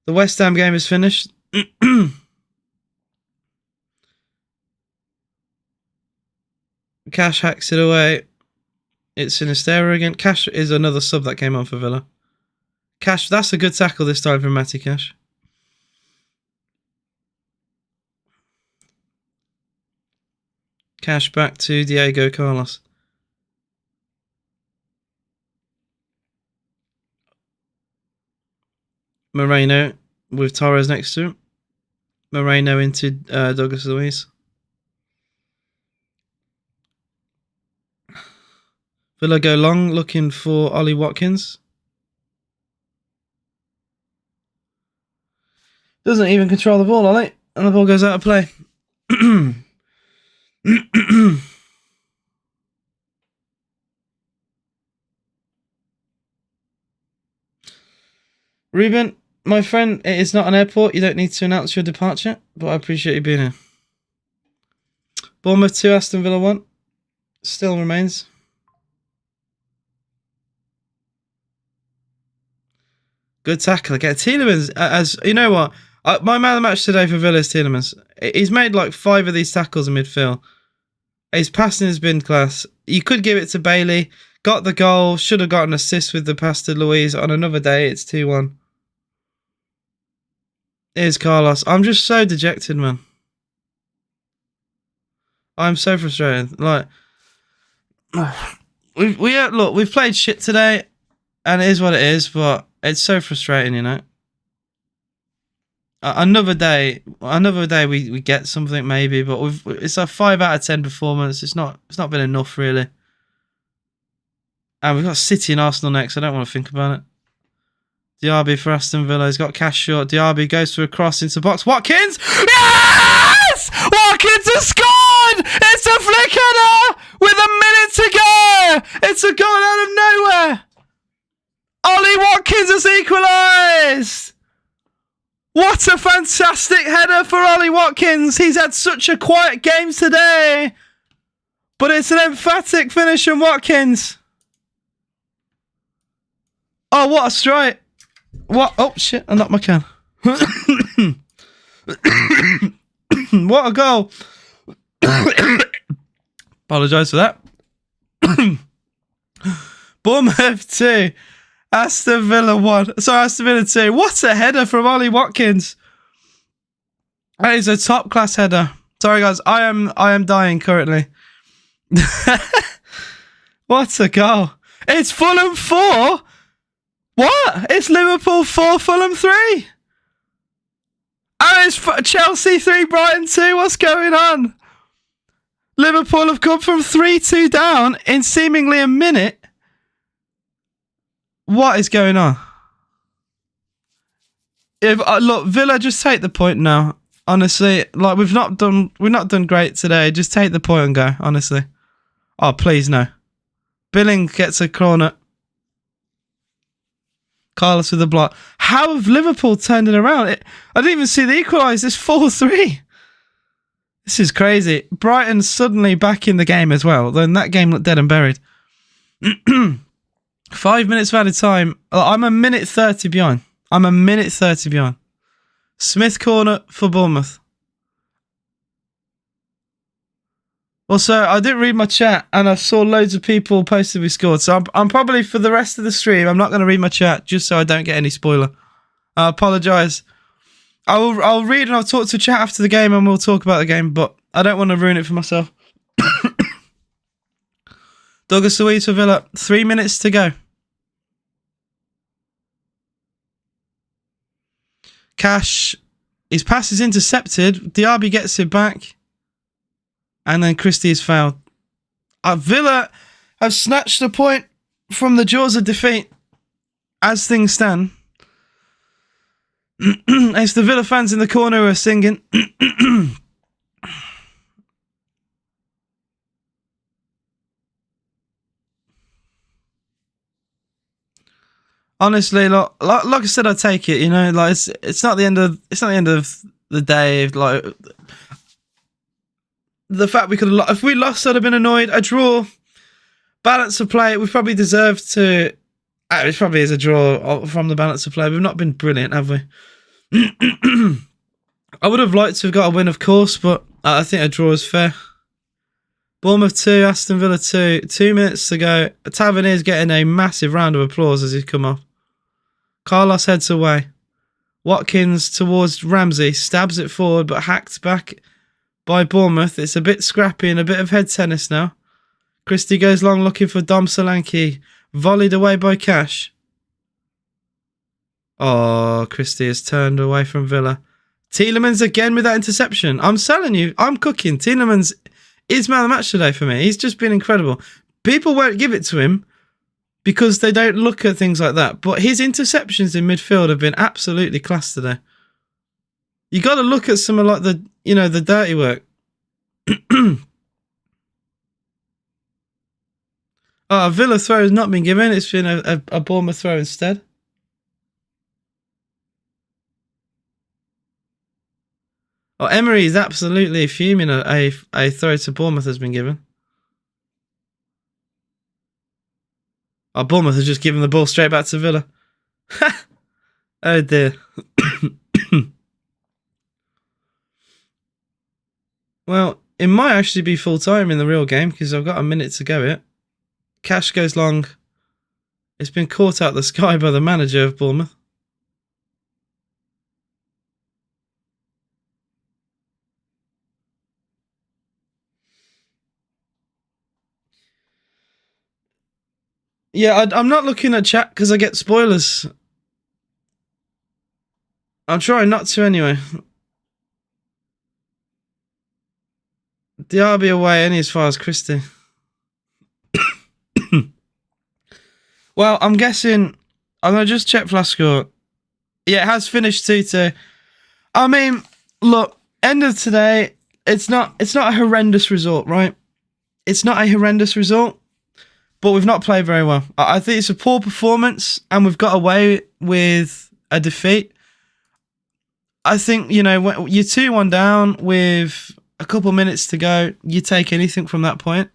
the West Ham game is finished. Cash hacks it away. It's Sinistera again. Cash is another sub that came on for Villa. Cash, that's a good tackle this time from Matty Cash. Cash back to Diego Carlos. Moreno with Torres next to him. Moreno into Douglas Luiz. Villa go long looking for Ollie Watkins. Doesn't even control the ball, Ollie. And the ball goes out of play. Ruben, my friend, it is not an airport. You don't need to announce your departure, but I appreciate you being here. Bournemouth 2, Aston Villa 1. Still remains. Good tackle. Get Tielemans. As you know what? My man of the match today for Villa is Tielemans. He's made like 5 of these tackles in midfield. His passing has been class. You could give it to Bailey. Got the goal. Should have got an assist with the pass to Luiz. On another day, it's 2-1. Here's Carlos. I'm just so dejected, man. I'm so frustrated. Like, we've played shit today, and it is what it is. But it's so frustrating, you know. Another day, we get something maybe, but it's a 5 out of 10 performance. It's not been enough really. And we've got City and Arsenal next. I don't want to think about it. Diaby for Aston Villa. He's got cash short. Diaby goes for a cross into box. Watkins! Yes! Watkins has scored! It's a flick header with a minute to go! It's a goal out of nowhere! Ollie Watkins has equalised! What a fantastic header for Ollie Watkins! He's had such a quiet game today! But it's an emphatic finish from Watkins. Oh, what a strike! What? Oh, shit, I knocked my can. What a goal. Apologise for that. Bournemouth 2. Aston Villa 1. Sorry, Aston Villa 2. What a header from Ollie Watkins. That is a top-class header. Sorry, guys. I am dying currently. What a goal. It's Fulham 4. What? It's Liverpool 4, Fulham 3. And it's Chelsea 3, Brighton 2. What's going on? Liverpool have come from 3-2 down in seemingly a minute. What is going on? Look, Villa, just take the point now. Honestly, like we've not done great today. Just take the point and go. Honestly. Oh, please no. Billing gets a corner. Carlos with the block. How have Liverpool turned it around? I didn't even see the equalise. It's 4-3. This is crazy. Brighton suddenly back in the game as well. Then that game looked dead and buried. 5 minutes of added time. I'm a minute 30 behind. Smith corner for Bournemouth. Also, I didn't read my chat and I saw loads of people posted we scored. So I'm probably, for the rest of the stream, I'm not going to read my chat just so I don't get any spoiler. I apologise. I'll read and I'll talk to chat after the game and we'll talk about the game, but I don't want to ruin it for myself. Douglas Luiz for Villa. 3 minutes to go. Cash. His pass is intercepted. Diaby gets it back. And then Christie is fouled. Villa have snatched a point from the jaws of defeat as things stand. It's the Villa fans in the corner who are singing. Honestly, like I said, I take it. You know, like it's not the end of the day. Like the fact we could have if we lost, I'd have been annoyed. A draw, balance of play, we probably deserved to. It probably is a draw from the balance of play. We've not been brilliant, have we? I would have liked to have got a win, of course, but I think a draw is fair. Bournemouth 2, Aston Villa 2. 2 minutes to go. Tavernier's getting a massive round of applause as he's come off. Carlos heads away. Watkins towards Ramsey. Stabs it forward, but hacked back by Bournemouth. It's a bit scrappy and a bit of head tennis now. Christie goes long looking for Dom Solanke. Volleyed away by Cash. Oh, Christie has turned away from Villa. Tielemans again with that interception. I'm telling you, I'm cooking. Tielemans is man of the match today for me. He's just been incredible. People won't give it to him because they don't look at things like that. But his interceptions in midfield have been absolutely class today. You got to look at some of like the dirty work. A Villa throw has not been given. It's been a Bournemouth throw instead. Oh, Emery is absolutely fuming. A throw to Bournemouth has been given. Oh, Bournemouth has just given the ball straight back to Villa. Oh dear. Well, it might actually be full time in the real game because I've got a minute to go it. Cash goes long. It's been caught out the sky by the manager of Bournemouth. Yeah, I'm not looking at chat because I get spoilers. I'm trying not to anyway. Derby away any as far as Christie. Well, I'm guessing. I'm gonna just check flash score. Yeah, it has finished 2-2. I mean, look, end of today. It's not a horrendous result, right? It's not a horrendous result, but we've not played very well. I think it's a poor performance, and we've got away with a defeat. I think, you know, when you're 2-1 down with a couple minutes to go, you take anything from that point,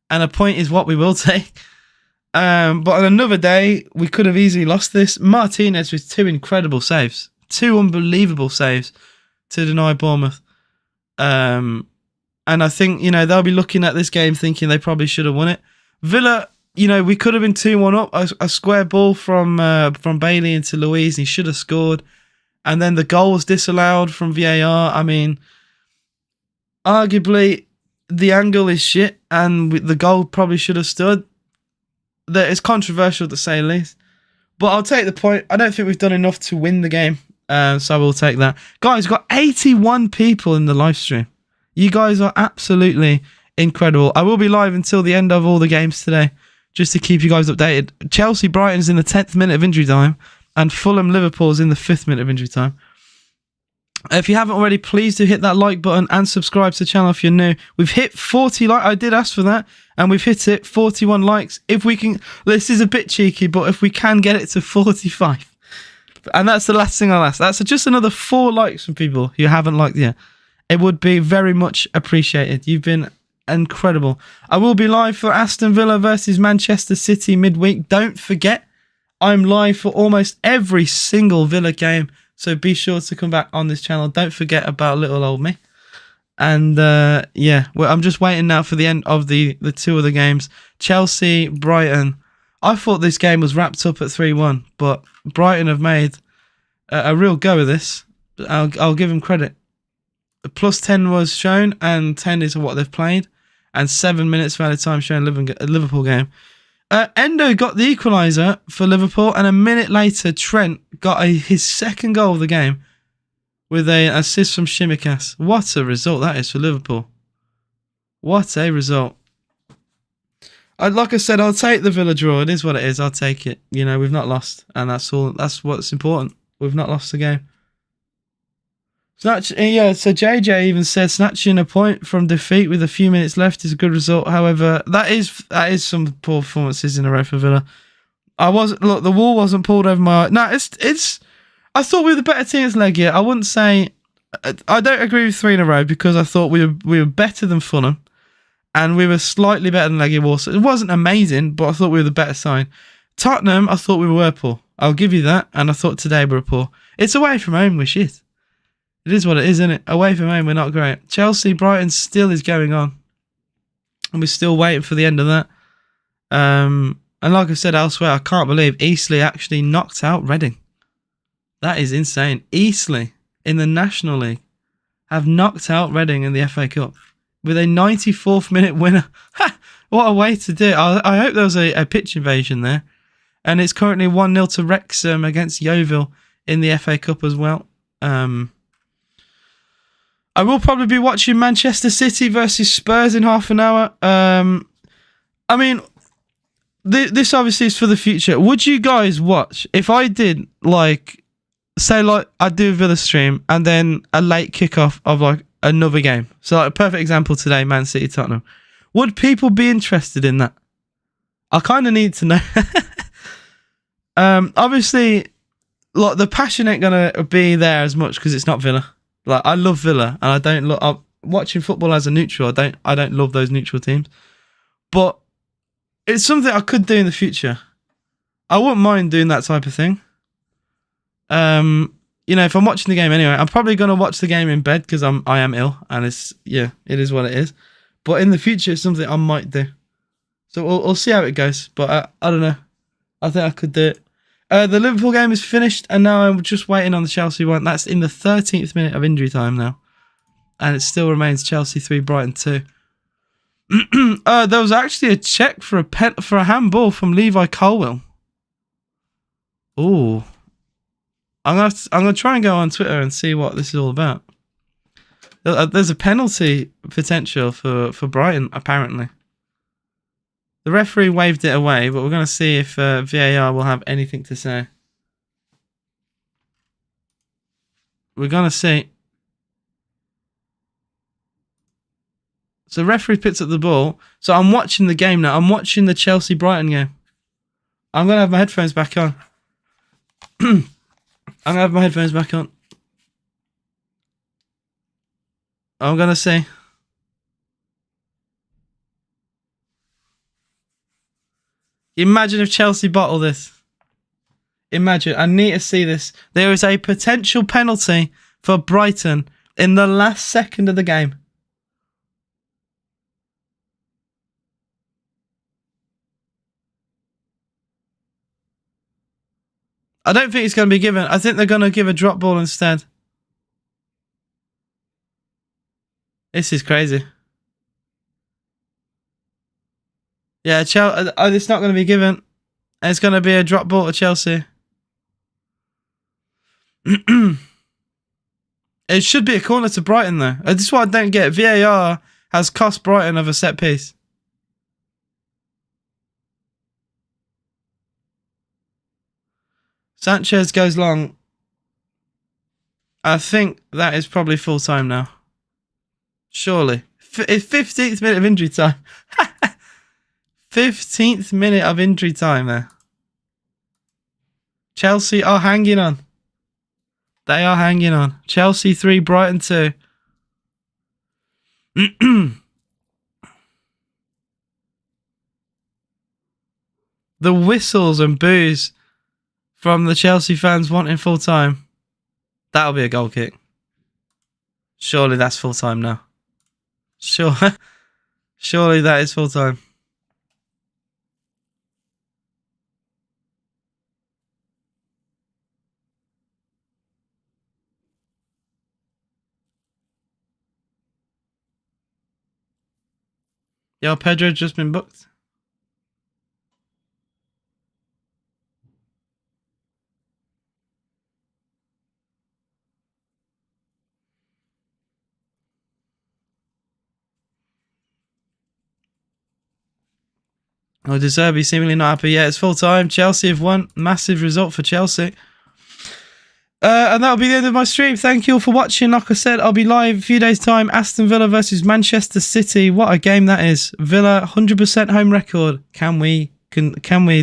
and a point is what we will take. But on another day, we could have easily lost this. Martinez with 2 incredible saves, 2 unbelievable saves to deny Bournemouth. And I think, you know, they'll be looking at this game thinking they probably should have won it. Villa, you know, we could have been 2-1 up. A square ball from Bailey into Luiz, and he should have scored. And then the goal was disallowed from VAR. I mean, arguably, the angle is shit, and the goal probably should have stood. That is controversial to say the least. But I'll take the point. I don't think we've done enough to win the game. So I will take that. Guys, we've got 81 people in the live stream. You guys are absolutely incredible. I will be live until the end of all the games today, just to keep you guys updated. Chelsea Brighton's in the 10th minute of injury time, and Fulham Liverpool's in the 5th minute of injury time. If you haven't already, please do hit that like button and subscribe to the channel if you're new. We've hit 40 likes. I did ask for that, and we've hit it, 41 likes. If we can, this is a bit cheeky, but if we can get it to 45, and that's the last thing I'll ask. That's just another 4 likes from people who haven't liked yet. It would be very much appreciated. You've been incredible. I will be live for Aston Villa versus Manchester City midweek. Don't forget, I'm live for almost every single Villa game. So be sure to come back on this channel. Don't forget about little old me. And yeah, well, I'm just waiting now for the end of the 2 other games. Chelsea, Brighton. I thought this game was wrapped up at 3-1, but Brighton have made a real go of this. I'll give them credit. Plus 10 was shown, and 10 is what they've played, and 7 minutes of added time shown a Liverpool game. Endo got the equaliser for Liverpool, and a minute later, Trent got his 2nd goal of the game with an assist from Shimikas. What a result that is for Liverpool. What a result. Like I said, I'll take the Villa draw. It is what it is. I'll take it. You know, we've not lost, and that's all. That's what's important. We've not lost the game. Yeah, so JJ even said snatching a point from defeat with a few minutes left is a good result. However, that is some poor performances in a row for Villa. Look, the wall wasn't pulled over my eye. No, it's. I thought we were the better team as Legia. I wouldn't say. I don't agree with 3 in a row because I thought we were better than Fulham, and we were slightly better than Legia Warsaw. It wasn't amazing, but I thought we were the better side. Tottenham, I thought we were poor. I'll give you that, and I thought today we were poor. It's away from home, we're shit. It is what it is, isn't it? Away from home, we're not great. Chelsea, Brighton still is going on. And we're still waiting for the end of that. And like I said elsewhere, I can't believe Eastleigh actually knocked out Reading. That is insane. Eastleigh, in the National League, have knocked out Reading in the FA Cup with a 94th minute winner. What a way to do it. I hope there was a pitch invasion there. And it's currently 1-0 to Wrexham against Yeovil in the FA Cup as well. I will probably be watching Manchester City versus Spurs in half an hour. I mean, this obviously is for the future. Would you guys watch, if I did, like, say, like, I'd do a Villa stream and then a late kickoff of, like, another game? So, like, a perfect example today, Man City Tottenham. Would people be interested in that? I kind of need to know. Obviously, like, the passion ain't going to be there as much because it's not Villa. Like, I love Villa, and I don't look. I'm watching football as a neutral. I don't love those neutral teams, but it's something I could do in the future. I wouldn't mind doing that type of thing. You know, if I'm watching the game anyway, I'm probably gonna watch the game in bed because I am ill, and it is what it is. But in the future, it's something I might do. So we'll see how it goes. But I don't know. I think I could do it. The Liverpool game is finished, and now I'm just waiting on the Chelsea one. That's in the 13th minute of injury time now. And it still remains Chelsea 3, Brighton 2. There was actually a check for a handball from Levi Colwill. Ooh. I'm gonna try and go on Twitter and see what this is all about. There's a penalty potential for Brighton, apparently. The referee waved it away, but we're going to see if VAR will have anything to say. We're going to see. So the referee picks up the ball. So I'm watching the game now. I'm watching the Chelsea-Brighton game. I'm going to have my headphones back on. I'm going to have my headphones back on. I'm going to see. Imagine if Chelsea bottle this. Imagine. I need to see this. There is a potential penalty for Brighton in the last second of the game. I don't think it's going to be given. I think they're going to give a drop ball instead. This is crazy. Yeah, it's not going to be given. It's going to be a drop ball to Chelsea. It should be a corner to Brighton, though. This is what I don't get. VAR has cost Brighton of a set piece. Sanchez goes long. I think that is probably full time now. Surely. It's 15th minute of injury time. 15th minute of injury time there. Chelsea are hanging on. They are hanging on. Chelsea 3, Brighton 2. The whistles and boos from the Chelsea fans wanting full time. That'll be a goal kick. Surely that's full time now. Surely that is full time. Yo, Pedro's just been booked. Oh, De Zerbi seemingly not happy. Yeah, it's full time. Chelsea have won. Massive result for Chelsea. And that'll be the end of my stream. Thank you all for watching. Like I said, I'll be live a few days' time. Aston Villa versus Manchester City. What a game that is. Villa, 100% home record. Can we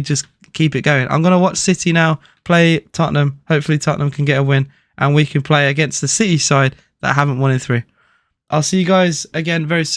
just keep it going? I'm going to watch City now play Tottenham. Hopefully Tottenham can get a win. And we can play against the City side that haven't won in 3. I'll see you guys again very soon.